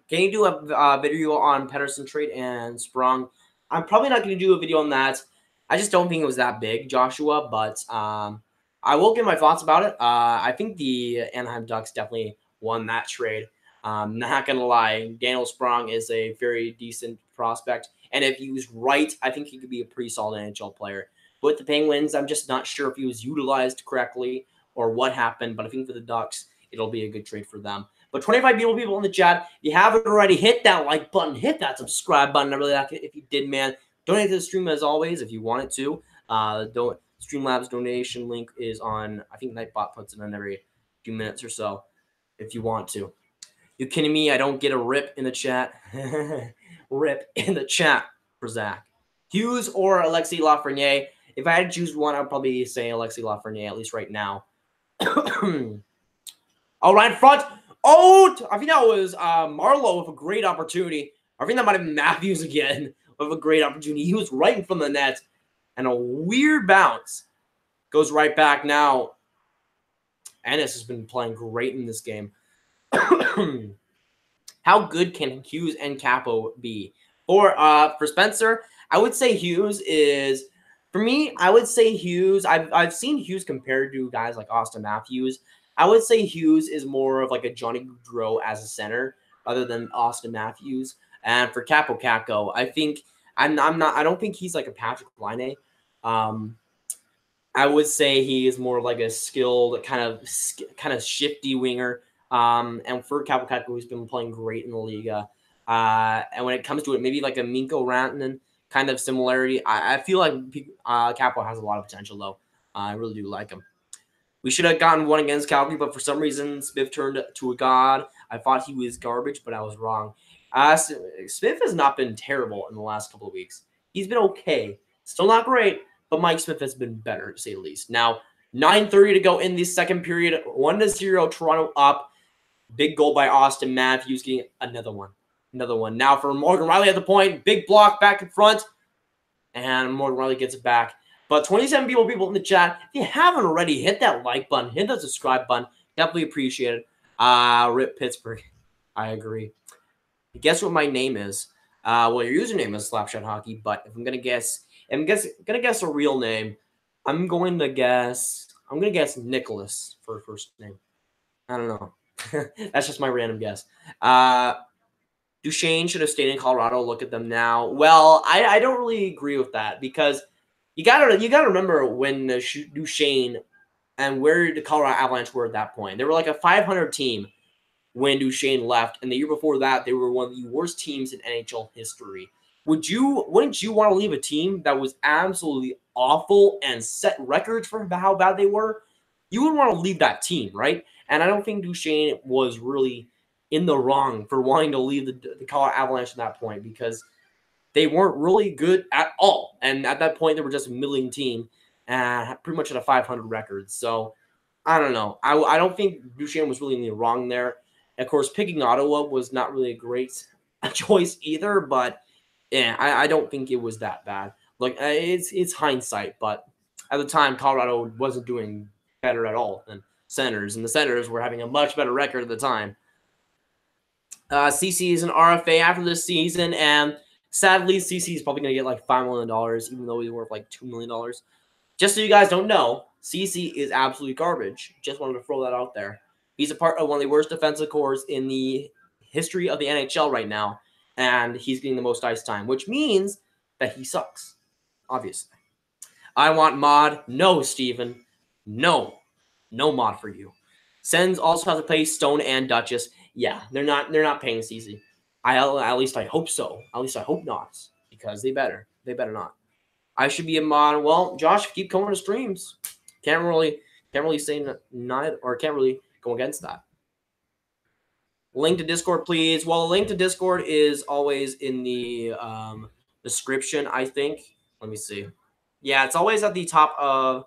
Can you do a video on Pedersen trade and Sprung? I'm probably not going to do a video on that. I just don't think it was that big, Joshua, but I will give my thoughts about it. I think the Anaheim Ducks definitely won that trade. Not going to lie, Daniel Sprung is a very decent prospect, and if he was right, I think he could be a pretty solid NHL player. With the Penguins, I'm just not sure if he was utilized correctly or what happened, but I think for the Ducks, it'll be a good trade for them. But 25 beautiful people in the chat. If you haven't already, hit that like button, hit that subscribe button. I really like it if you did, man. Donate to the stream as always if you wanted to. Streamlabs donation link is on, I think Nightbot puts it in every few minutes or so if you want to. You kidding me? I don't get a rip in the chat. Rip in the chat for Zach. Hughes or Alexis Lafreniere. If I had to choose one, I'd probably say Alexis Lafreniere, at least right now. All right, front. Oh, I think that was Marlowe with a great opportunity. I think that might have been Matthews again with a great opportunity. He was right in front of the net, and a weird bounce goes right back now. Ennis has been playing great in this game. How good can Hughes and Capo be? For Spencer, I would say Hughes is, for me, I would say Hughes. I've seen Hughes compared to guys like Austin Matthews. I would say Hughes is more of like a Johnny Gaudreau as a center other than Austin Matthews. And for Capo Caco, I think I don't think he's like a Patrick Laine. I would say he is more like a skilled kind of shifty winger. And for Capo Caco, he's been playing great in the Liga. And when it comes to it, maybe like a Minko Rantanen kind of similarity. I feel like Capo has a lot of potential, though. I really do like him. We should have gotten one against Calgary, but for some reason, Smith turned to a god. I thought he was garbage, but I was wrong. Smith has not been terrible in the last couple of weeks. He's been okay. Still not great, but Mike Smith has been better, to say the least. Now, 9:30 to go in the second period. 1-0, Toronto up. Big goal by Austin Matthews, getting another one. Another one. Now for Morgan Riley at the point. Big block back in front. And Morgan Riley gets it back. But 27 people in the chat. If you haven't already, hit that like button. Hit that subscribe button. Definitely appreciate it. Rip Pittsburgh. I agree. Guess what my name is? Well, your username is Slapshot Hockey. But if I'm gonna guess a real name, I'm gonna guess Nicholas for a first name. I don't know. That's just my random guess. Duchesne should have stayed in Colorado. Look at them now. Well, I don't really agree with that because you gotta remember when Duchesne and where the Colorado Avalanche were at that point. They were like a 500 team when Duchesne left, and the year before that, they were one of the worst teams in NHL history. Wouldn't you want to leave a team that was absolutely awful and set records for how bad they were? You wouldn't want to leave that team, right? And I don't think Duchesne was really in the wrong for wanting to leave the Colorado Avalanche at that point because they weren't really good at all. And at that point, they were just a middling team and pretty much at a 500 record. So I don't know. I don't think Duchesne was really in the wrong there. Of course, picking Ottawa was not really a great choice either, but yeah, I don't think it was that bad. Like it's hindsight, but at the time, Colorado wasn't doing better at all than Senators, and the Senators were having a much better record at the time. CC is an RFA after this season, and sadly, CC is probably going to get like $5 million, even though he's worth like $2 million. Just so you guys don't know, CC is absolutely garbage. Just wanted to throw that out there. He's a part of one of the worst defensive cores in the history of the NHL right now, and he's getting the most ice time, which means that he sucks, obviously. I want mod. No, Steven. No mod for you. Sens also have to pay Stone and Duchess. Yeah, they're not paying CC. At least I hope so. At least I hope not, because they better not. I should be a mod. Well, Josh, keep coming to streams. Can't really say not, or can't really go against that. Link to Discord, please. Well, the link to Discord is always in the description, I think. Let me see. Yeah, it's always at the top of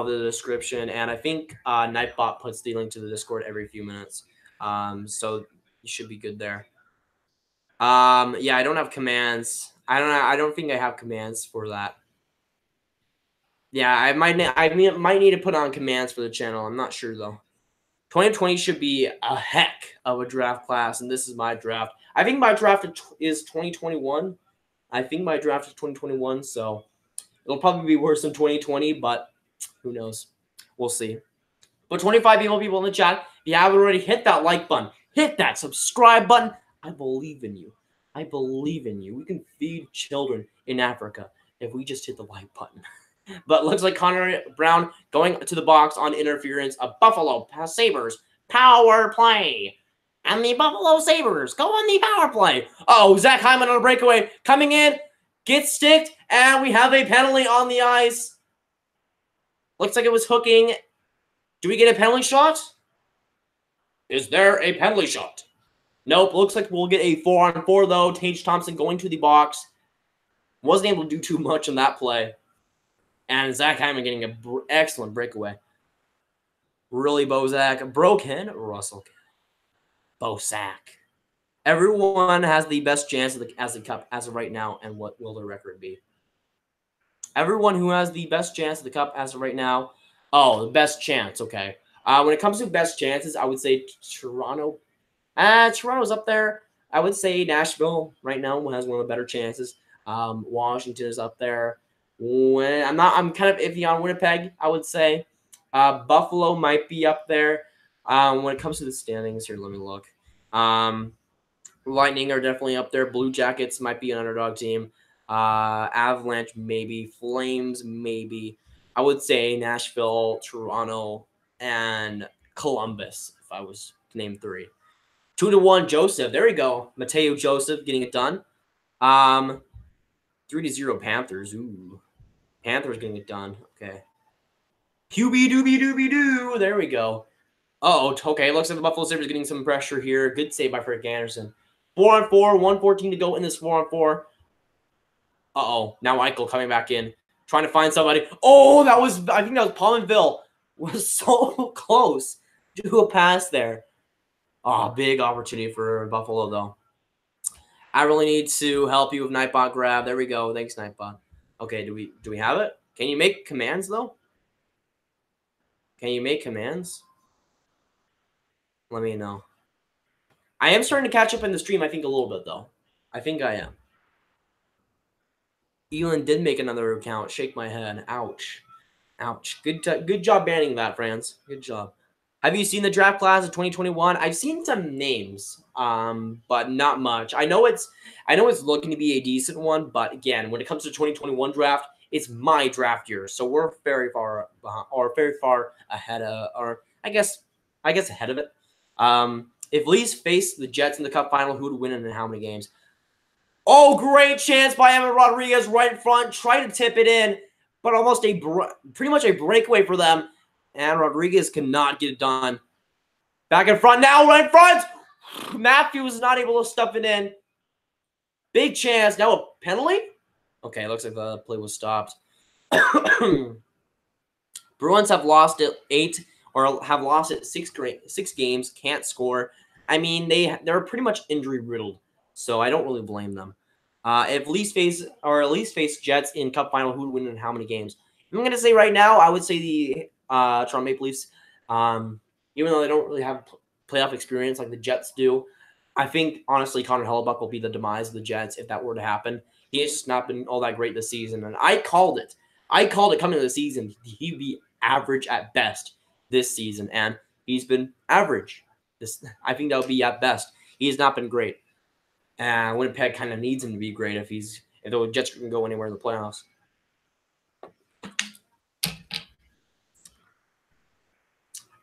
the description, and I think Nightbot puts the link to the Discord every few minutes. So you should be good there. Yeah, I don't have commands. I don't think I have commands for that. Yeah, I might need to put on commands for the channel. I'm not sure though. 2020 should be a heck of a draft class, and this is my draft. I think my draft is 2021. I think my draft is 2021, so it'll probably be worse than 2020, but who knows? We'll see. But 25 people in the chat, if you haven't already, hit that like button. Hit that subscribe button. I believe in you. I believe in you. We can feed children in Africa if we just hit the like button. But looks like Connor Brown going to the box on interference. A Buffalo Sabres power play. And the Buffalo Sabres go on the power play. Oh, Zach Hyman on a breakaway. Coming in. Gets sticked. And we have a penalty on the ice. Looks like it was hooking. Do we get a penalty shot? Is there a penalty shot? Nope. Looks like we'll get a 4-on-4 though. Tage Thompson going to the box. Wasn't able to do too much in that play. And Zach Hyman getting an excellent breakaway. Really, Bozak. Broken. Russell. Bozak. Everyone has the best chance as the cup as of right now. And what will their record be? Everyone who has the best chance of the cup as of right now. Oh, the best chance. Okay. When it comes to best chances, I would say Toronto. Toronto's up there. I would say Nashville right now has one of the better chances. Washington is up there. I'm kind of iffy on Winnipeg, I would say. Buffalo might be up there. When it comes to the standings here, let me look. Lightning are definitely up there. Blue Jackets might be an underdog team. Avalanche maybe. Flames maybe. I would say Nashville, Toronto, and Columbus if I was to name three. 2-1 Joseph. There we go. Mateo Joseph getting it done. 3-0 Panthers. Ooh. Panthers getting it done. Okay. QB doobie doobie doo. There we go. Oh, okay. Looks like the Buffalo Sabres getting some pressure here. Good save by Frank Anderson. 4-on-4, 1:14 to go in this 4-on-4. Uh-oh. Now Eichel coming back in. Trying to find somebody. Oh, I think that was Palmenville. Was so close to do a pass there. Oh, big opportunity for Buffalo, though. I really need to help you with Nightbot grab. There we go. Thanks, Nightbot. Okay, do we have it? Can you make commands, though? Can you make commands? Let me know. I am starting to catch up in the stream, I think, a little bit, though. I think I am. Elon did make another account. Shake my head. Ouch. Ouch. Good job banning that, friends. Good job. Have you seen the draft class of 2021? I've seen some names, but not much. I know it's looking to be a decent one, but again, when it comes to 2021 draft, it's my draft year, so we're very far behind, or very far ahead of, or I guess ahead of it. If Leafs face the Jets in the Cup final, who would win and in how many games? Oh, great chance by Evan Rodriguez right in front. Try to tip it in, but almost pretty much a breakaway for them. And Rodriguez cannot get it done. Back in front now, right in front. Matthews is not able to stuff it in. Big chance. Now a penalty? Okay, looks like the play was stopped. Bruins have lost it 8 or have lost it 6 games. Can't score. I mean, they're pretty much injury riddled, so I don't really blame them. If Leafs face Jets in Cup final, who would win and how many games? I'm gonna say right now, I would say the Toronto Maple Leafs. Even though they don't really have playoff experience like the Jets do, I think honestly Connor Hellebuyck will be the demise of the Jets if that were to happen. He has just not been all that great this season, and I called it. I called it coming into the season. He'd be average at best this season, and he's been average. I think that would be at best. He has not been great. And Winnipeg kind of needs him to be great if the Jets can go anywhere in the playoffs.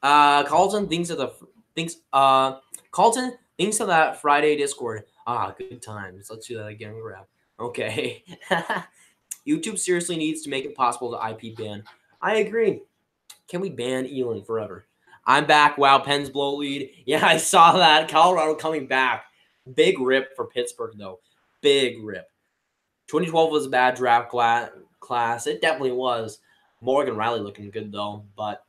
Carlton thinks of that Friday Discord. Good times. Let's do that again. Grab. Okay. YouTube seriously needs to make it possible to IP ban. I agree. Can we ban Elon forever? I'm back. Wow, Pens blow lead. Yeah, I saw that. Colorado coming back. Big rip for Pittsburgh, though. Big rip. 2012 was a bad draft class. It definitely was. Morgan Riley looking good, though. But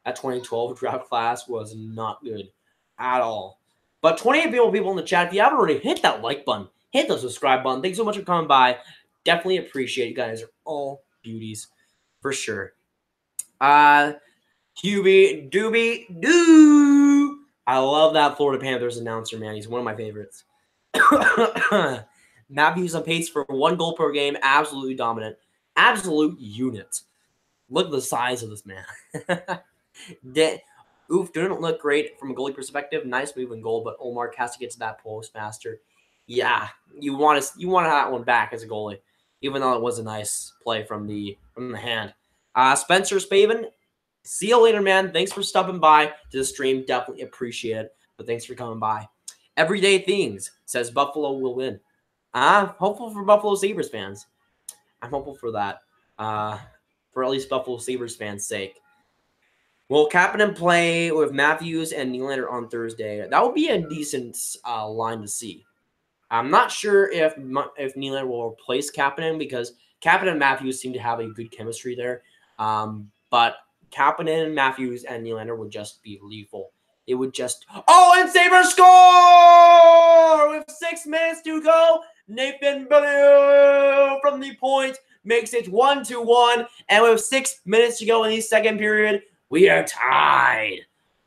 that 2012 draft class was not good at all. But 28 people in the chat, if you haven't already, hit that like button. Hit the subscribe button. Thanks so much for coming by. Definitely appreciate you guys. Are all beauties for sure. Hubie Doobie Doo. I love that Florida Panthers announcer, man. He's one of my favorites. Matthews on pace for 1 goal per game. Absolutely dominant. Absolute unit. Look at the size of this man. Oof, didn't look great from a goalie perspective. Nice move in goal, but Omar has to get to that post faster. Yeah, you want to have that one back as a goalie, even though it was a nice play from the hand. Spencer Spaven, see you later, man. Thanks for stopping by to the stream. Definitely appreciate it. But thanks for coming by. Everyday Things says Buffalo will win. Hopeful for Buffalo Sabres fans. I'm hopeful for that. For at least Buffalo Sabres fans' sake. Will Kapanen play with Matthews and Nylander on Thursday? That would be a decent line to see. I'm not sure if Nylander will replace Kapanen because Kapanen and Matthews seem to have a good chemistry there. But Kapanen, Matthews, and Nylander would just be lethal. It would just... Oh, and Sabres score! With 6 minutes to go, Nathan Beaulieu from the point makes it 1-1. And with 6 minutes to go in the second period, we are tied.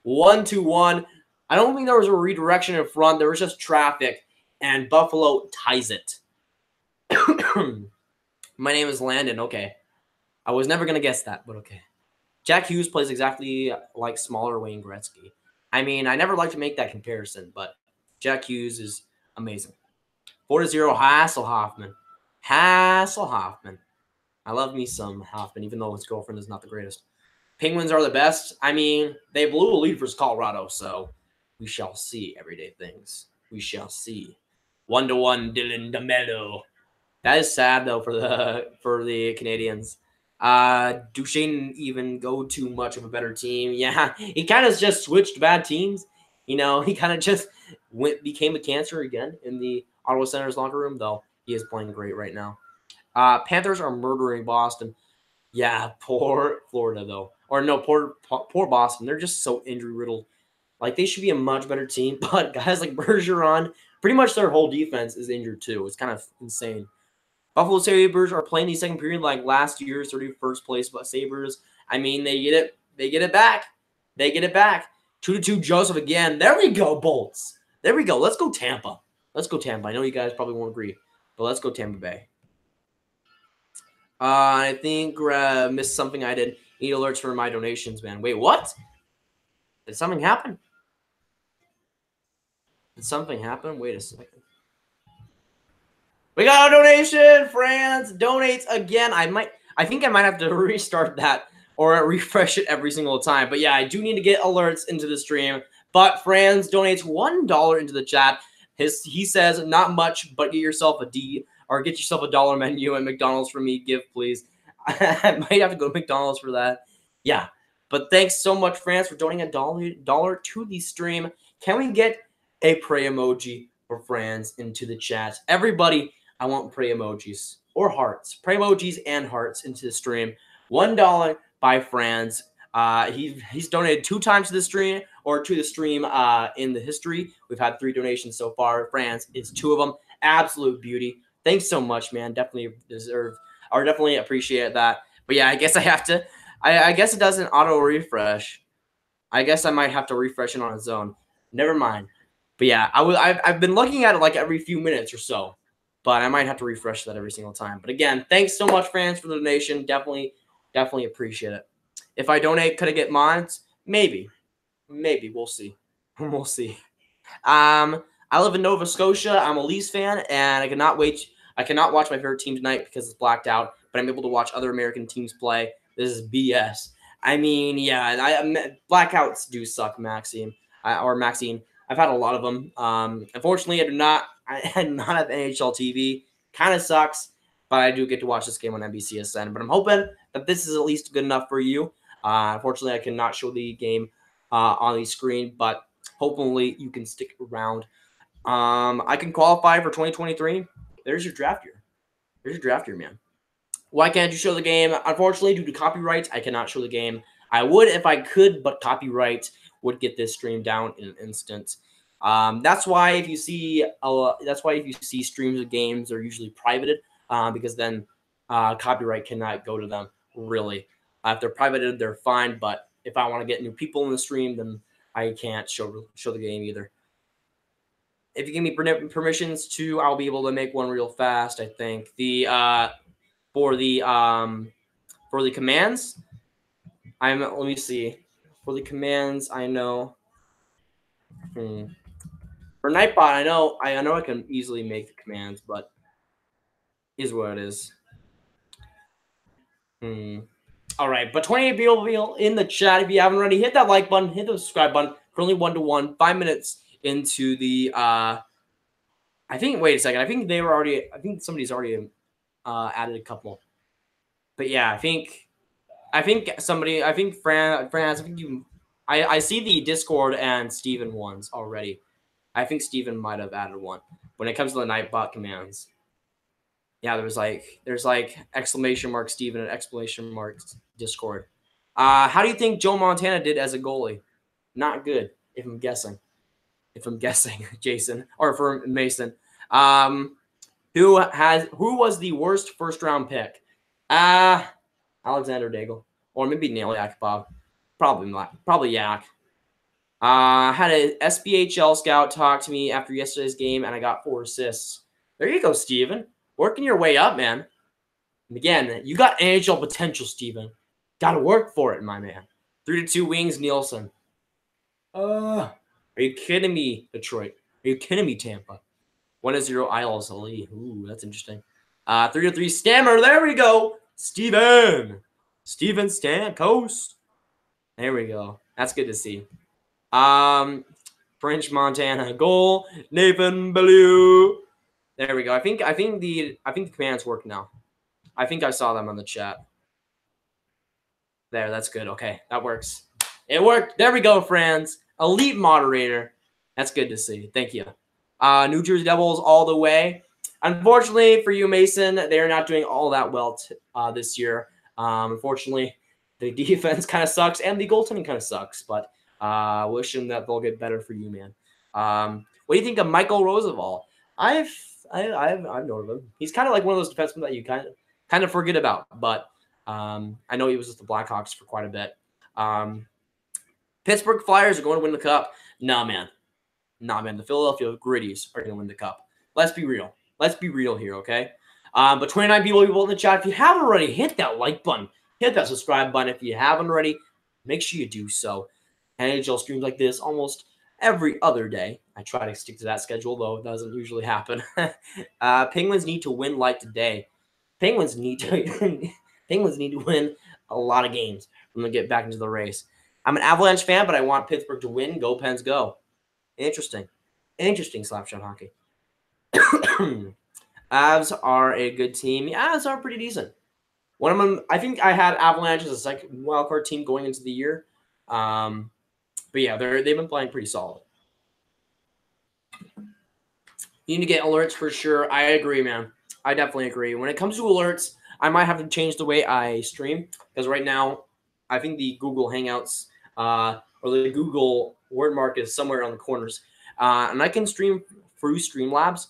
1-1. I don't think there was a redirection in front. There was just traffic. And Buffalo ties it. My name is Landon. Okay. I was never going to guess that, but okay. Jack Hughes plays exactly like smaller Wayne Gretzky. I mean, I never like to make that comparison, but Jack Hughes is amazing. 4-0, Hasselhoffman. Hasselhoffman. I love me some Hoffman, even though his girlfriend is not the greatest. Penguins are the best. I mean, they blew a lead versus Colorado, so we shall see. Everyday Things. We shall see. 1-1, Dylan DeMello. That is sad though for the Canadians. Duchesne didn't even go too much of a better team. Yeah, he kind of just switched bad teams. You know, he kind of just became a cancer again in the Ottawa Senators locker room, though he is playing great right now. Panthers are murdering Boston. Yeah, poor Florida though. Or no, poor Boston. They're just so injury riddled. Like, they should be a much better team, but guys like Bergeron, pretty much their whole defense is injured too. It's kind of insane. Buffalo Sabres are playing the second period like last year's 31st place Sabres. I mean, they get it. They get it back. They get it back. 2-2 Joseph again. There we go, Bolts. There we go. Let's go Tampa. Let's go Tampa. I know you guys probably won't agree, but let's go Tampa Bay. I think missed something I did. Need alerts for my donations, man. Wait, what? Did something happen? Did something happen? Wait a second. We got a donation. France donates again. I think I might have to restart that or refresh it every single time. But yeah, I do need to get alerts into the stream. But Franz donates $1 into the chat. He says, not much, but get yourself a D or get yourself a dollar menu at McDonald's for me. Give, please. I might have to go to McDonald's for that. Yeah. But thanks so much, France, for donating a dollar to the stream. Can we get a pray emoji for Franz into the chat? Everybody, I want pray emojis or hearts. Pray emojis and hearts into the stream. $1 by Franz. He's donated 2 times to the stream or to the stream in the history. We've had 3 donations so far. Franz is 2 of them. Absolute beauty. Thanks so much, man. Definitely deserve or definitely appreciate that. But yeah, I guess I have to. I guess it doesn't auto refresh. I guess I might have to refresh it on its own. Never mind. But yeah, I've been looking at it like every few minutes or so. But I might have to refresh that every single time. But again, thanks so much, Franz, for the donation. Definitely appreciate it. If I donate, could I get mods? Maybe. We'll see. We'll see. I live in Nova Scotia. I'm a Leafs fan, and I cannot watch my favorite team tonight because it's blacked out. But I'm able to watch other American teams play. This is BS. I mean, yeah, blackouts do suck, Maxine. I've had a lot of them. Unfortunately, I do not have NHL TV. Kind of sucks, but I do get to watch this game on NBCSN. But I'm hoping that this is at least good enough for you. Unfortunately, I cannot show the game on the screen, but hopefully you can stick around. I can qualify for 2023. There's your draft year. There's your draft year, man. Why can't you show the game? Unfortunately, due to copyright, I cannot show the game. I would if I could, but copyright would get this stream down in an instant. That's why if you see streams of games, they're usually privated, because then copyright cannot go to them. Really, if they're privated, they're fine. But if I want to get new people in the stream, then I can't show the game either. If you give me permissions to, I'll be able to make one real fast. I think for the commands, let me see. For the commands, I know. For Nightbot, I know I can easily make the commands, but is what it is. All right, but 28 people in the chat. If you haven't already, hit that like button, hit the subscribe button. Currently 1-1, 5 minutes into the. I think. Wait a second. I think they were already. I think somebody's already added a couple. But yeah, I think somebody. I think France. I think you. I see the Discord and Steven ones already. I think Steven might have added one when it comes to the Nightbot commands. Yeah, there's like exclamation mark Steven and exclamation mark Discord. How do you think Joe Montana did as a goalie? Not good, if I'm guessing. Jason or for Mason. Who was the worst first round pick? Alexander Daigle. Or maybe Neil Yakupov. Probably Yak. Had an SBHL scout talk to me after yesterday's game, and I got 4 assists. There you go, Steven. Working your way up, man. And again, you got NHL potential, Steven. Got to work for it, my man. 3-2 wings, Nielsen. Are you kidding me, Detroit? Are you kidding me, Tampa? 1-0 Isles Ali. Ooh, that's interesting. 3-3 Stammer. There we go. Steven Stamkos. There we go. That's good to see. French Montana goal. Nathan Bellew. There we go. I think the commands work now. I think I saw them on the chat. There, that's good. Okay, that works. It worked. There we go, friends. Elite moderator. That's good to see. Thank you. New Jersey Devils all the way. Unfortunately for you, Mason, they are not doing all that well this year. Unfortunately, the defense kind of sucks and the goaltending kind of sucks. But wishing that they'll get better for you, man. What do you think of Michael Roosevelt? I've known of him. He's kind of like one of those defensemen that you kind of forget about. But I know he was with the Blackhawks for quite a bit. Pittsburgh Flyers are going to win the cup. Nah, man. The Philadelphia Gritties are going to win the cup. Let's be real. Let's be real here, okay? But 29 people in the chat. If you haven't already, hit that like button. Hit that subscribe button. If you haven't already, make sure you do so. NHL streams like this almost every other day. I try to stick to that schedule, though it doesn't usually happen. Penguins need to win like today. Penguins need to win a lot of games when they get back into the race. I'm an Avalanche fan, but I want Pittsburgh to win. Go Pens, go. Interesting, slapshot hockey. Avs are a good team. The Avs are pretty decent. One of them, I think I had Avalanche as a second wildcard team going into the year. But yeah, they've been playing pretty solid. You need to get alerts for sure. I agree, man. I definitely agree. When it comes to alerts, I might have to change the way I stream because right now, I think the Google Hangouts or the Google word mark is somewhere on the corners, and I can stream through Streamlabs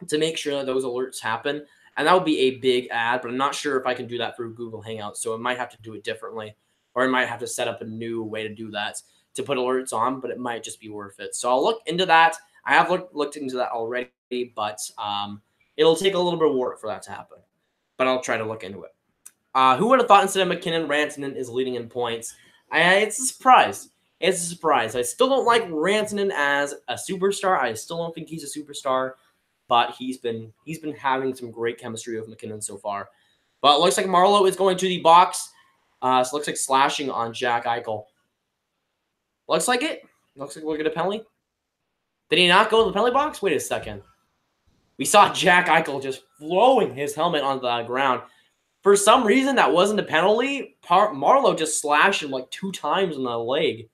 to make sure that those alerts happen. And that would be a big add, but I'm not sure if I can do that through Google Hangouts, so I might have to do it differently, or I might have to set up a new way to do that to put alerts on, but it might just be worth it. So I'll look into that. I have looked into that already, but it'll take a little bit of work for that to happen. But I'll try to look into it. Who would have thought instead of McKinnon, Rantanen is leading in points? It's a surprise. It's a surprise. I still don't like Rantanen as a superstar. I still don't think he's a superstar, but he's been having some great chemistry with McKinnon so far. But it looks like Marleau is going to the box. So it looks like slashing on Jack Eichel. Looks like it. Looks like we'll get a penalty. Did he not go to the penalty box? Wait a second. We saw Jack Eichel just throwing his helmet on the ground. For some reason, that wasn't a penalty. Marleau just slashed him like 2 times in the leg.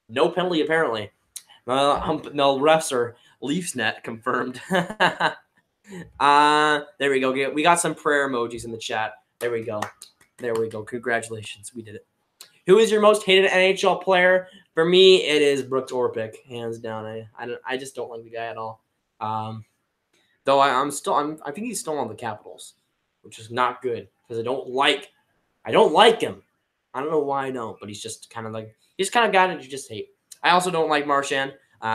No penalty, apparently. No refs are Leafs net confirmed. There we go. We got some prayer emojis in the chat. There we go. There we go. Congratulations. We did it. Who is your most hated NHL player? For me, it is Brooks Orpik, hands down. I just don't like the guy at all. Though I think he's still on the Capitals, which is not good because I don't like him. I don't know why I don't, but he's just kind of like he's kind of guy that you just hate. I also don't like Marchand.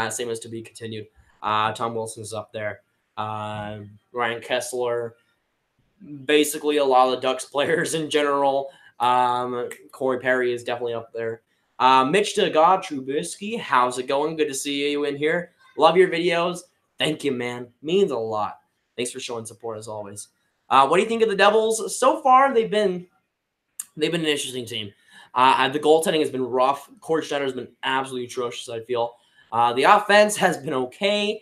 Same as to be continued. Tom Wilson's up there. Ryan Kessler. Basically, a lot of the Ducks players in general. Corey Perry is definitely up there. Mitch DeGod Trubisky, how's it going? Good to see you in here. Love your videos. Thank you, man. Means a lot. Thanks for showing support as always. What do you think of the Devils? So far, they've been an interesting team. The goaltending has been rough. Corey Schneider has been absolutely atrocious, I feel. The offense has been okay,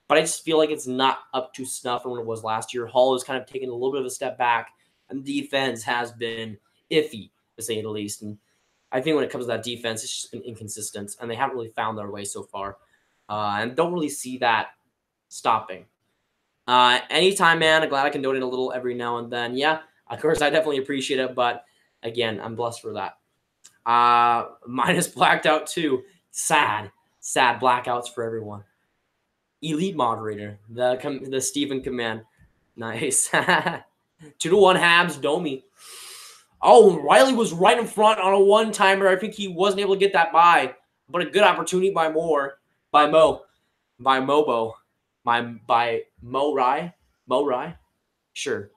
but I just feel like it's not up to snuff from what it was last year. Hall has kind of taken a little bit of a step back, and the defense has been iffy, to say the least. And I think when it comes to that defense, it's just been inconsistent, and they haven't really found their way so far. And don't really see that stopping. Anytime, man. I'm glad I can donate a little every now and then. Yeah, of course, I definitely appreciate it, but again, I'm blessed for that. Mine is blacked out too. Sad blackouts for everyone. Elite moderator, the Stephen command. Nice. 2-1 Habs, Domi. Oh, Riley was right in front on a one-timer. I think he wasn't able to get that by, but a good opportunity by Mo Rye. Sure.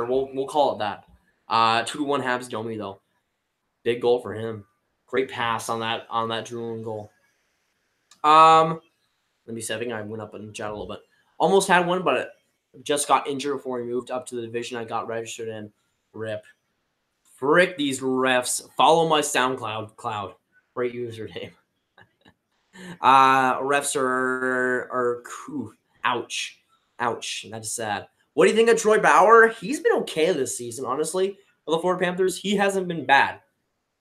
We'll call it that. 2-1 Habs, Domi though. Big goal for him. Great pass on that drooling goal. Let me see. I think I went up in chat a little bit. Almost had one, but just got injured before we moved up to the division I got registered in. Rip. Frick these refs. Follow my SoundCloud. Great username. Refs are ouch. That's sad. What do you think of Troy Bauer? He's been okay this season, honestly. For the Florida Panthers, he hasn't been bad,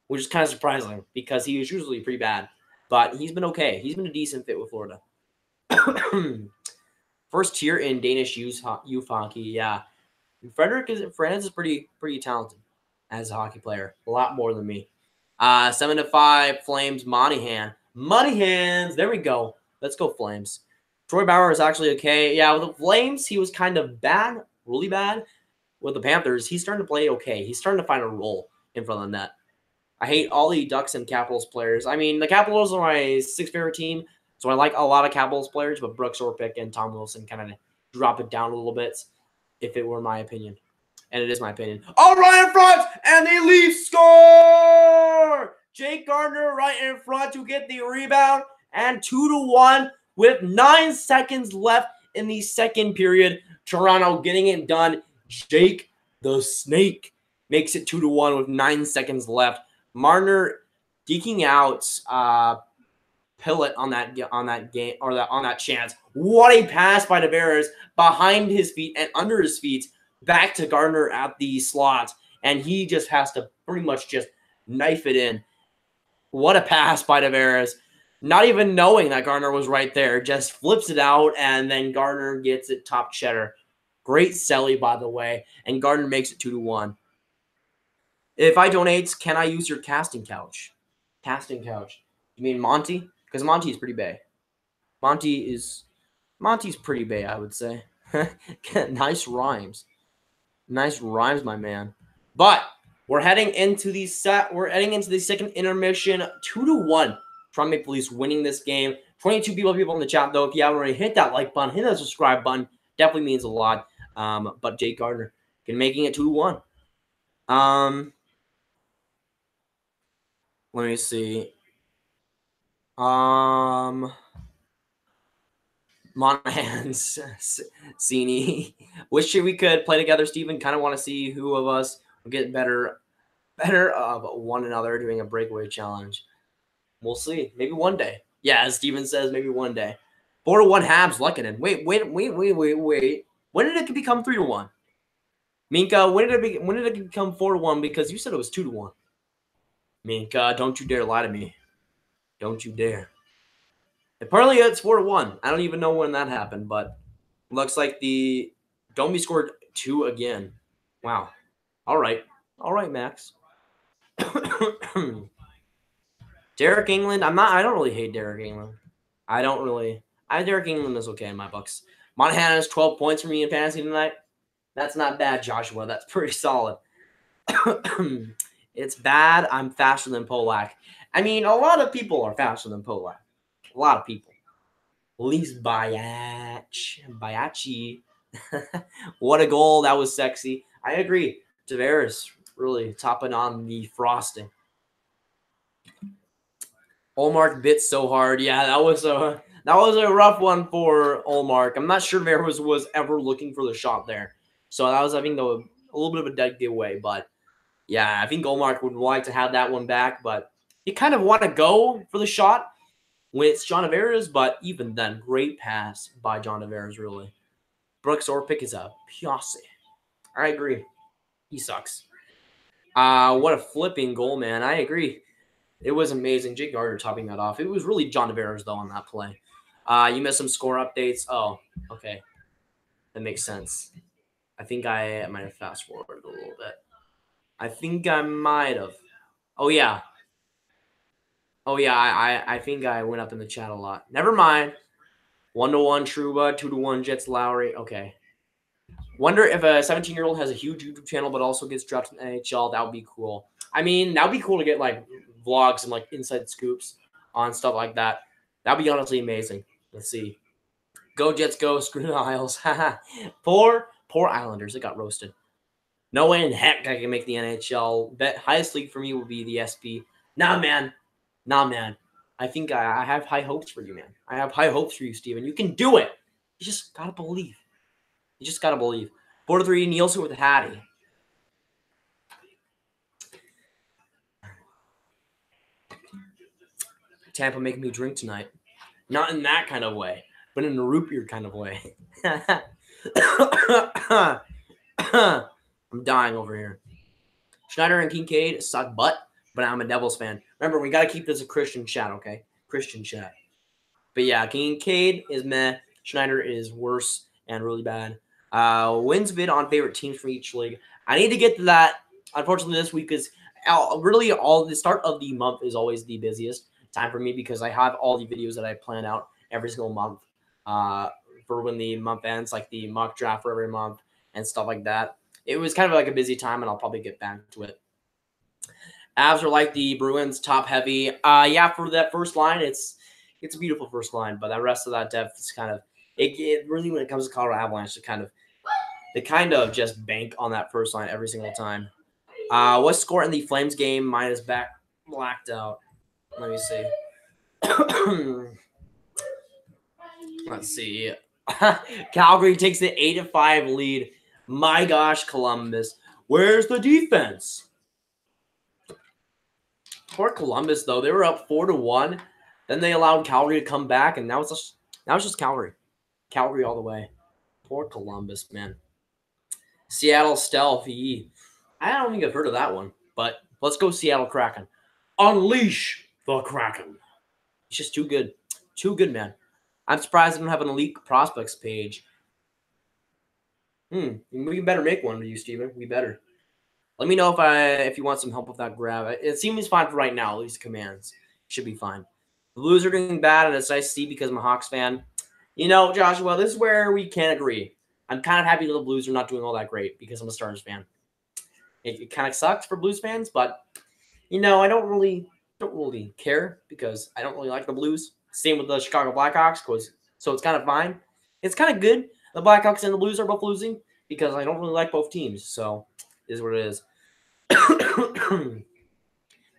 which is kind of surprising because he is usually pretty bad. But he's been okay. He's been a decent fit with Florida. First tier in Danish youth hockey, yeah. Franz is pretty talented as a hockey player. A lot more than me. 7-5 Flames Monahan. Money hands. There we go. Let's go Flames. Troy Bauer is actually okay. Yeah, with the Flames, he was kind of bad, really bad. With the Panthers, he's starting to play okay. He's starting to find a role in front of the net. I hate all the Ducks and Capitals players. I mean, the Capitals are my sixth favorite team, so I like a lot of Capitals players, but Brooks Orpik and Tom Wilson kind of drop it down a little bit if it were my opinion. And it is my opinion. All right in front, and the Leafs score! Jake Gardiner right in front to get the rebound, and 2-1 with 9 seconds left in the second period. Toronto getting it done. Jake the Snake makes it 2-1 with 9 seconds left. Marner deking out Pillett on that chance. What a pass by Tavares behind his feet and under his feet back to Gardner at the slot, and he just has to pretty much just knife it in. What a pass by Tavares. Not even knowing that Gardner was right there, just flips it out, and then Gardner gets it top cheddar. Great celly, by the way, and Gardner makes it 2-1. If I donate, can I use your casting couch? Casting couch. You mean Monty? Because Monty's pretty bae. Monty's pretty bae, I would say. Nice rhymes. Nice rhymes, my man. But we're heading into the second intermission. 2-1. Toronto Maple Leafs winning this game. 22 people in the chat, though. If you haven't already, hit that like button, hit that subscribe button. Definitely means a lot. But Jake Gardner making it 2-1. Let me see. Monahan's Cini. Wish we could play together, Steven. Kind of want to see who of us will get better of one another doing a breakaway challenge. We'll see. Maybe one day. Yeah, as Steven says, maybe one day. 4-1 Habs, Luckinen. Wait. When did it become 3-1? Minka, when did it become 4-1? Because you said it was 2-1. Minka, don't you dare lie to me. Don't you dare. Apparently it's 4-1. I don't even know when that happened, but looks like the Domi scored 2 again. Wow. All right, Max. Derek England, I don't really hate Derek England. Derek England is okay in my books. Montana has 12 points for me in fantasy tonight. That's not bad, Joshua. That's pretty solid. It's bad. I'm faster than Polak. I mean, a lot of people are faster than Polak. A lot of people. At least Bayachi. What a goal. That was sexy. I agree. Tavares really topping on the frosting. Olmark bit so hard. Yeah, that was a rough one for Olmark. I'm not sure Tavares was ever looking for the shot there. So that was, I think, a little bit of a dead giveaway. But yeah, I think Olmark would like to have that one back. But you kind of want to go for the shot when it's John Tavares. But even then, great pass by John Tavares, really. Brooks Orpik is a Piasse. I agree. He sucks. What a flipping goal, man. I agree. It was amazing. Jake Gardner topping that off. It was really John Tavares, though, on that play. You missed some score updates. Oh, okay. That makes sense. I think I might have fast-forwarded a little bit. I think I might have. Oh, yeah. Oh, yeah, I think I went up in the chat a lot. Never mind. 1-1 Truba, 2-1 Jets Lowry. Okay. Wonder if a 17-year-old has a huge YouTube channel but also gets drafted in the NHL. That would be cool. I mean, that would be cool to get, like, vlogs and, like, inside scoops on stuff like that. That would be honestly amazing. Let's see. Go Jets, go. Screw the Isles. Poor Islanders. It got roasted. No way in heck I can make the NHL. Bet highest league for me will be the SP. Nah, man. I think I have high hopes for you, man. I have high hopes for you, Steven. You can do it. You just got to believe. 4-3, Nielsen with Hattie. Tampa making me drink tonight. Not in that kind of way, but in a root beer kind of way. I'm dying over here. Schneider and Kincaid suck butt, but I'm a Devils fan. Remember, we got to keep this a Christian chat, okay? Christian chat. But yeah, Kincaid is meh. Schneider is worse and really bad. Wins vid on favorite teams from each league. I need to get to that. Unfortunately, this week is really all the start of the month is always the busiest time for me because I have all the videos that I plan out every single month for when the month ends, like the mock draft for every month and stuff like that. It was kind of like a busy time, and I'll probably get back to it. Avs are like the Bruins, top heavy. Yeah, for that first line, it's a beautiful first line, but the rest of that depth is kind of it really when it comes to Colorado Avalanche, they kind of just bank on that first line every single time. What score in the Flames game? Mine is blacked out. Let me see. Let's see. Calgary takes the 8-5 lead. My gosh, Columbus. Where's the defense? Poor Columbus, though. They were up 4-1. Then they allowed Calgary to come back, and now it's just Calgary. Calgary all the way. Poor Columbus, man. Seattle Stealth. I don't think I've heard of that one, but let's go Seattle Kraken. Unleash the Kraken. It's just too good. Too good, man. I'm surprised I don't have an elite prospects page. We better make one for you, Steven. We better. Let me know if you want some help with that grab. It seems fine for right now. At least commands should be fine. The Blues are doing bad, and it's nice to see because I'm a Hawks fan. You know, Joshua, this is where we can't agree. I'm kind of happy that the Blues are not doing all that great because I'm a Stars fan. It kind of sucks for Blues fans, but you know, I don't really care because I don't really like the Blues. Same with the Chicago Blackhawks, so it's kind of fine. It's kind of good. The Blackhawks and the Blues are both losing because I don't really like both teams. So it is what it is.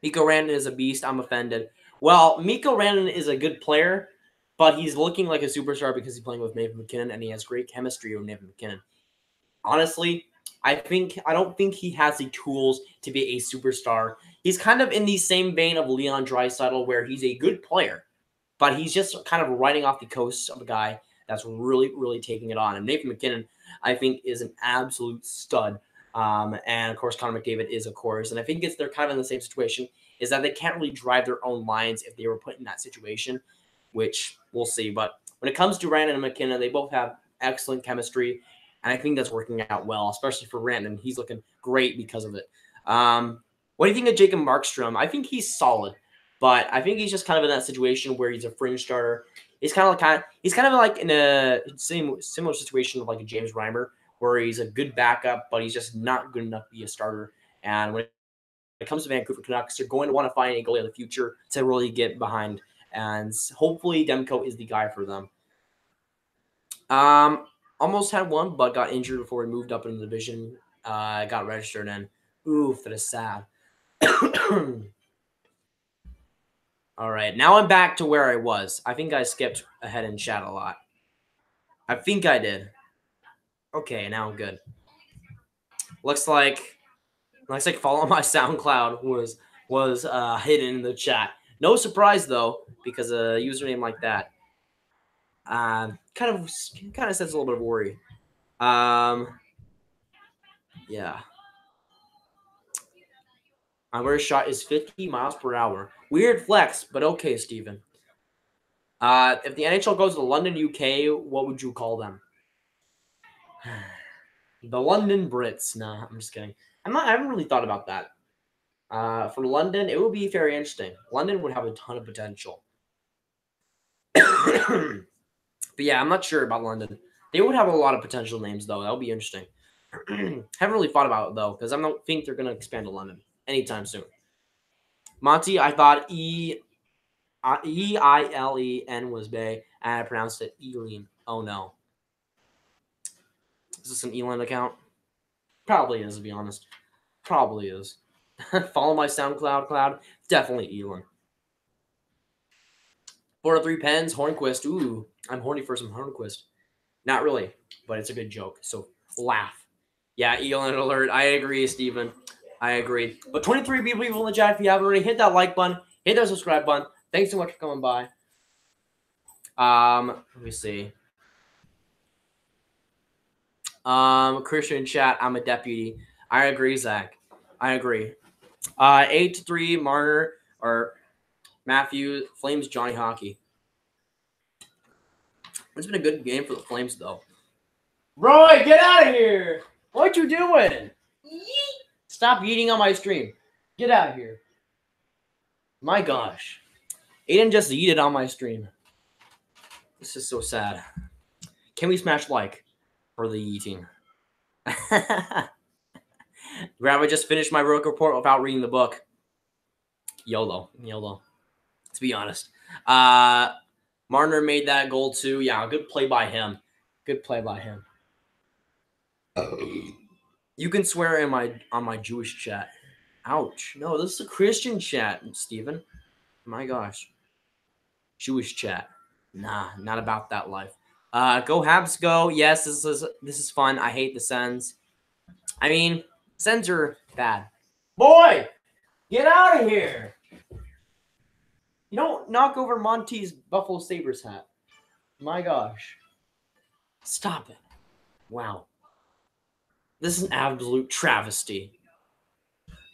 Mikko Rantanen is a beast. I'm offended. Well, Mikko Rantanen is a good player, but he's looking like a superstar because he's playing with Nathan MacKinnon, and he has great chemistry with Nathan MacKinnon. Honestly, I don't think he has the tools to be a superstar. He's kind of in the same vein of Leon Draisaitl, where he's a good player, but he's just kind of riding off the coast of a guy that's really, really taking it on. And Nathan MacKinnon, I think, is an absolute stud. And, of course, Connor McDavid is, of course. And I think they're kind of in the same situation, is that they can't really drive their own lines if they were put in that situation, which we'll see. But when it comes to Rantanen and McKinnon, they both have excellent chemistry, and I think that's working out well, especially for Rantanen. He's looking great because of it. What do you think of Jacob Markstrom? I think he's solid. But I think he's just kind of in that situation where he's a fringe starter. He's kind of like in a similar situation of like a James Reimer, where he's a good backup, but he's just not good enough to be a starter. And when it comes to Vancouver Canucks, they're going to want to find a goalie of the future to really get behind. And hopefully Demko is the guy for them. Almost had one, but got injured before he moved up in the division. Got registered in. Oof, that is sad. All right, now I'm back to where I was. I think I skipped ahead in chat a lot. I think I did. Okay, now I'm good. Looks like follow my SoundCloud was hidden in the chat. No surprise though, because a username like that kind of sends a little bit of worry. Yeah. My worst shot is 50 miles per hour. Weird flex, but okay, Steven. If the NHL goes to London, UK, what would you call them? The London Brits. Nah, I'm just kidding. I haven't really thought about that. For London, it would be very interesting. London would have a ton of potential. But yeah, I'm not sure about London. They would have a lot of potential names, though. That would be interesting. Haven't really thought about it, though, because I don't think they're going to expand to London anytime soon. Monty, I thought E-I-L-E-N was Bay, and I pronounced it Eileen. Oh, no. Is this an Elin account? Probably is, to be honest. Probably is. Follow my SoundCloud cloud. Definitely Elin. 4-3 Pens, Hornquist. Ooh, I'm horny for some Hornquist. Not really, but it's a good joke. So laugh. Yeah, Elin alert. I agree, Steven. I agree. But 23 people in the chat. If you haven't already, hit that like button. Hit that subscribe button. Thanks so much for coming by. Let me see. Christian chat, I'm a deputy. I agree, Zach. I agree. 8-3 Marner or Matthew Flames Johnny Hockey. It's been a good game for the Flames though. Roy, get out of here! What you doing? Yeet. Stop eating on my stream. Get out of here. My gosh. Aiden just yeeted on my stream. This is so sad. Can we smash like for the eating? Graviteh just finished my work report without reading the book. YOLO. To be honest. Marner made that goal too. Yeah, good play by him. Good play by him. You can swear on my Jewish chat. Ouch. No, this is a Christian chat, Steven. My gosh. Jewish chat. Nah, not about that life. Go Habs go. Yes, this is fun. I hate the Sens. I mean, Sens are bad. Boy, get out of here. You don't knock over Monty's Buffalo Sabres hat. My gosh. Stop it. Wow. This is an absolute travesty.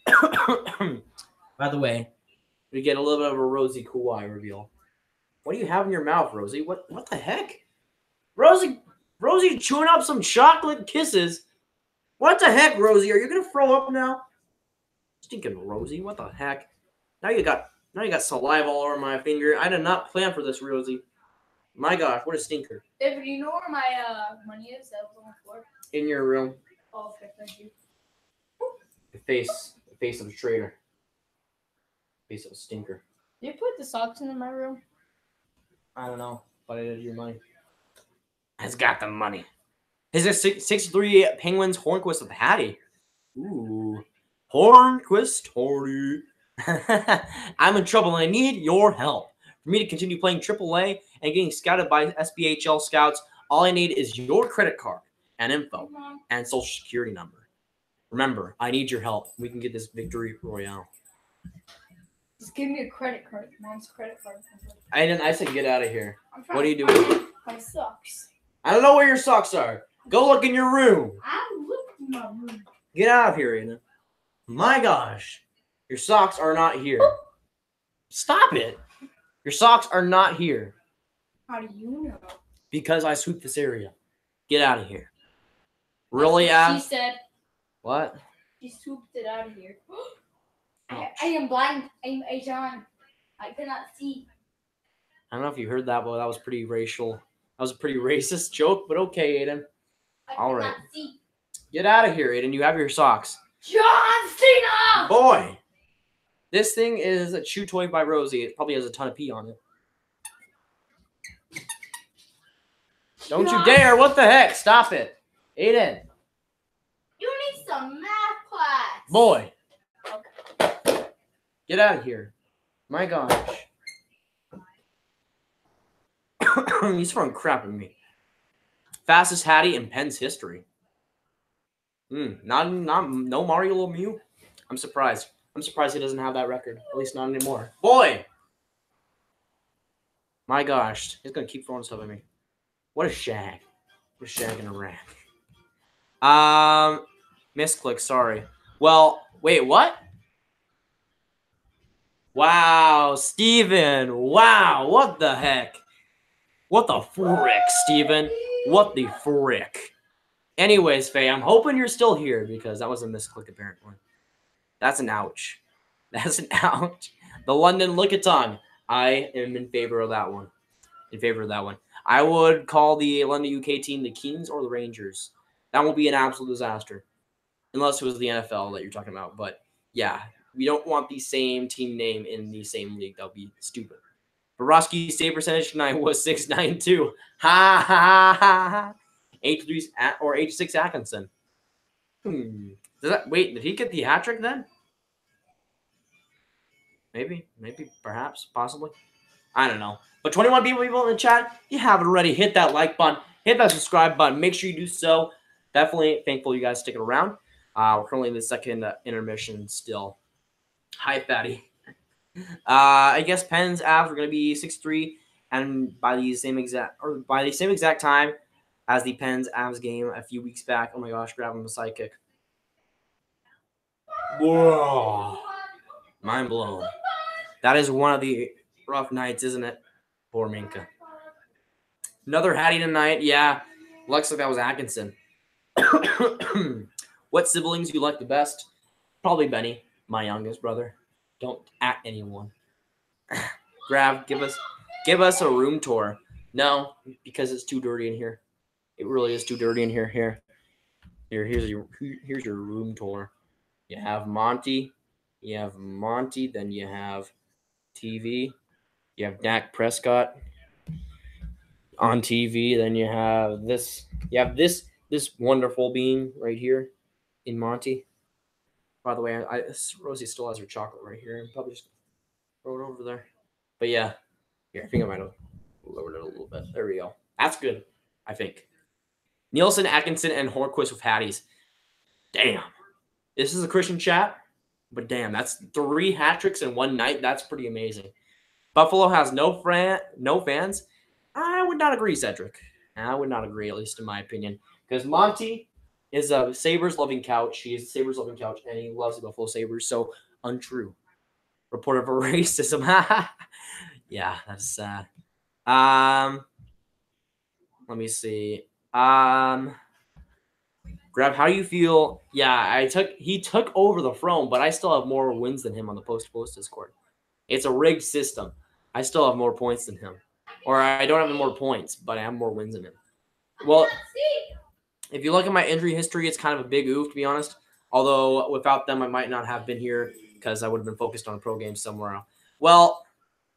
By the way, we get a little bit of a Rosie Kawhi reveal. What do you have in your mouth, Rosie? What the heck? Rosie chewing up some chocolate kisses. What the heck, Rosie? Are you gonna throw up now? Stinking Rosie, what the heck? Now you got saliva all over my finger. I did not plan for this, Rosie. My gosh, what a stinker. If you know where my money is, that was on the floor. In your room. Oh, okay, thank you. The face of a traitor. Face of a stinker. Did you put the socks in my room? I don't know, but it is your money. Has got the money. Is it 6-3 Penguins Hornquist with Hattie? Ooh. Hornquist Hardy. I'm in trouble and I need your help. For me to continue playing AAA and getting scouted by SBHL scouts, all I need is your credit card and info and social security number. Remember, I need your help. We can get this victory royale. Just give me a credit card. Mom's credit card. I said get out of here. What are you doing? My socks. I don't know where your socks are. Go look in your room. I looked in my room. Get out of here, Aiden. My gosh. Your socks are not here. Stop it. Your socks are not here. How do you know? Because I sweep this area. Get out of here. Really, She said. What? She swooped it out of here. I am blind. I'm Asian. I cannot see. I don't know if you heard that, but that was pretty racial. That was a pretty racist joke, but okay, Aiden. All right. See. Get out of here, Aiden. You have your socks. John Cena! Boy! This thing is a chew toy by Rosie. It probably has a ton of pee on it. Don't you dare! What the heck? Stop it. Aiden. You need some math class. Boy. Okay. Get out of here. My gosh. He's throwing crap at me. Fastest Hattie in Penn's history. No Mario Lemieux. I'm surprised. I'm surprised he doesn't have that record. At least not anymore. Boy! My gosh. He's going to keep throwing stuff at me. What a shag. What a shag and a rack. Misclick, sorry. Well, wait, what? Wow, Steven. Wow, what the heck? What the frick, Steven? What the frick? Anyways, Faye, I'm hoping you're still here because that was a misclick apparently. That's an ouch. That's an ouch. The London Lickitung. I am in favor of that one. In favor of that one. I would call the London UK team the Kings or the Rangers. That will be an absolute disaster. Unless it was the NFL that you're talking about. But, yeah, we don't want the same team name in the same league. That would be stupid. Borowski's save percentage tonight was .692. Ha, ha, ha, ha. H6 Atkinson. Does that, wait, did he get the hat trick then? Maybe, perhaps, possibly. I don't know. But 21 people in the chat, you have it already. Hit that like button. Hit that subscribe button. Make sure you do so. Definitely thankful you guys sticking around. We're currently in the second intermission still. Hi, Fatty. I guess Penn's Avs are going to be 6-3, and by the same exact time as the Penn's Avs game a few weeks back. Oh my gosh, grab him a sidekick. Whoa. Mind blown. That is one of the rough nights, isn't it? Poor Minka. Another Hattie tonight. Yeah. Looks like that was Atkinson. What siblings you like the best? Probably Benny, my youngest brother. Don't at anyone. Grav, give us a room tour. No, because it's too dirty in here. It really is too dirty in here. Here's your room tour. You have Monty. Then you have TV. You have Dak Prescott on TV. Then you have this. You have this wonderful being right here in Monty. By the way, Rosie still has her chocolate right here. I'm probably just throw it over there. But yeah, here, I think I might have lowered it a little bit. There we go. That's good, I think. Nielsen, Atkinson, and Hornquist with Hatties. Damn. This is a Christian chat, but damn, that's 3 hat tricks in one night. That's pretty amazing. Buffalo has no fans. I would not agree, Cedric. I would not agree, at least in my opinion. Because Monty is a Sabres loving couch. He is a Sabres loving couch, and he loves the Buffalo Sabres. So untrue. Report of a racism. Yeah, that's sad. Let me see. Grab, how do you feel? Yeah, he took over the throne, but I still have more wins than him on the post Discord. It's a rigged system. I still have more points than him. Or I don't have more points, but I have more wins than him. Well, if you look at my injury history, it's kind of a big oof, to be honest. Although without them, I might not have been here because I would have been focused on pro games somewhere else. Well,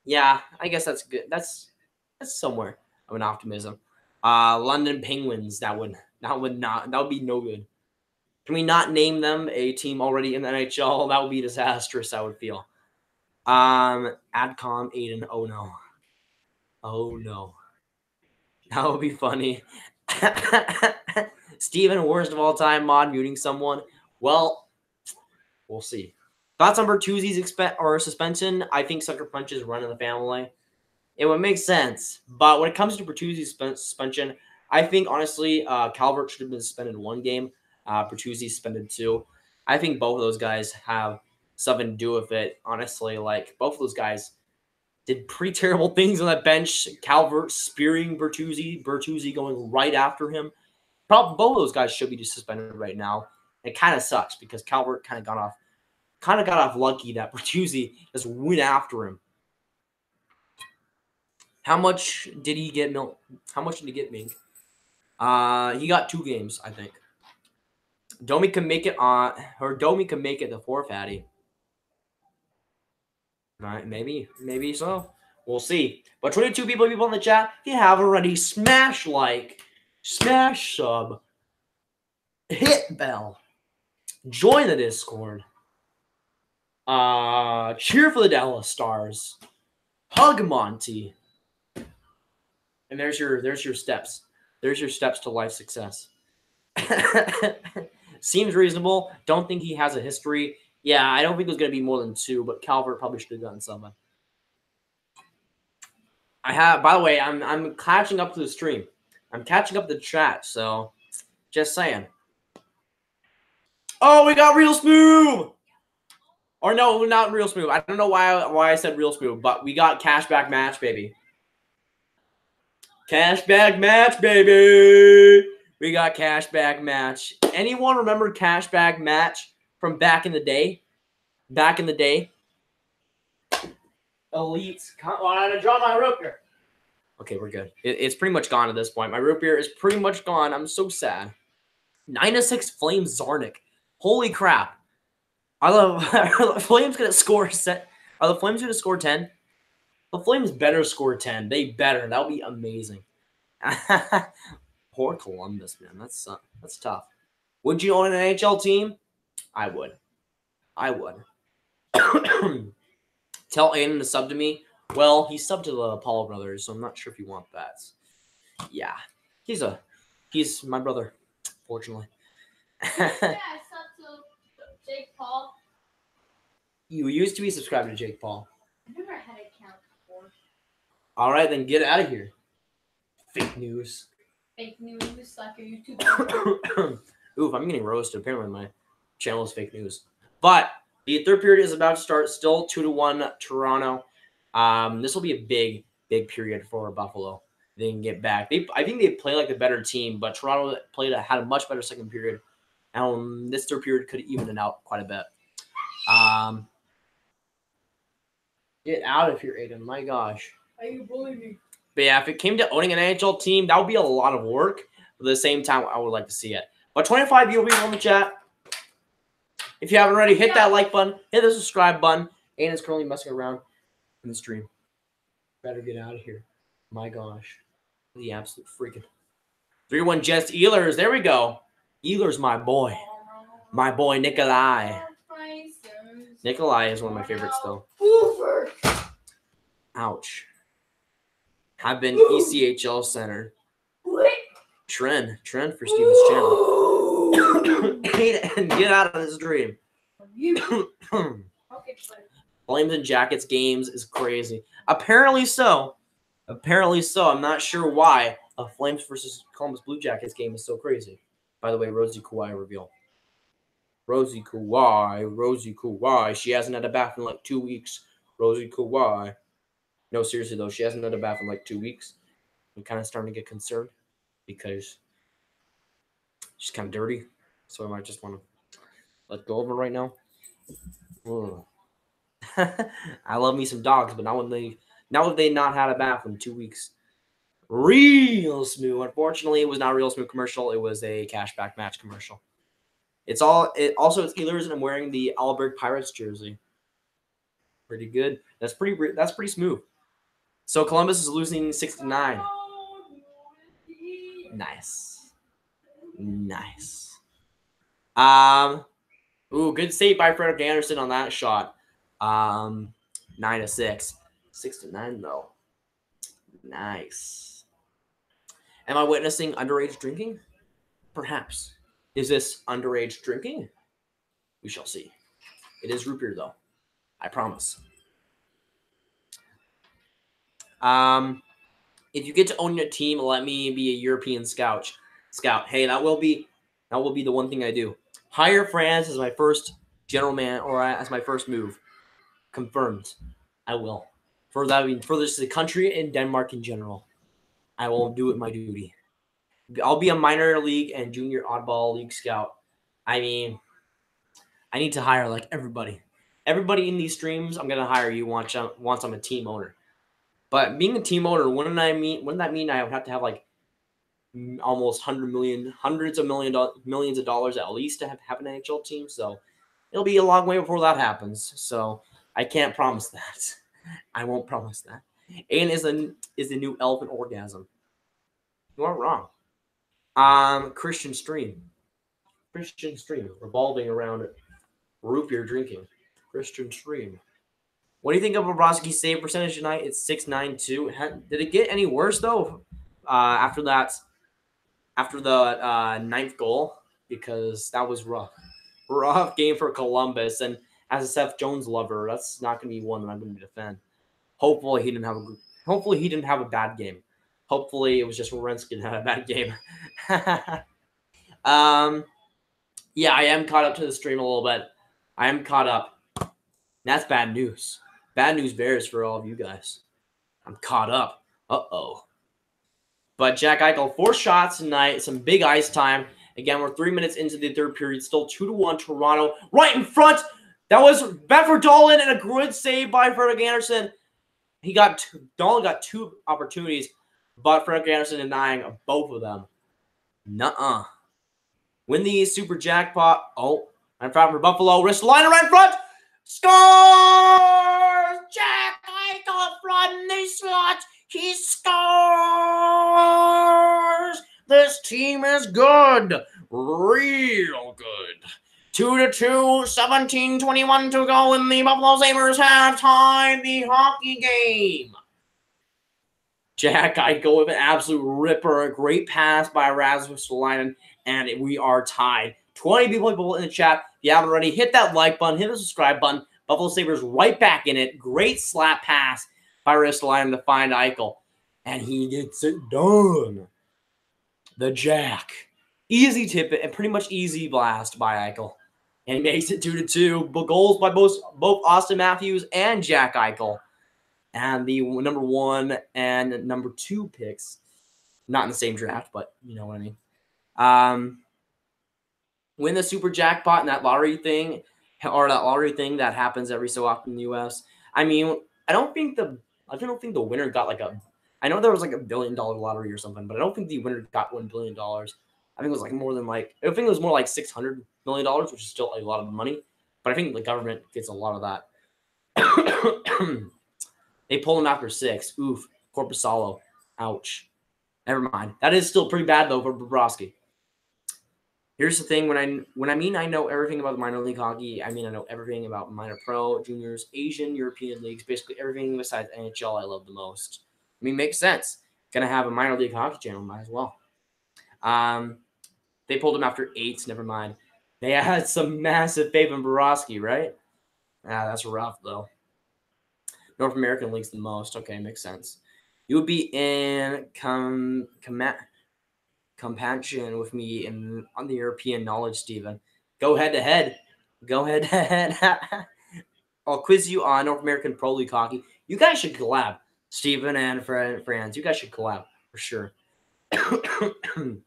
yeah, I guess that's good. That's somewhere of an optimism. London Penguins, that would be no good. Can we not name them a team already in the NHL? That would be disastrous, I would feel. Adcom Aiden, oh no. Oh no. That would be funny. Steven, worst of all time, mod muting someone. Well, we'll see. Thoughts on Bertuzzi's suspension? I think Sucker Punch is running the family. It would make sense. But when it comes to Bertuzzi's suspension, I think, honestly, Calvert should have been suspended 1 game. Bertuzzi suspended 2. I think both of those guys have something to do with it. Honestly, like, both of those guys did pretty terrible things on that bench. Calvert spearing Bertuzzi going right after him. Probably both of those guys should be suspended right now. It kind of sucks because Calvert kind of got off lucky that Bertuzzi just went after him. How much did he get? How much did he get, Mink? He got 2 games, I think. Domi can make it the 4 fatty. Right, maybe so. We'll see. But 22 people in the chat. If you have already, smash like, smash sub, hit bell, join the Discord. Cheer for the Dallas Stars. Hug Monty. And there's your steps. There's your steps to life success. Seems reasonable. Don't think he has a history. Yeah, I don't think it was going to be more than 2, but Calvert probably should have gotten someone. By the way, I'm catching up to the stream. I'm catching up to the chat, so just saying. Oh, we got Real Smooth! Or no, not Real Smooth. I don't know why I said Real Smooth, but we got Cashback Match, baby. Cashback Match, baby! We got Cashback Match. Anyone remember Cashback Match from back in the day? Back in the day? Elites. Come on, I draw my root beer. Okay, we're good. It's pretty much gone at this point. My root beer is pretty much gone. I'm so sad. 9-6 Flames Zarnik. Holy crap. Are the Flames going to score set? Are the Flames going to score 10? The Flames better score 10. They better. That'll be amazing. Poor Columbus, man. That's tough. Would you own an NHL team? I would. Tell Aiden to sub to me. Well, he subbed to the Paul brothers, so I'm not sure if you want that. Yeah. He's my brother, fortunately. Yeah, I subbed to Jake Paul. You used to be subscribed to Jake Paul. I never had an account before. All right, then get out of here. Fake news. Fake news, like your YouTube. Oof, I'm getting roasted. Apparently my channel is fake news. But the third period is about to start. Still 2-1 Toronto. This will be a big period for Buffalo. They can get back. I think they play like the better team, but Toronto had a much better second period. And this third period could even it out quite a bit. Get out of here, Aiden. My gosh. Why are you bullying me? But yeah, if it came to owning an NHL team, that would be a lot of work. But at the same time, I would like to see it. But 25 people on the chat. If you haven't already, hit that like button. Hit the subscribe button. Aiden's currently messing around in the stream. Better get out of here. My gosh. The absolute freaking 3-1 Jets Ehlers. There we go. Ehlers, my boy. My boy, Nikolai. Nikolai is one of my favorites, though. Ouch. I've been ECHL center. Trend for Steven's channel. And get out of this dream. Flames and Jackets games is crazy. Apparently so. I'm not sure why a Flames versus Columbus Blue Jackets game is so crazy. By the way, Rosie Kawhi reveal. Rosie Kawhi. She hasn't had a bath in like 2 weeks. Rosie Kawhi. No, seriously though, she hasn't had a bath in like 2 weeks. I'm kind of starting to get concerned because she's kind of dirty. So I might just want to let go of her right now. I love me some dogs, but not if they not had a bath in 2 weeks. Real Smooth. Unfortunately, it was not a Real Smooth commercial. It was a cashback match commercial. It's Ehlers, and I'm wearing the Alberg Pirates jersey. Pretty good. That's pretty smooth. So Columbus is losing 6-9. Nice. Ooh, good save by Frederick Anderson on that shot. 9-6. 6-9 though. Nice. Am I witnessing underage drinking? Perhaps. Is this underage drinking? We shall see. It is root beer though. I promise. If you get to own your team, let me be a European scout. Hey, that will be the one thing I do. Hire France as my first general man or as my first move. Confirmed. I will. For this the country and Denmark in general. I will do it my duty. I'll be a minor league and junior oddball league scout. I mean, I need to hire like everybody. Everybody in these streams, I'm gonna hire you once I'm a team owner. But being a team owner, wouldn't that mean I would have to have like almost hundreds of millions of dollars at least to have an NHL team? So it'll be a long way before that happens. So I can't promise that. I won't promise that. Aiden is the new elephant orgasm. You aren't wrong. Christian Stream revolving around root beer drinking. Christian Stream. What do you think of Bobrovsky's save percentage tonight? It's 692. Did it get any worse though? After the ninth goal, because that was rough. Rough game for Columbus, and as a Seth Jones lover, that's not going to be one that I'm going to defend. Hopefully he didn't have a bad game. Hopefully it was just Werenski that had a bad game. Yeah, I am caught up to the stream a little bit. I am caught up. That's bad news. Bad news bears for all of you guys. I'm caught up. Uh-oh. But Jack Eichel, 4 shots tonight. Some big ice time. Again, we're 3 minutes into the third period. Still 2-1 Toronto. Right in front. That was Bedford Dolan and a good save by Fredrik Andersen. Dolan got 2 opportunities, but Fredrik Andersen denying both of them. Nuh-uh. Win the super jackpot. Oh, I'm proud for Buffalo. Ristolainen right in front. Scores! Jack Eichel from the slot. He scores! This team is good. Real good. 2-2, 17:21 to go, and the Buffalo Sabres have tied the hockey game. Jack Eichel with an absolute ripper. A great pass by Rasmus Ristolainen, and we are tied. 20 people in the chat. If you haven't already, hit that like button, hit the subscribe button. Buffalo Sabres right back in it. Great slap pass by Ristolainen to find Eichel, and he gets it done. The Jack. Easy tip and pretty much easy blast by Eichel. And he makes it 2-2. Goals by both Austin Matthews and Jack Eichel. And the number 1 and number 2 picks, not in the same draft, but you know what I mean. Win the super jackpot and that lottery thing, that happens every so often in the U.S. I mean, I don't think the winner got like I know there was like $1 billion lottery or something, but I don't think the winner got $1 billion. I think it was like more than I think it was more like $600 million, which is still a lot of money. But I think the government gets a lot of that. They pulled him after 6. Oof. Corpusalo. Ouch. Never mind. That is still pretty bad though for Bobrovsky. Here's the thing: when I mean I know everything about minor league hockey, I mean I know everything about minor pro, juniors, Asian, European leagues, basically everything besides NHL I love the most. I mean, makes sense. Gonna have a minor league hockey channel, might as well. They pulled him after 8. Never mind. They had some massive faith in Bobrovsky, right? That's rough though. North American leagues the most. Okay, makes sense. You would be in compassion with me on the European knowledge, Steven. Go head to head. Go head to head. I'll quiz you on North American Pro League hockey. You guys should collab, Steven and Franz. You guys should collab for sure. Do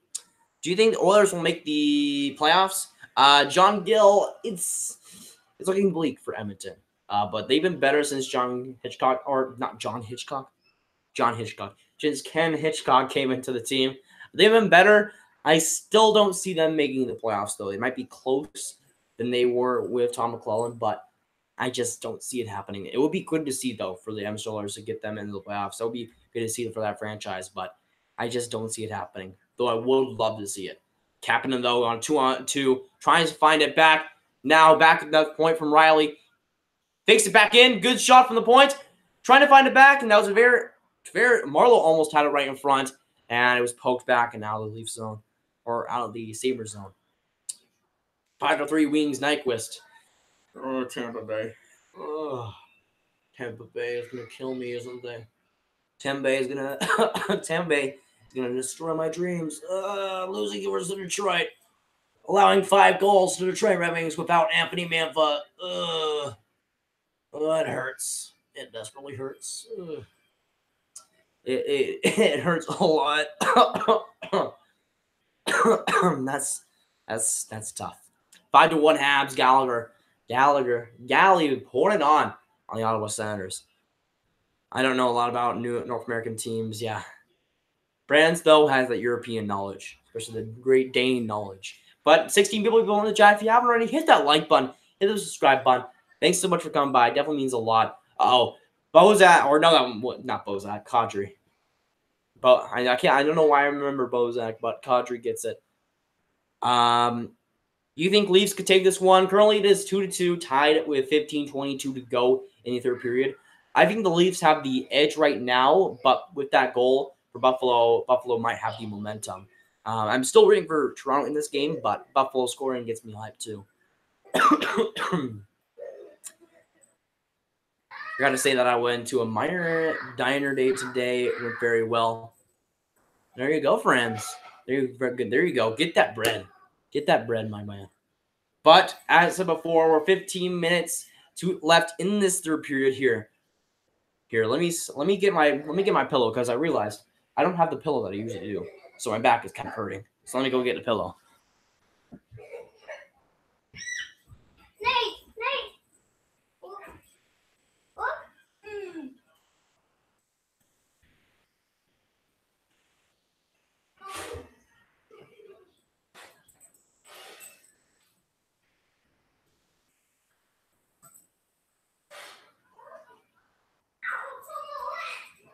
you think the Oilers will make the playoffs? John Gill, it's looking bleak for Edmonton. But they've been better since John Hitchcock, or not John Hitchcock. John Hitchcock. Since Ken Hitchcock came into the team. They've been better. I still don't see them making the playoffs, though. They might be close than they were with Tom McClellan, but I just don't see it happening. It would be good to see, though, for the Edmonton Oilers to get them into the playoffs. It would be good to see it for that franchise, but I just don't see it happening, though I would love to see it. Kapanen, though, on 2-on-2, trying to find it back. Now back at that point from Riley. Fakes it back in. Good shot from the point. Trying to find it back, and that was a very Marlowe almost had it right in front. And it was poked back and out of the Leaf zone, or out of the Sabres zone. 5-3 Wings, Nyquist. Oh, Tampa Bay. Oh, Tampa Bay is going to kill me, isn't they? Tampa Bay is going to destroy my dreams. Losing versus Detroit. Allowing 5 goals to Detroit Red Wings without Anthony Mantha. Oh, it hurts. It desperately hurts. Ugh. It hurts a lot. That's tough. 5-1 Habs. Gallagher pouring it on the Ottawa Senators. I don't know a lot about North American teams. Yeah. Brands, though, has that European knowledge, especially the Great Dane knowledge. But 16 people in the chat. If you haven't already, hit that like button. Hit the subscribe button. Thanks so much for coming by. It definitely means a lot. Uh-oh. Bozak, or no, not Bozak, Kadri. But I don't know why I remember Bozak, but Kadri gets it. You think Leafs could take this one? Currently, it is 2-2, tied with 15:22 to go in the third period. I think the Leafs have the edge right now, but with that goal for Buffalo, Buffalo might have the momentum. I'm still rooting for Toronto in this game, but Buffalo scoring gets me hyped too. I got to say that I went to a minor diner date today. It went very well. There you go, friends. There you go. Get that bread. Get that bread, my man. But as I said before, we're 15 minutes left in this third period here. Here, let me get my pillow because I realized I don't have the pillow that I usually do, so my back is kind of hurting. So let me go get a pillow.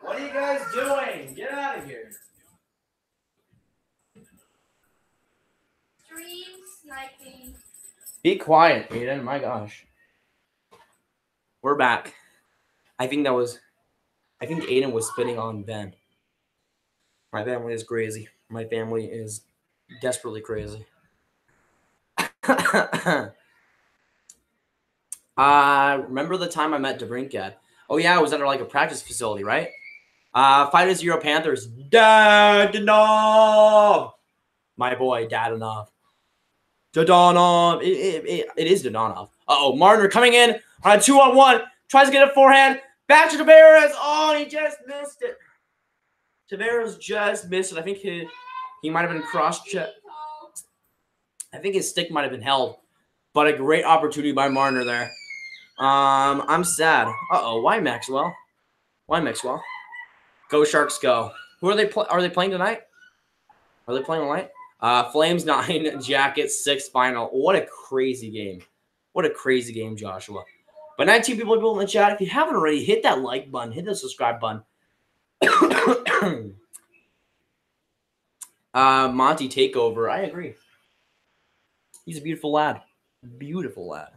What are you guys doing? Get out of here. Stream sniping. Be quiet, Aiden. My gosh. We're back. I think Aiden was spitting on Ben. My family is crazy. My family is desperately crazy. Remember the time I met DeBrincat? Oh yeah, I was at like a practice facility, right? 5-0 Panthers. Dadonov! My boy, Dadonov. Dadonov. It is Dadonov. Uh-oh, Marner coming in on a 2-on-1. Tries to get a forehand. Back to Tavares. Oh, he just missed it. Tavares just missed it. I think he might have been cross-checked. I think his stick might have been held. But a great opportunity by Marner there. I'm sad. Uh-oh, why Maxwell? Why Maxwell? Go Sharks, go. Who are they playing tonight? Are they playing tonight? Flames 9, Jackets 6 final. What a crazy game. What a crazy game, Joshua. But 19 people in the chat. If you haven't already, hit that like button. Hit the subscribe button. Monty Takeover. I agree. He's a beautiful lad. Beautiful lad.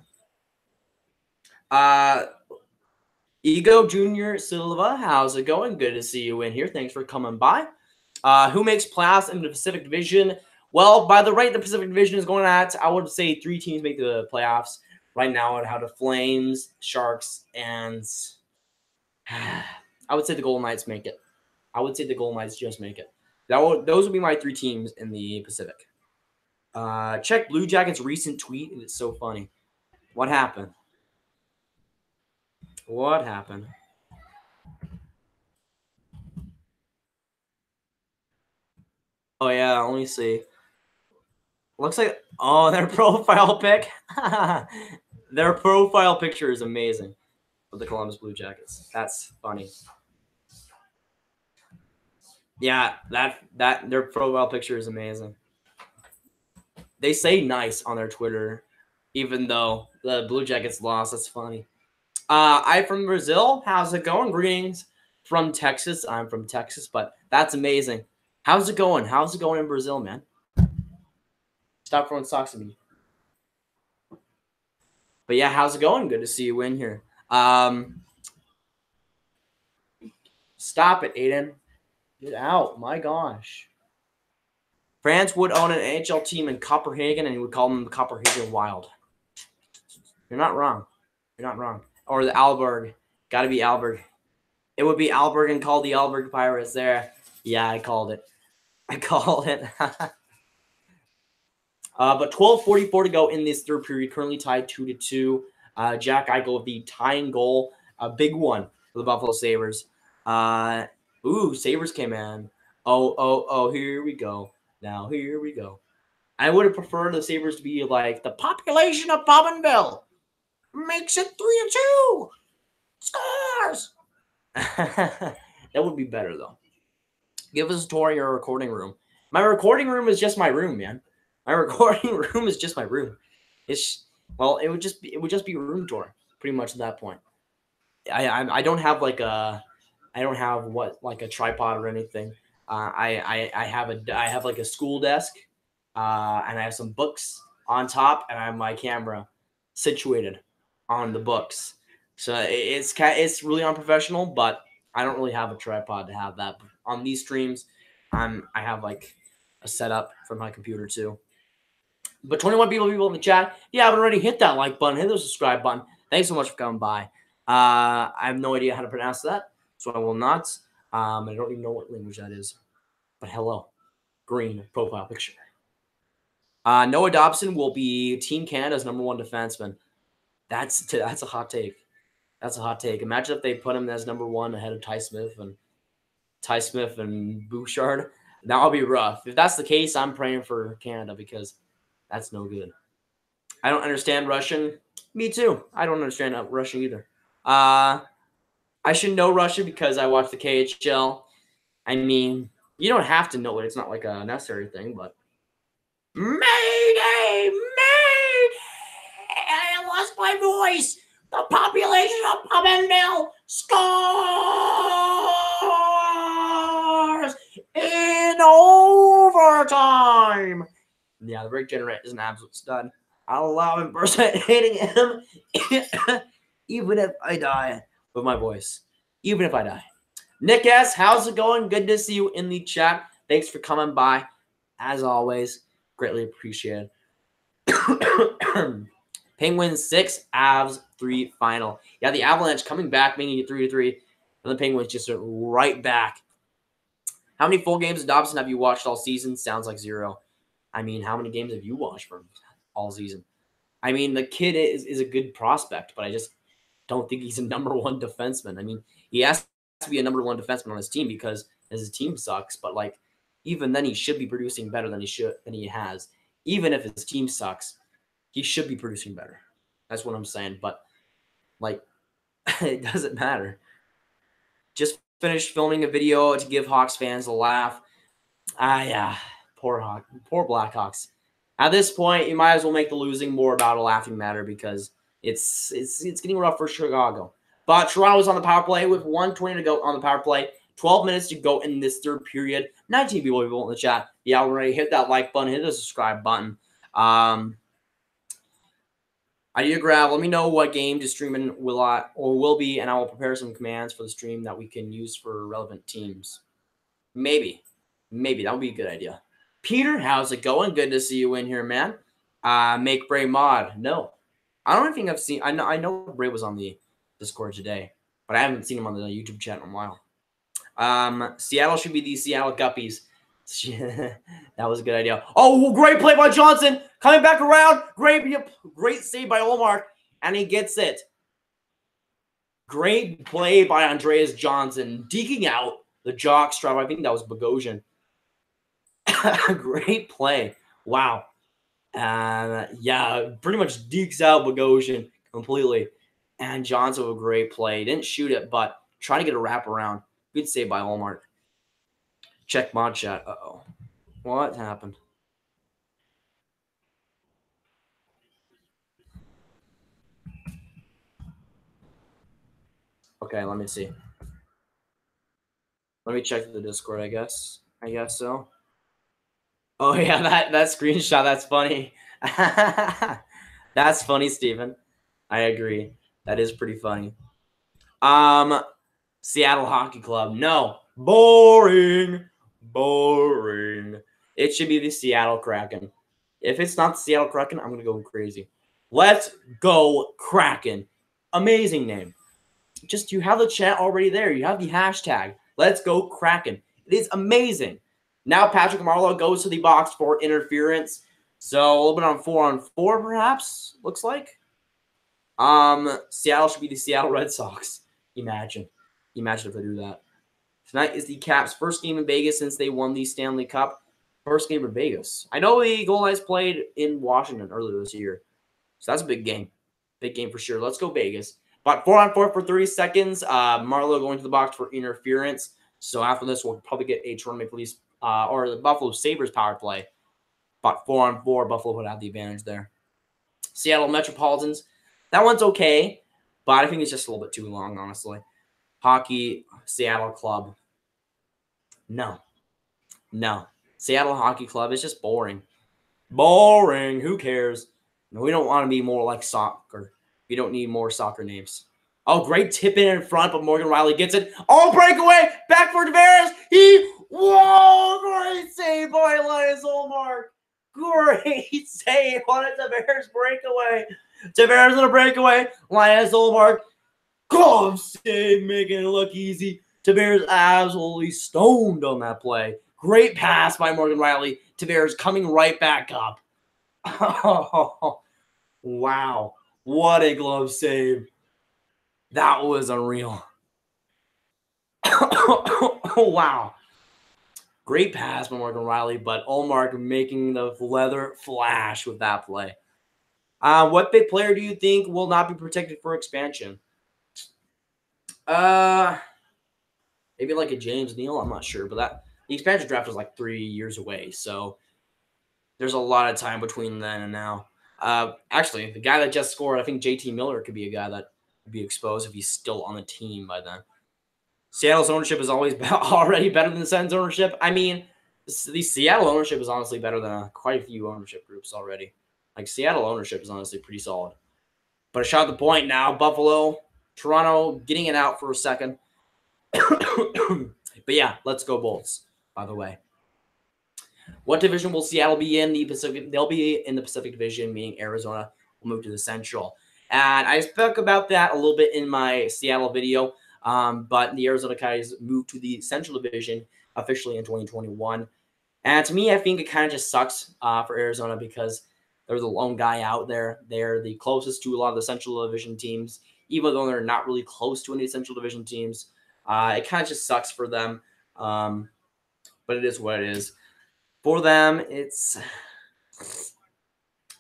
Ego Junior Silva, how's it going? Good to see you in here. Thanks for coming by. Who makes playoffs in the Pacific Division? Well, by the rate the Pacific Division is going at, I would say 3 teams make the playoffs. Right now, I'd have the Flames, Sharks, and I would say the Golden Knights make it. I would say the Golden Knights just make it. Those would be my 3 teams in the Pacific. Check Blue Jackets' recent tweet, and it's so funny. What happened? What happened? Oh, yeah, let me see. Looks like, oh, their profile pic. Their profile picture is amazing with the Columbus Blue Jackets. That's funny. Yeah, their profile picture is amazing. They say nice on their Twitter, even though the Blue Jackets lost. That's funny. I'm from Brazil. How's it going? Greetings from Texas. I'm from Texas, but that's amazing. How's it going? How's it going in Brazil, man? Stop throwing socks at me. But yeah, how's it going? Good to see you in here. Stop it, Aiden. Get out. My gosh. France would own an NHL team in Copenhagen, and he would call them the Copenhagen Wild. You're not wrong. You're not wrong. Or the Alberg. Got to be Alberg. It would be Alberg and called the Alberg Pirates there. Yeah, I called it. I called it. But 12:44 to go in this third period. Currently tied 2-2. Jack Eichel with the tying goal. A big one for the Buffalo Sabres. Sabres came in. Oh, here we go. Now, here we go. I would have preferred the Sabres to be like the population of Bougainville makes it 3-2. Scores. That would be better, though. Give us a tour in your recording room. My recording room is just my room, man. My recording room is just my room. Well, it would just be a room tour, pretty much at that point. I don't have like a like a tripod or anything. I have like a school desk, and I have some books on top, and I have my camera situated on the books. So it's really unprofessional, but I don't really have a tripod to have that on these streams. I have like a setup for my computer too. But 21 people in the chat. If you haven't already, hit that like button, hit the subscribe button. Thanks so much for coming by. I have no idea how to pronounce that, so I will not. I don't even know what language that is. But hello. Green profile picture. Noah Dobson will be Team Canada's #1 defenseman. That's a hot take. That's a hot take. Imagine if they put him as #1 ahead of Ty Smith and Bouchard. That would be rough. If that's the case, I'm praying for Canada because that's no good. I don't understand Russian. Me too. I don't understand Russian either. I should know Russian because I watch the KHL. I mean, you don't have to know it. It's not like a necessary thing, but Mayday! Mayday! I lost my voice. The population of Pumendale scores in overtime. Yeah, the Rick Generate is an absolute stud. I'll allow him hitting him even if I die with my voice. Even if I die. Nick S., how's it going? Good to see you in the chat. Thanks for coming by. As always, greatly appreciated. Penguins 6, Avs 3 final. Yeah, the Avalanche coming back, making it 3-3. And the Penguins just went right back. How many full games of Dobson have you watched all season? Sounds like 0. I mean, how many games have you watched from all season? I mean, the kid is a good prospect, but I just don't think he's a #1 defenseman. I mean, he has to be a #1 defenseman on his team because his team sucks, but like even then he should be producing better than he has. Even if his team sucks, he should be producing better. That's what I'm saying, but like it doesn't matter. Just finished filming a video to give Hawks fans a laugh. Yeah, poor Blackhawks. At this point, you might as well make the losing more about a laughing matter because it's getting rough for Chicago. But Toronto's on the power play with 1:20 to go on the power play. 12 minutes to go in this third period. 19 people in the chat. Yeah, already hit that like button, hit the subscribe button. Idea grab. Let me know what game to stream in will be, and I will prepare some commands for the stream that we can use for relevant teams. Maybe that would be a good idea. Peter, how's it going? Good to see you in here, man. Make Bray mod. No, I don't think I've seen. I know Bray was on the Discord today, but I haven't seen him on the YouTube chat in a while. Seattle should be the Seattle Guppies. That was a good idea. Oh, great play by Johnson. Coming back around. Great save by Olmark. And he gets it. Great play by Andreas Johnson. Deking out the jockstrap. I think that was Bogosian. Great play. Wow. Yeah, pretty much dekes out Bogosian completely. And Johnson with a great play. Didn't shoot it, but trying to get a wrap around. Good save by Olmark. Check mod chat. Uh-oh. What happened? Okay, let me see. Let me check the Discord, I guess. I guess so. Oh, yeah, that screenshot, that's funny. That's funny, Steven. I agree. That is pretty funny. Seattle Hockey Club. No. Boring. Boring. It should be the Seattle Kraken. If it's not the Seattle Kraken, I'm going to go crazy. Let's go Kraken. Amazing name. Just you have the chat already there. You have the hashtag. Let's go Kraken. It is amazing. Now Patrick Marleau goes to the box for interference. So a little bit on 4-on-4 perhaps, looks like. Seattle should be the Seattle Red Sox. Imagine if they do that. Tonight is the Caps' first game in Vegas since they won the Stanley Cup. First game in Vegas. I know the Golden Knights played in Washington earlier this year. So that's a big game. Big game for sure. Let's go Vegas. But 4-on-4 for 30 seconds. Marlowe going to the box for interference. So after this, we'll probably get a Toronto Maple Leafs or the Buffalo Sabres power play. But 4-on-4, Buffalo would have the advantage there. Seattle Metropolitans. That one's okay, but I think it's just a little bit too long, honestly. Hockey, Seattle Club. No. Seattle Hockey Club is just boring. Boring. Who cares? No, we don't want to be more like soccer. We don't need more soccer names. Oh, great tip in front, but Morgan Riley gets it. Oh, breakaway. Back for Tavares. Whoa, great save by Elias Olmark. Great save on a Tavares breakaway. Tavares on a breakaway. Elias Olmark. Glove save, making it look easy. Tavares absolutely stoned on that play. Great pass by Morgan Riley. Tavares coming right back up. Oh, wow. What a glove save. That was unreal. Wow. Great pass by Morgan Riley, but Olmark making the leather flash with that play. What big player do you think will not be protected for expansion? Maybe like a James Neal. I'm not sure, but the expansion draft was like 3 years away, so there's a lot of time between then and now. Actually, the guy that just scored, I think JT Miller could be a guy that would be exposed if he's still on the team by then. Seattle's ownership is always already better than the Sens' ownership. I mean, the Seattle ownership is honestly better than quite a few ownership groups already. Like, Seattle ownership is honestly pretty solid. But a shot at the point now. Buffalo, Toronto getting it out for a second. But yeah, let's go Bolts, by the way. What division will Seattle be in? The Pacific. They'll be in the Pacific Division, meaning Arizona will move to the Central. And I spoke about that a little bit in my Seattle video. But the Arizona Coyotes moved to the Central Division officially in 2021. And to me, I think it kind of just sucks for Arizona because they're the lone guy out there. They're the closest to a lot of the Central Division teams, even though they're not really close to any Central Division teams. It kind of just sucks for them. But it is what it is. For them, it's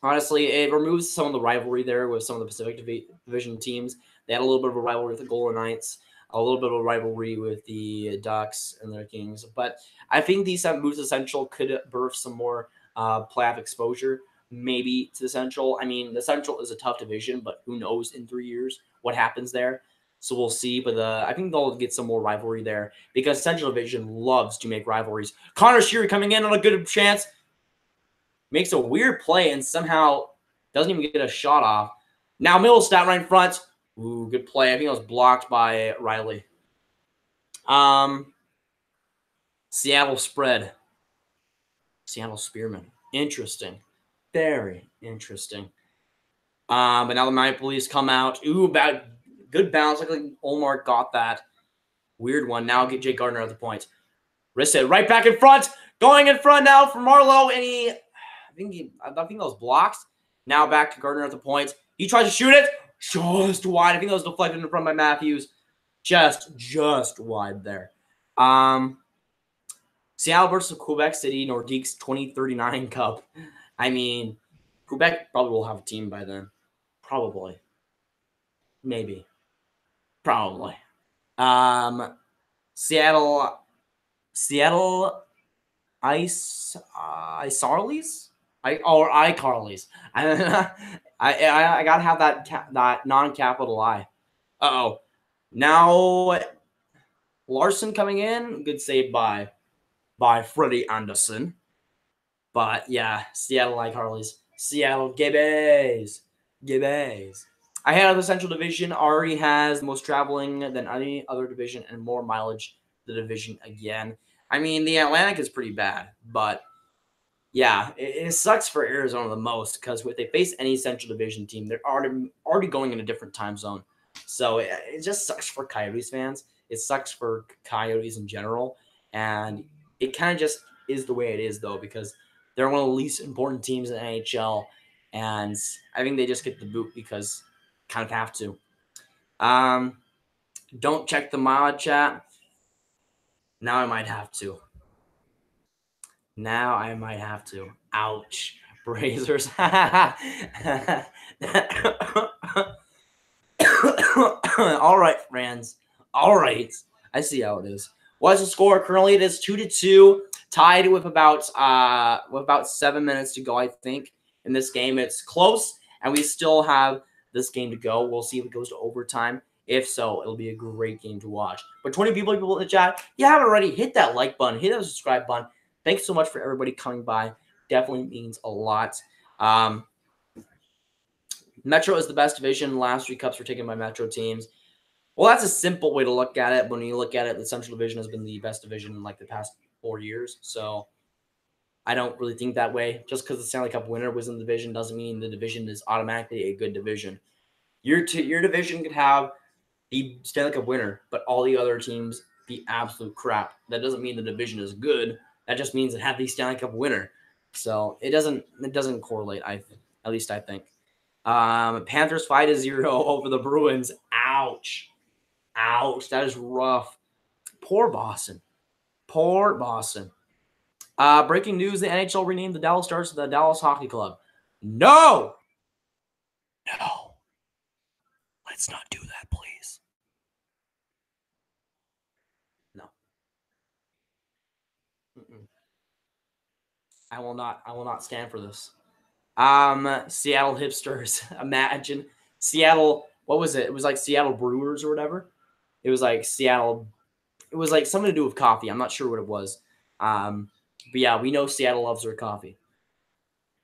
honestly, it removes some of the rivalry there with some of the Pacific Division teams. They had a little bit of a rivalry with the Golden Knights, a little bit of a rivalry with the Ducks and their Kings. But I think these moves to Central could birth some more playoff exposure, maybe to the Central. I mean, the Central is a tough division, but who knows in 3 years what happens there. So we'll see, but I think they'll get some more rivalry there because Central Division loves to make rivalries. Connor Sheary coming in on a good chance. Makes a weird play and somehow doesn't even get a shot off. Now Middlestat right in front. Ooh, good play. I think it was blocked by Riley. Seattle spread. Seattle Spearman. Interesting. Very interesting. But now the Maple Leafs come out. Ooh, about good bounce. Like Olmark got that. Weird one. Now get Jake Gardner at the point. Wrist it right back in front. Going in front now for Marlowe. And I think that was blocked. Now back to Gardner at the point. He tries to shoot it. Just wide. I think that was deflected in front by Matthews. Just wide there. Seattle versus Quebec City Nordiques 2039 Cup. I mean, Quebec probably will have a team by then. Probably. Maybe. Probably. Seattle iCarlys? iCarlys. I gotta have that non-capital I. Uh-oh. Now Larson coming in. Good save by Freddie Anderson. But yeah, Seattle iCarlys. Seattle Gibbies. I had the Central Division already has most traveling than any other division and more mileage the division again. I mean, the Atlantic is pretty bad, but yeah, it sucks for Arizona the most because if they face any Central Division team, they're already going in a different time zone. So it just sucks for Coyotes fans. It sucks for Coyotes in general. And it kind of just is the way it is, though, because they're one of the least important teams in the NHL. And I think they just get the boot because kind of have to. Don't check the mod chat. Now I might have to. Ouch. Brazers. All right, friends. All right. I see how it is. What's the score? Currently, it is 2-2, tied with about 7 minutes to go, I think, in this game. It's close, and we still have this game to go. We'll see if it goes to overtime. If so, it'll be a great game to watch. But 20 people in the chat, if you haven't already, hit that like button, hit that subscribe button. Thanks so much for everybody coming by. Definitely means a lot. Metro is the best division. Last 3 cups were taken by Metro teams. Well, that's a simple way to look at it. When you look at it, the Central Division has been the best division in like the past 4 years. So I don't really think that way. Just because the Stanley Cup winner was in the division doesn't mean the division is automatically a good division. Your division could have the Stanley Cup winner, but all the other teams be absolute crap. That doesn't mean the division is good. That just means it had the Stanley Cup winner. So it doesn't correlate. At least I think. Panthers 5-0 over the Bruins. Ouch. Ouch. That is rough. Poor Boston. Poor Boston. Breaking news, the NHL renamed the Dallas Stars to the Dallas Hockey Club. No! No. Let's not do that, please. No. I will not stand for this. Seattle hipsters. Imagine Seattle. What was it? It was like Seattle Brewers or whatever. It was like Seattle. It was like something to do with coffee. I'm not sure what it was. But yeah, we know Seattle loves their coffee.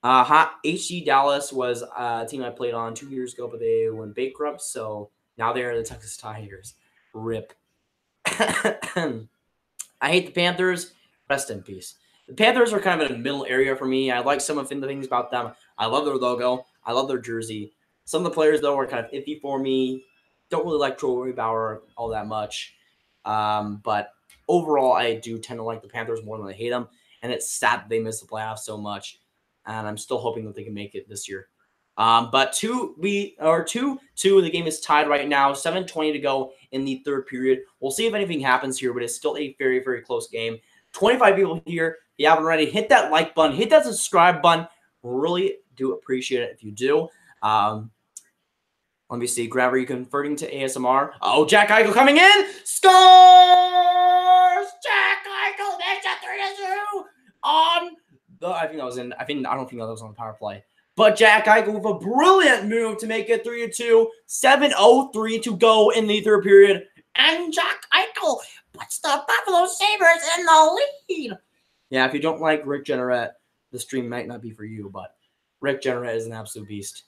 HG Dallas was a team I played on 2 years ago, but they went bankrupt. So now they're the Texas Tigers. RIP. I hate the Panthers. Rest in peace. The Panthers are kind of in a middle area for me. I like some of the things about them. I love their logo. I love their jersey. Some of the players, though, are kind of iffy for me. Don't really like Troy Bauer all that much. But overall, I do tend to like the Panthers more than I hate them. And it's sad that they missed the playoffs so much. And I'm still hoping that they can make it this year. But 2-2. The game is tied right now. 7:20 to go in the third period. We'll see if anything happens here, but it's still a very, very close game. 25 people here. If you haven't already, hit that like button. Hit that subscribe button. Really do appreciate it if you do. Let me see. Grab, are you converting to ASMR? Oh, Jack Eichel coming in. Scores! Jack Eichel makes it 3-2 on the. I don't think that was on the power play. But Jack Eichel with a brilliant move to make it 3-2. 7:03 to go in the third period. And Jack Eichel puts the Buffalo Sabres in the lead. Yeah, if you don't like Rick Jeanneret, the stream might not be for you, but Rick Jeanneret is an absolute beast.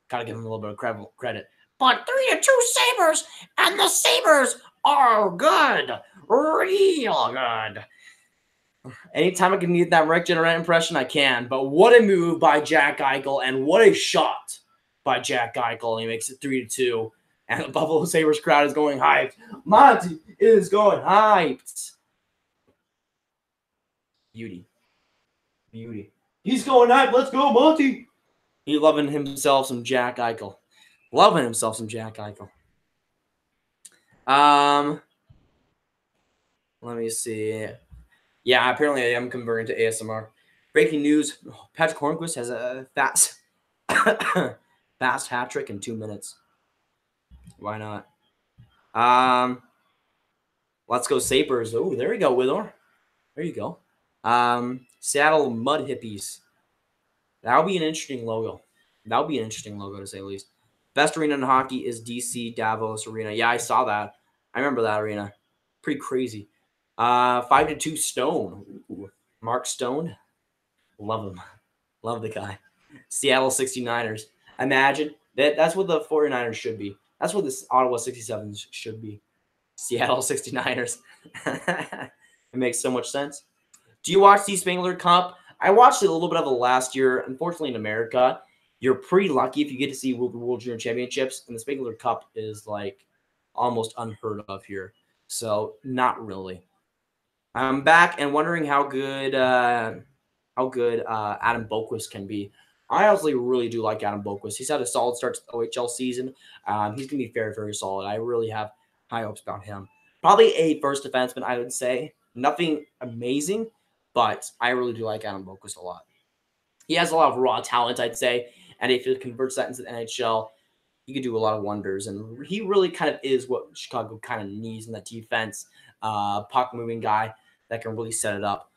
Gotta give him a little bit of credit. But 3-2 Sabres, and the Sabres are good. Real good. Anytime I can need that Rick Jeanneret impression, I can. But what a move by Jack Eichel, and what a shot by Jack Eichel. He makes it 3-2. And the Buffalo Sabres crowd is going hyped. Monty is going hyped. Beauty. Beauty. He's going hyped. Let's go, Monty. He's loving himself some Jack Eichel. Loving himself some Jack Eichel. Let me see. Yeah, apparently I am converting to ASMR. Breaking news. Patrick Hornquist has a fast hat trick in 2 minutes. Why not? Let's go Sabres. Oh, there we go, Withor. There you go. Seattle Mud Hippies. That'll be an interesting logo. That'll be an interesting logo, to say the least. Best arena in hockey is DC Davos Arena. Yeah, I saw that. I remember that arena. Pretty crazy. 5-2 Stone. Ooh, Mark Stone. Love him. Love the guy. Seattle 69ers. Imagine. That's what the 49ers should be. That's what this Ottawa 67s should be. Seattle 69ers. It makes so much sense. Do you watch the Spangler Cup? I watched it a little bit of it last year. Unfortunately, in America, you're pretty lucky if you get to see World Junior Championships, and the Spangler Cup is like almost unheard of here. So not really. I'm back and wondering how good Adam Boqvist can be. I honestly really do like Adam Boqvist. He's had a solid start to the OHL season. He's going to be very, very solid. I really have high hopes about him. Probably a first defenseman, I would say. Nothing amazing, but I really do like Adam Boqvist a lot. He has a lot of raw talent, I'd say, and if he converts that into the NHL, he could do a lot of wonders, and he really kind of is what Chicago kind of needs in that defense. Puck moving guy that can really set it up.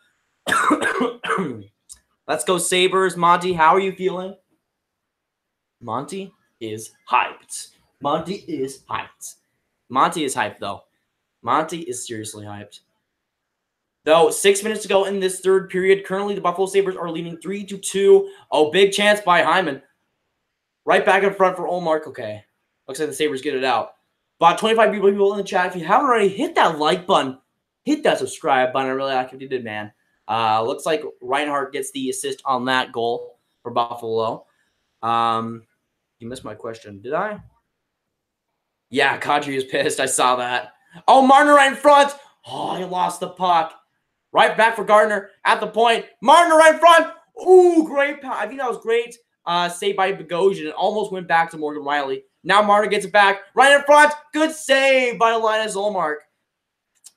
Let's go Sabres. Monty, how are you feeling? Monty is hyped. Monty is hyped. Monty is hyped, though. Monty is seriously hyped. Though, 6 minutes to go in this third period. Currently, the Buffalo Sabres are leading 3-2. Oh, big chance by Hyman. Right back in front for Ullmark. Okay. Looks like the Sabres get it out. About 25 people in the chat. If you haven't already, hit that like button. Hit that subscribe button. I really like if you did, man. Looks like Reinhart gets the assist on that goal for Buffalo. You missed my question. Did I? Yeah, Kadri is pissed. I saw that. Oh, Marner right in front. Oh, he lost the puck. Right back for Gardner at the point. Marner right in front. Ooh, great pass. I think that was great. Saved by Bogosian. It almost went back to Morgan Riley. Now Marner gets it back. Right in front. Good save by Linus Ullmark.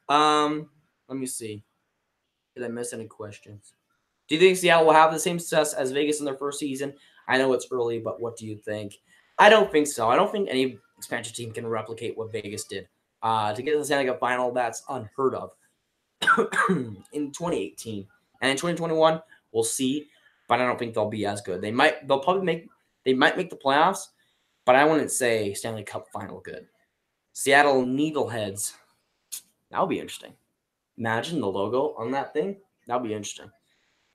Let me see. Did I miss any questions? Do you think Seattle will have the same success as Vegas in their first season? I know it's early, but what do you think? I don't think so. I don't think any expansion team can replicate what Vegas did. To get to the Stanley Cup final, that's unheard of. In 2018 and in 2021, we'll see. But I don't think they'll be as good. They might make the playoffs, but I wouldn't say Stanley Cup final good. Seattle Needleheads. That'll be interesting. Imagine the logo on that thing. That'll be interesting.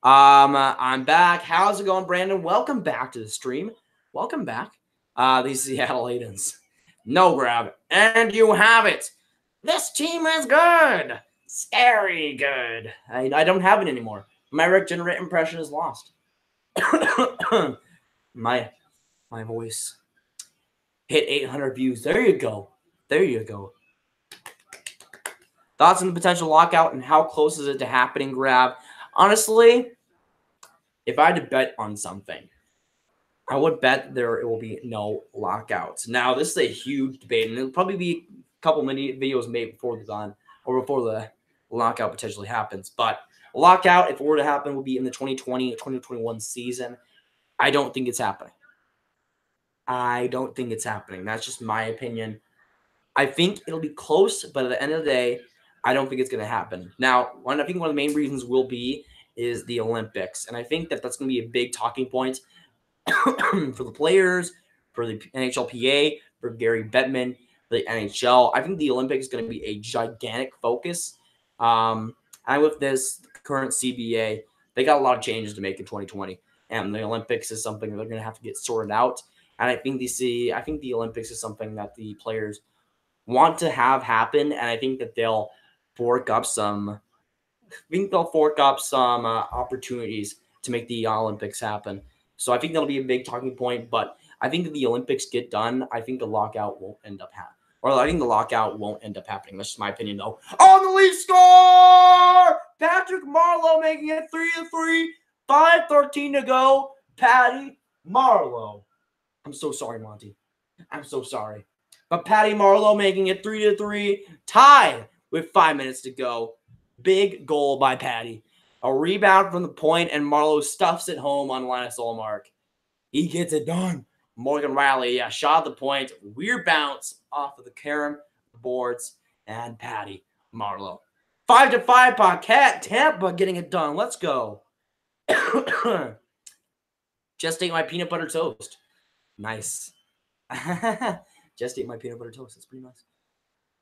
I'm back. How's it going, Brandon? Welcome back to the stream. Welcome back. These Seattle Aidens. No grab. And you have it. This team is good. Scary good. I don't have it anymore. My regenerate impression is lost. my voice hit 800 views. There you go. There you go. Thoughts on the potential lockout and how close is it to happening, Grab? Honestly, if I had to bet on something, I would bet there will be no lockouts. Now, this is a huge debate, and it'll probably be a couple mini videos made before the lockout potentially happens. But a lockout, if it were to happen, would be in the 2020-2021 season. I don't think it's happening. I don't think it's happening. That's just my opinion. I think it'll be close, but at the end of the day, I don't think it's going to happen. Now, I think one of the main reasons will be is the Olympics, and I think that that's going to be a big talking point for the players, for the NHLPA, for Gary Bettman, for the NHL. I think the Olympics is going to be a gigantic focus. And with this current CBA, they got a lot of changes to make in 2020, and the Olympics is something that they're going to have to get sorted out. And I think the Olympics is something that the players want to have happen, and I think that they'll fork up some. Opportunities to make the Olympics happen. So I think that'll be a big talking point. But I think if the Olympics get done, I think the lockout won't end up happening. Or I think the lockout won't end up happening. That's just my opinion, though. On the Leafs score! Patrick Marleau making it 3-3. 5:13 to go. Patty Marleau. I'm so sorry, Monty. I'm so sorry. But Patty Marleau making it 3-3. Tied with 5 minutes to go. Big goal by Patty. A rebound from the point, and Marleau stuffs it home on Linus Ullmark. He gets it done. Morgan Riley, shot at the point. Weird bounce off of the carom boards, and Patty Marleau. 5-5 Paquette. Tampa getting it done. Let's go. Just ate my peanut butter toast. Nice. Just ate my peanut butter toast. That's pretty nice.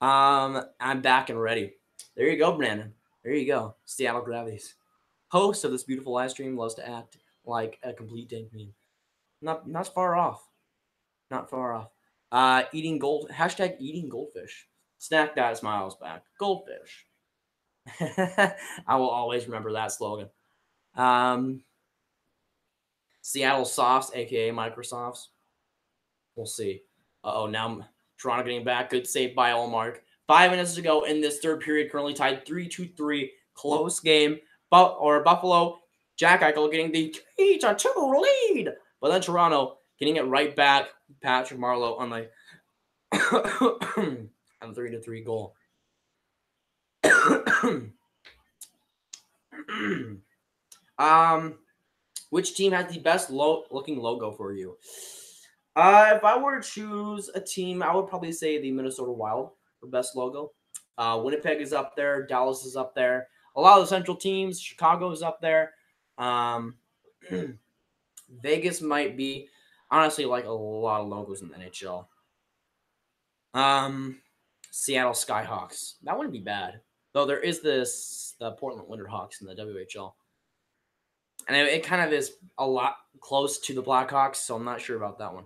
I'm back and ready. There you go, Brandon. There you go. Seattle Gravities. Host of this beautiful live stream loves to act like a complete dank meme. Not far off. Not far off. Eating goldfish. Snack that smiles back. Goldfish. I will always remember that slogan. Seattle Softs, aka Microsofts. We'll see. Now Toronto getting back. Good save by Ullmark. 5 minutes to go in this third period. Currently tied 3-3. Close game. Buffalo. Jack Eichel getting the 3-2 lead. But then Toronto getting it right back. Patrick Marleau on the 3-3 goal. Which team has the best looking logo for you? If I were to choose a team, I would probably say the Minnesota Wild for best logo. Winnipeg is up there. Dallas is up there. A lot of the Central teams. Chicago is up there. Um, Vegas might be. Honestly, like a lot of logos in the NHL. Seattle Skyhawks. That wouldn't be bad. Though there is the Portland Winterhawks in the WHL. And it kind of is a lot close to the Blackhawks, so I'm not sure about that one.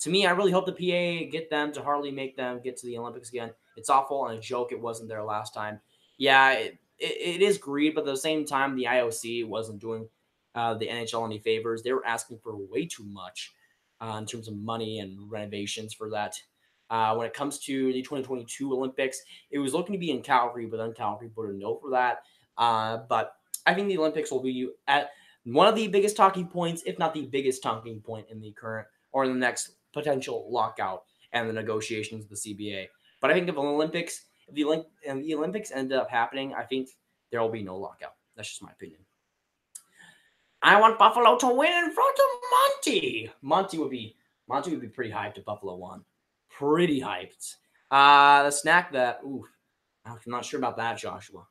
To me, I really hope the PA get them to hardly make them get to the Olympics again. It's awful and a joke it wasn't there last time. Yeah, it is greed, but at the same time, the IOC wasn't doing the NHL any favors. They were asking for way too much in terms of money and renovations for that. When it comes to the 2022 Olympics, it was looking to be in Calgary, but then Calgary put a no for that. But I think the Olympics will be at one of the biggest talking points, if not the biggest talking point in the current or in the next potential lockout and the negotiations with the CBA. But I think if the Olympics end up happening, I think there will be no lockout. That's just my opinion. I want Buffalo to win in front of Monty. Monty would be pretty hyped if Buffalo won. Pretty hyped. The snack that, I'm not sure about that, Joshua.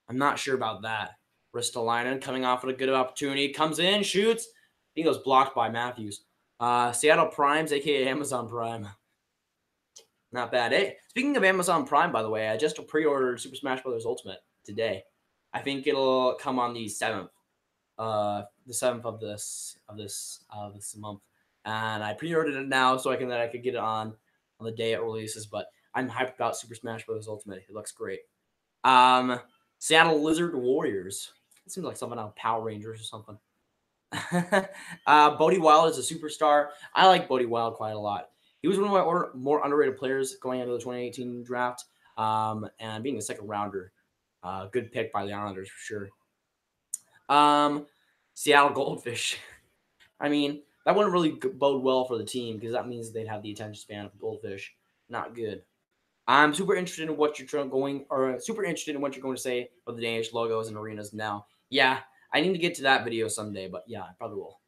I'm not sure about that. Ristolainen coming off with a good opportunity. Comes in, shoots. I think it was blocked by Matthews. Seattle Primes, a.k.a. Amazon Prime. Not bad. Hey, speaking of Amazon Prime, by the way, I just pre-ordered Super Smash Bros. Ultimate today. I think it'll come on the 7th. The 7th of this month. And I pre-ordered it now so I could get it on the day it releases. But I'm hyped about Super Smash Bros. Ultimate. It looks great. Seattle Lizard Warriors. It seems like something out of Power Rangers or something. Bodie Wild is a superstar. I like Bodie Wild quite a lot. He was one of my more underrated players going into the 2018 draft, and being a second rounder. Good pick by the Islanders for sure. Seattle Goldfish. I mean, that wouldn't really bode well for the team because that means they'd have the attention span of Goldfish. Not good. I'm super interested in what you're going to say about the Danish logos and arenas now. Yeah, I need to get to that video someday, but yeah, I probably will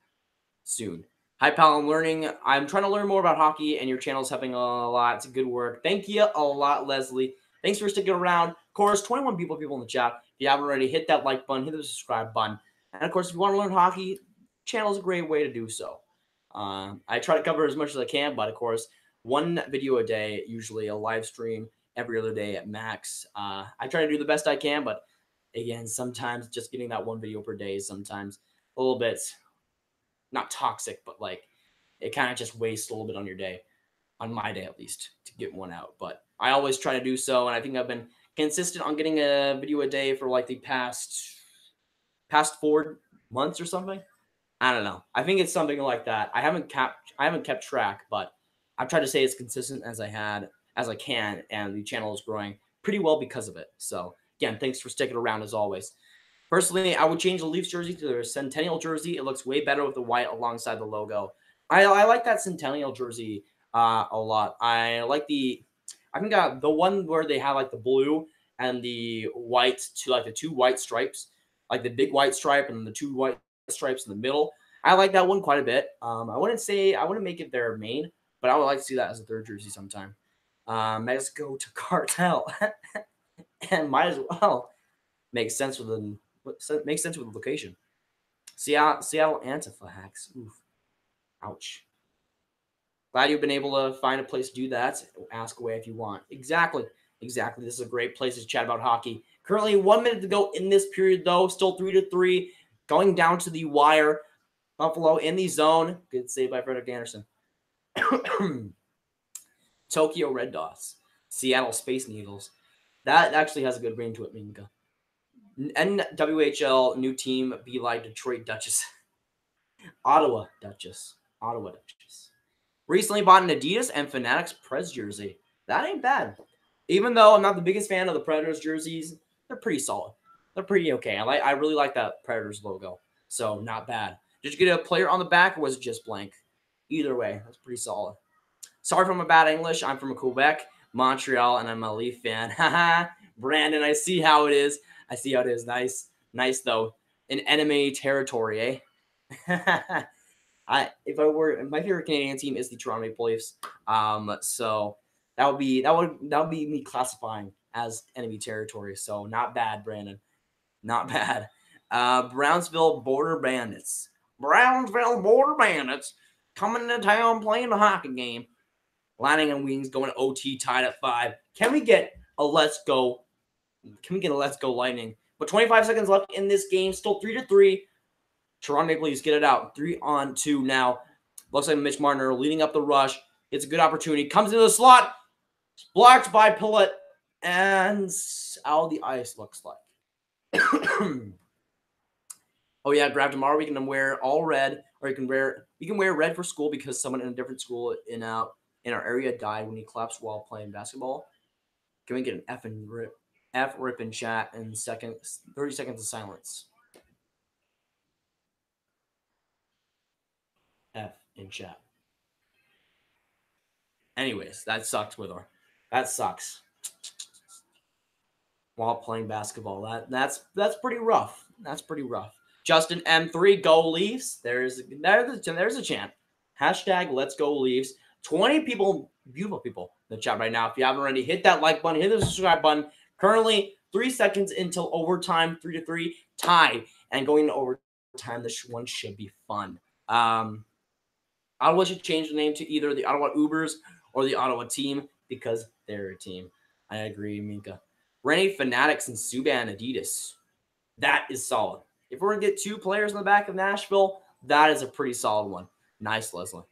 soon. Hi, pal. I'm learning. I'm trying to learn more about hockey, and your channel's helping a lot. It's good work. Thank you a lot, Leslie. Thanks for sticking around. Of course, 21 people in the chat. If you haven't already, hit that like button, hit the subscribe button. And of course, if you want to learn hockey, channel is a great way to do so. I try to cover as much as I can, but of course, one video a day, usually a live stream every other day at max. I try to do the best I can, but again, sometimes just getting that one video per day is sometimes a little bit not toxic, but like it kind of just wastes a little bit on your day, on my day at least, to get one out. But I always try to do so, and I think I've been consistent on getting a video a day for like the past 4 months or something. I don't know. I think it's something like that. I haven't kept track, but I've tried to stay as consistent as I can, and the channel is growing pretty well because of it. So again, thanks for sticking around as always. Personally, I would change the Leafs jersey to their Centennial jersey. It looks way better with the white alongside the logo. I like that Centennial jersey a lot. I like the one where they have like the blue and the white to like the two white stripes, like the big white stripe and the two white stripes in the middle. I like that one quite a bit. I wouldn't make it their main, but I would like to see that as a third jersey sometime. Let's go to Cartel, and might as well make sense with the location. Seattle Antifa-Hacks. Oof. Ouch. Glad you've been able to find a place to do that. Ask away if you want. Exactly. This is a great place to chat about hockey. Currently 1 minute to go in this period, though. Still 3-3. Going down to the wire. Buffalo in the zone. Good save by Frederick Anderson. Tokyo Red Dots. Seattle Space Needles. That actually has a good ring to it, Minka. NWHL new team be like Detroit Duchess. Ottawa Duchess. Recently bought an Adidas and Fanatics Prez jersey. That ain't bad. Even though I'm not the biggest fan of the Predators jerseys, they're pretty solid. They're pretty okay. I really like that Predators logo. So not bad. Did you get a player on the back or was it just blank? Either way, that's pretty solid. Sorry for my bad English. I'm from Quebec, Montreal, and I'm a Leaf fan. Haha. Brandon, I see how it is. Nice though. In enemy territory, eh? If my favorite Canadian team is the Toronto Maple Leafs. So that would be me classifying as enemy territory. So not bad, Brandon. Not bad. Brownsville Border Bandits. Brownsville Border Bandits coming to town playing a hockey game. Landing on wings, going to OT, tied at 5. Can we get a let's go? Can we get a let's go Lightning? But 25 seconds left in this game. Still 3-3. Toronto Maple Leafs get it out. 3-on-2 now. Looks like Mitch Marner leading up the rush. It's a good opportunity. Comes into the slot. Blocked by Pillett. And out of the ice, looks like. Oh yeah, grab tomorrow. We can wear all red, or you can wear red for school because someone in a different school in our area died when he collapsed while playing basketball. Can we get an F rip in chat in 30 seconds of silence? F in chat. Anyways, that sucks, Wither. That sucks. While playing basketball, that's pretty rough. That's pretty rough. Justin M3, go Leafs. There's a chant. Hashtag let's go Leafs. 20 people, beautiful people in the chat right now. If you haven't already, hit that like button, hit the subscribe button. Currently 3 seconds until overtime, 3-3, tied, and going to overtime. This one should be fun. Ottawa should change the name to either the Ottawa Ubers or the Ottawa team because they're a team. I agree, Minka. Rennie Fanatics and Subban Adidas. That is solid. If we're going to get 2 players in the back of Nashville, that is a pretty solid one. Nice, Leslie.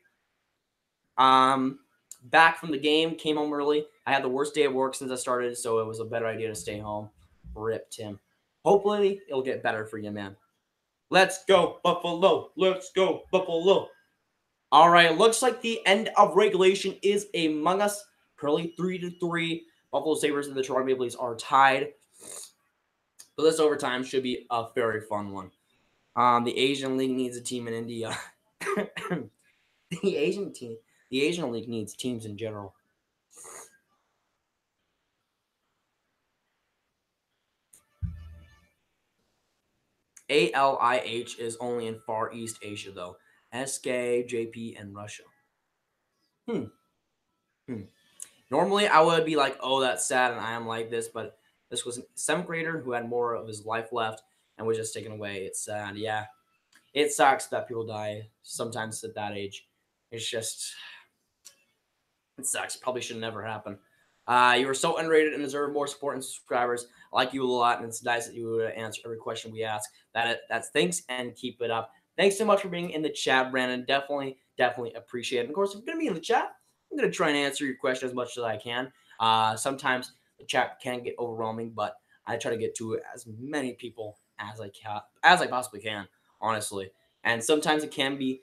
Back from the game, came home early. I had the worst day of work since I started, so it was a better idea to stay home. Rip, Tim. Hopefully, it'll get better for you, man. Let's go, Buffalo. Let's go, Buffalo. All right, looks like the end of regulation is among us. Currently 3-3. Buffalo Sabres and the Toronto Maple Leafs are tied. But this overtime should be a very fun one. The Asian League needs a team in India. The Asian League needs teams in general. ALIH is only in Far East Asia, though. SK, JP, and Russia. Normally, I would be like, oh, that's sad, and I am like this, but this was a 7th grader who had more of his life left and was just taken away. It's sad. Yeah, it sucks that people die sometimes at that age. It's just, it sucks. Probably should never happen. You are so underrated and deserve more support and subscribers. I like you a lot, and it's nice that you would answer every question we ask. That's thanks, and keep it up. Thanks so much for being in the chat, Brandon. Definitely appreciate it. And of course, if you're going to be in the chat, I'm going to try and answer your question as much as I can. Sometimes the chat can get overwhelming, but I try to get to as many people as I possibly can, honestly. And sometimes it can be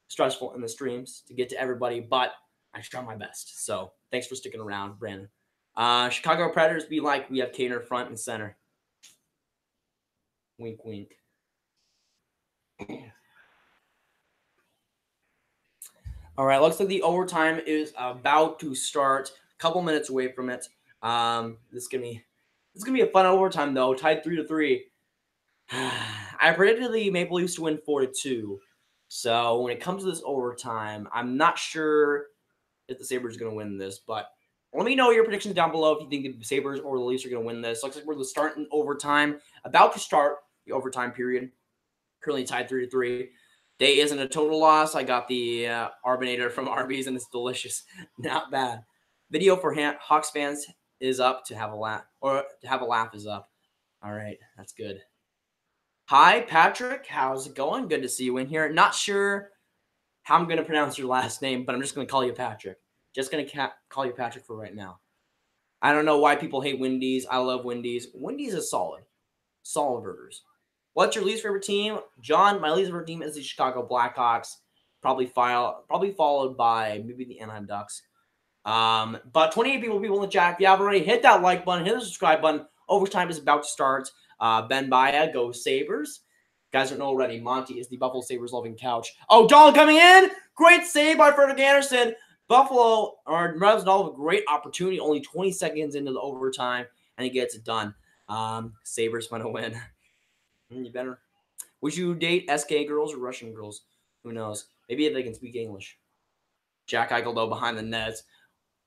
stressful in the streams to get to everybody, but I try my best. So thanks for sticking around, Brandon. Chicago Predators be like, we have Kaner front and center. Wink, wink. All right, looks like the overtime is about to start. A couple minutes away from it. This is gonna be a fun overtime though. Tied 3-3. I predicted the Maple Leafs to win 4-2. So when it comes to this overtime, I'm not sure if the Sabres are going to win this, but let me know your predictions down below if you think the Sabres or the Leafs are going to win this. Looks like we're starting overtime, about to start the overtime period. Currently tied 3-3. Day isn't a total loss. I got the Arbinator from Arby's, and it's delicious. Not bad. Video for Hawks fans is up to have a laugh, or to have a laugh is up. All right, that's good. Hi, Patrick. How's it going? Good to see you in here. Not sure how I'm going to pronounce your last name, but I'm just going to call you Patrick. Just going to call you Patrick for right now. I don't know why people hate Wendy's. I love Wendy's. Wendy's is solid. Solid burgers. What's your least favorite team? John, my least favorite team is the Chicago Blackhawks. Probably followed by maybe the Anaheim Ducks. But 28 people in the chat. If you haven't already, hit that like button, hit the subscribe button. Overtime is about to start. Ben Baya, go Sabres. Guys don't know already, Monty is the Buffalo Sabres loving couch. Oh, Dahl coming in. Great save by Frederick Anderson. Buffalo, or Revs Dahl, have a great opportunity. Only 20 seconds into the overtime, and he gets it done. Sabres going to win. You better. Would you date SK girls or Russian girls? Who knows? Maybe they can speak English. Jack Eichel, though, behind the nets.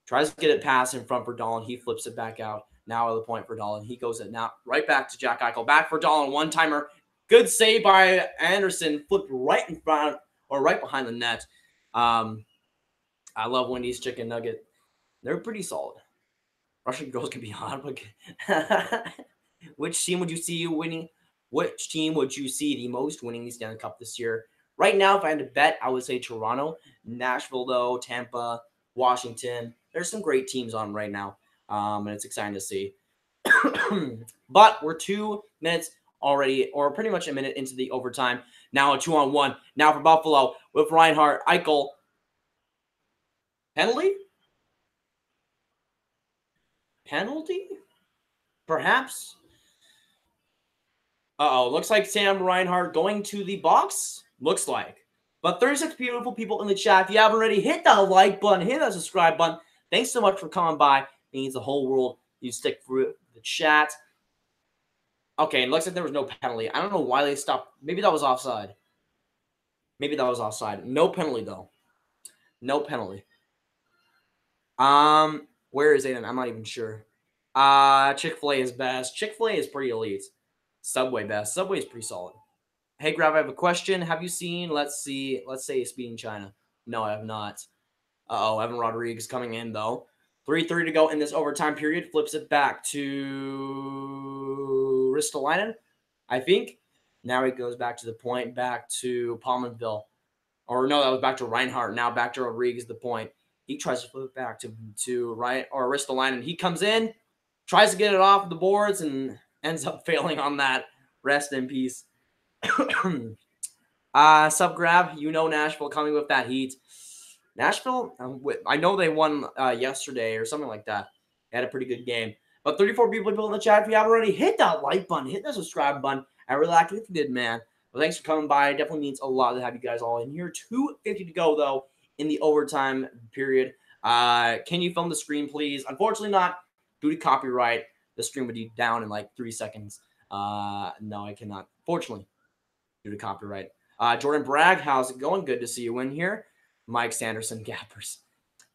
Tries to get it past in front for Dahlin. He flips it back out. Now at the point for Dahlin. He goes it now right back to Jack Eichel. Back for Dahlin. One-timer. Good save by Anderson. Flipped right in front or right behind the net. I love Wendy's Chicken Nugget. They're pretty solid. Russian girls can be hot, but which team would you see winning? Which team would you see the most winning the Stanley Cup this year? Right now, if I had to bet, I would say Toronto. Nashville, though, Tampa, Washington. There's some great teams on right now, and it's exciting to see. But we're 2 minutes already, or pretty much a minute into the overtime. Now a 2-on-1. Now for Buffalo with Reinhart, Eichel. Penalty? Penalty? Perhaps? Uh-oh. Looks like Sam Reinhart going to the box. Looks like. But 36 beautiful people in the chat. If you haven't already, hit that like button. Hit that subscribe button. Thanks so much for coming by. It means the whole world. You stick through the chat. Okay, it looks like there was no penalty. I don't know why they stopped. Maybe that was offside. Maybe that was offside. No penalty, though. No penalty. Where is Aiden? I'm not even sure. Chick-fil-A is best. Chick-fil-A is pretty elite. Subway best. Subway is pretty solid. Hey, Grav, I have a question. Have you seen, let's say Speed in China? No, I have not. Uh-oh, Evan Rodriguez coming in, though. 3:30 to go in this overtime period. Flips it back to Ristolainen, I think. Now he goes back to the point, back to Palmerville. Or no, that was back to Reinhart. Now back to Rodriguez, the point. He tries to flip it back to Ristolainen. He comes in, tries to get it off the boards, and ends up failing on that. Rest in peace. Sub Grab, you know Nashville coming with that heat. Nashville, I know they won yesterday or something like that. They had a pretty good game. But 34 people in the chat. If you haven't already, hit that like button. Hit that subscribe button. I really like it if you did, man. Well, thanks for coming by. It definitely means a lot to have you guys all in here. 2:50 to go, though, in the overtime period. Can you film the screen, please? Unfortunately not. Due to copyright, the stream would be down in like 3 seconds. No, I cannot. Fortunately, due to copyright. Jordan Bragg, how's it going? Good to see you in here. Mike Sanderson, Gappers.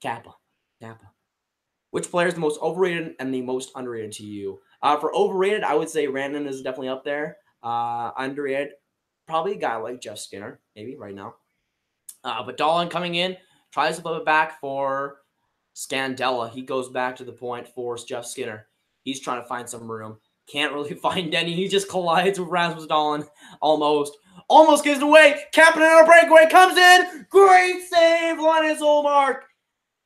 Kappa. Which player is the most overrated and the most underrated to you? For overrated, I would say Randon is definitely up there. Underrated, probably a guy like Jeff Skinner, maybe right now. But Dahlin coming in, tries to flip it back for Scandella. He goes back to the point for Jeff Skinner. He's trying to find some room. Can't really find any. He just collides with Rasmus Dahlin. Almost gives it away. Kapanen on a breakaway. Comes in. Great save. Linus Ullmark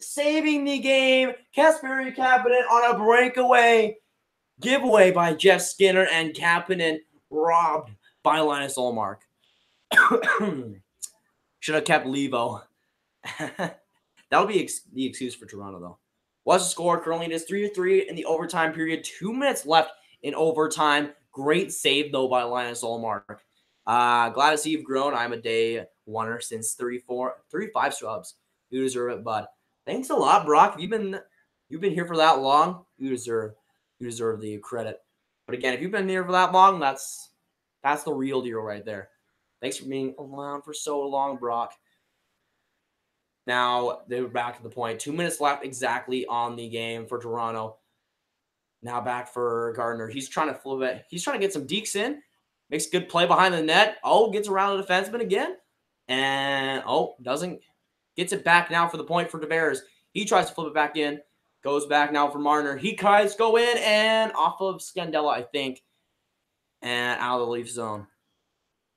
saving the game. Kasperi Kapanen on a breakaway. Giveaway by Jeff Skinner and Kapanen robbed by Linus Ullmark. Should have kept Levo. That'll be the excuse for Toronto, though. What's the score? Currently, it is 3-3 in the overtime period. 2 minutes left in overtime. Great save, though, by Linus Ullmark. Glad to see you've grown. I'm a day oneer since 35 subs. You deserve it, bud. Thanks a lot, Brock. You've been here for that long. You deserve the credit. But again, if you've been here for that long, that's the real deal right there. Thanks for being around for so long, Brock. Now they were back to the point. 2 minutes left exactly on the game for Toronto. Now back for Gardner. He's trying to flip it. He's trying to get some dekes in. Makes a good play behind the net. Oh, gets around the defenseman again. And, doesn't. Gets it back now for the point for Tavares. He tries to flip it back in. Goes back now for Marner. He tries to go in and off of Scandella, I think. And out of the Leaf zone.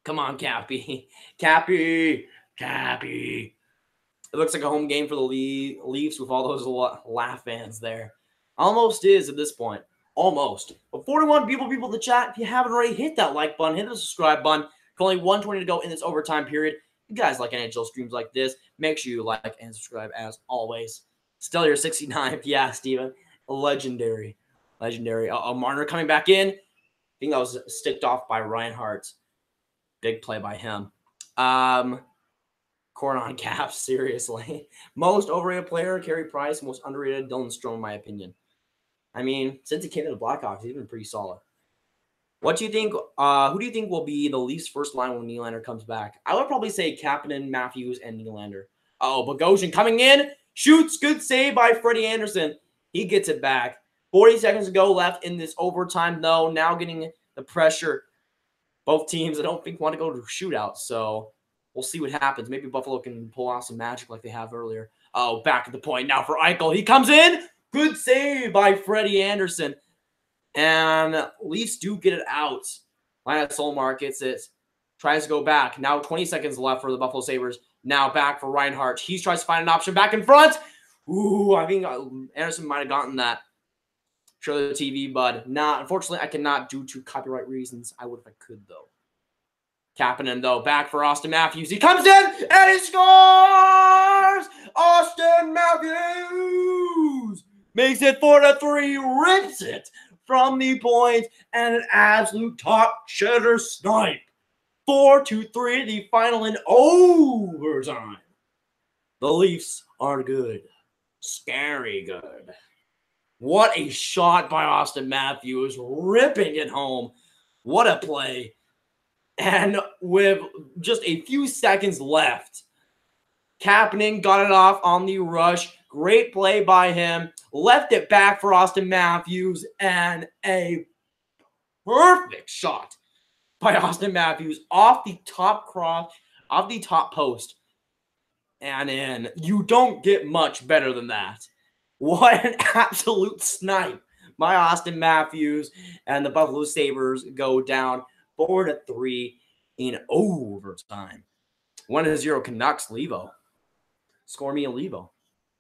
Come on, Cappy. Cappy. It looks like a home game for the Leafs with all those laugh fans there. Almost is at this point. Almost. But 41 people in the chat. If you haven't already, hit that like button. Hit the subscribe button. Only 1:20 to go in this overtime period. You guys like NHL streams like this, make sure you like and subscribe as always. Still your 69th. Yeah, Steven. Legendary. Marner coming back in. I think that was sticked off by Reinhart. Big play by him. Corn on Caps, seriously. Most overrated player, Carey Price. Most underrated, Dylan Strome, in my opinion. I mean, since he came to the Blackhawks, he's been pretty solid. What do you think? Who do you think will be the Leafs' first line when Nylander comes back? I would probably say Kapanen, Matthews, and Nylander. Oh, Bogosian coming in, shoots, good save by Freddie Anderson. He gets it back. 40 seconds to go left in this overtime, though. Now getting the pressure. Both teams, I don't think, want to go to shootout, so we'll see what happens. Maybe Buffalo can pull off some magic like they have earlier. Oh, back at the point now for Eichel. He comes in. Good save by Freddie Anderson. And Leafs do get it out. Linus Ullmark gets it. Tries to go back. Now 20 seconds left for the Buffalo Sabres. Now back for Reinhart. He tries to find an option back in front. Ooh, I think Anderson might have gotten that. Show the TV, bud. Nah, unfortunately, I cannot due to copyright reasons. I would if I could, though. Kapanen, though, back for Austin Matthews. He comes in, and he scores! Austin Matthews makes it 4-3, rips it from the point, and an absolute top shedder snipe. 4-3, the final in overtime. The Leafs are good. Scary good. What a shot by Austin Matthews, ripping it home. What a play. And with just a few seconds left, Kapanen got it off on the rush. Great play by him. Left it back for Austin Matthews, and a perfect shot by Austin Matthews off the top cross, off the top post, and in. You don't get much better than that. What an absolute snipe by Austin Matthews, and the Buffalo Sabres go down 4-3 in overtime. 1-0 Canucks. Levo. Score me a Levo.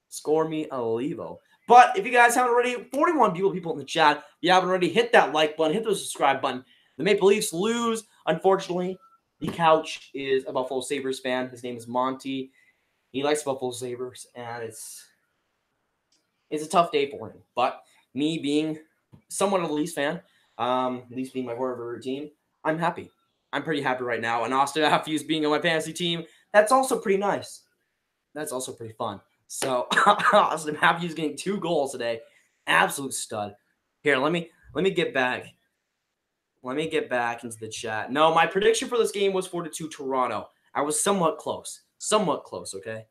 Score me a Levo. But if you guys haven't already, 41 people in the chat. If you haven't already, hit that like button, hit the subscribe button. The Maple Leafs lose. Unfortunately, the couch is a Buffalo Sabres fan. His name is Monty. He likes Buffalo Sabres, and it's a tough day for him. But me being somewhat of a Leafs fan, Leafs being my favorite team, I'm happy. I'm pretty happy right now. And Austin Matthews being on my fantasy team, that's also pretty nice. That's also pretty fun. So Austin Matthews getting 2 goals today. Absolute stud. Here, let me get back. Let me get back into the chat. No, my prediction for this game was 4-2 Toronto. I was somewhat close. Somewhat close, okay?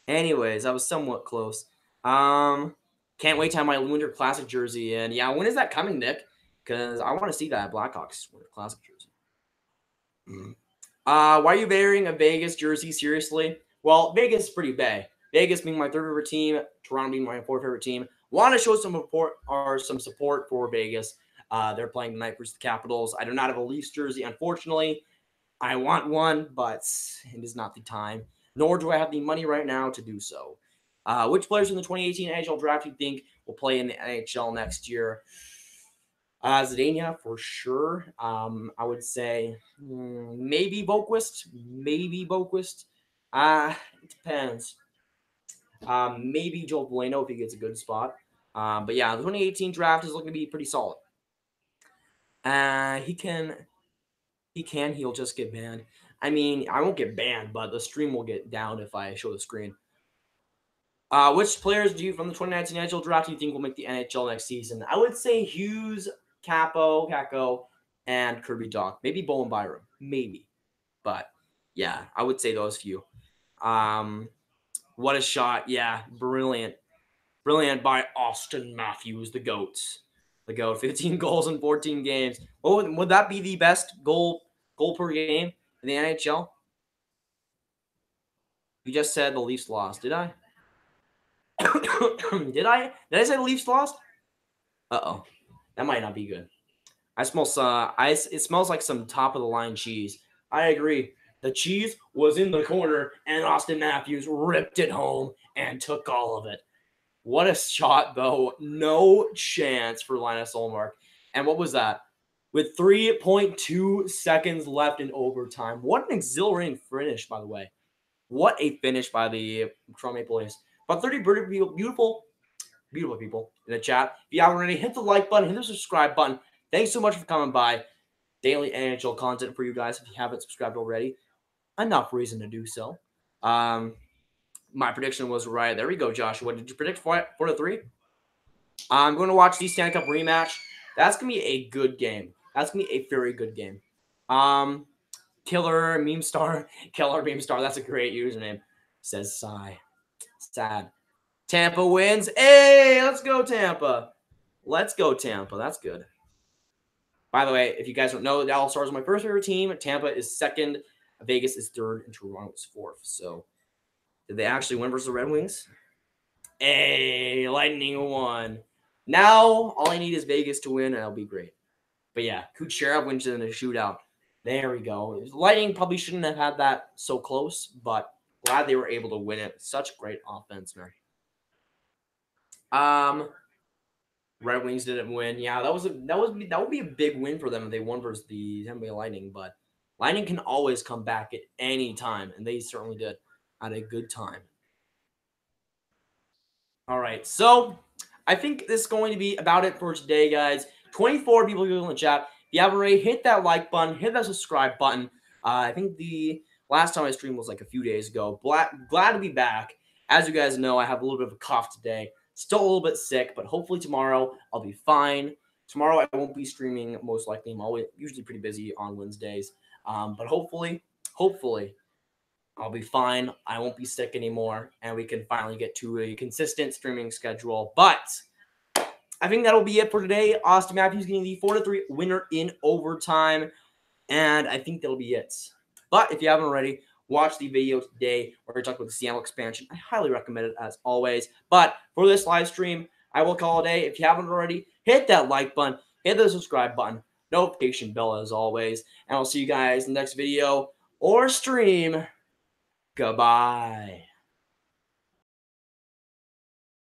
Anyways, I was somewhat close. Can't wait to have my Winter Classic jersey in. Yeah, when is that coming, Nick? Because I want to see that Blackhawks Winter Classic jersey. Why are you wearing a Vegas jersey? Seriously? Well, Vegas is pretty bad. Vegas being my 3rd favorite team, Toronto being my 4th favorite team. Want to show some support for Vegas. They're playing tonight versus the Capitals. I do not have a Leafs jersey, unfortunately. I want one, but it is not the time. Nor do I have the money right now to do so. Which players in the 2018 NHL draft do you think will play in the NHL next year? Zdania, for sure. I would say maybe Boquist. Maybe Boquist. It depends. Maybe Joel Bueno if he gets a good spot. But yeah, the 2018 draft is looking to be pretty solid. He'll just get banned. I mean, I won't get banned, but the stream will get down if I show the screen. Which players do you from the 2019 NHL draft do you think will make the NHL next season? I would say Hughes, Kako, and Kirby Dach. Maybe Bowen Byram. Maybe. But, yeah, I would say those few. What a shot. Yeah, brilliant. Brilliant by Austin Matthews, the GOAT. The GOAT. 15 goals in 14 games. Would that be the best goal per game in the NHL? You just said the Leafs lost. Did I? Did I say the Leafs lost? Uh-oh. That might not be good. It smells like some top-of-the-line cheese. I agree. The cheese was in the corner, and Austin Matthews ripped it home and took all of it. What a shot, though. No chance for Linus Ullmark. And what was that? With 3.2 seconds left in overtime. What an exhilarating finish, by the way. What a finish by the Toronto Maple Leafs. About 30 beautiful people in the chat. If you haven't already, hit the like button, hit the subscribe button. Thanks so much for coming by. Daily NHL content for you guys if you haven't subscribed already. Enough reason to do so. My prediction was right. There we go, Joshua. Did you predict 4-3? I'm going to watch the Stanley Cup rematch. That's going to be a good game. That's going to be a very good game. Killer Meme Star. Killer Meme Star. That's a great username. Says sigh. Sad. Tampa wins. Hey, let's go, Tampa. Let's go, Tampa. That's good. By the way, if you guys don't know, the Dallas Stars are my first favorite team. Tampa is second. Vegas is third, and Toronto is fourth. So, did they actually win versus the Red Wings? Hey, Lightning won. Now, all I need is Vegas to win, and it'll be great. But yeah, Kucherov wins in a shootout. There we go. Lightning probably shouldn't have had that so close, but glad they were able to win it. Such great offense, man. Red Wings didn't win. Yeah, that would be a big win for them if they won versus the Tampa Bay Lightning. But Lightning can always come back at any time, and they certainly did at a good time. All right, so I think this is going to be about it for today, guys. 24 people in the chat. If you haven't already, hit that like button, hit that subscribe button. I think the last time I streamed was like a few days ago. Glad to be back. As you guys know, I have a little bit of a cough today. Still a little bit sick, but hopefully tomorrow I'll be fine. Tomorrow I won't be streaming, most likely. I'm always usually pretty busy on Wednesdays. But hopefully, I'll be fine. I won't be sick anymore, and we can finally get to a consistent streaming schedule. But I think that'll be it for today. Austin Matthews getting the 4-3 winner in overtime, and I think that'll be it. But if you haven't already, watch the video today where we talk about the Seattle expansion. I highly recommend it as always. But for this live stream, I will call it a day. If you haven't already, hit that like button, hit the subscribe button, notification bell as always, and I'll see you guys in the next video or stream. Goodbye.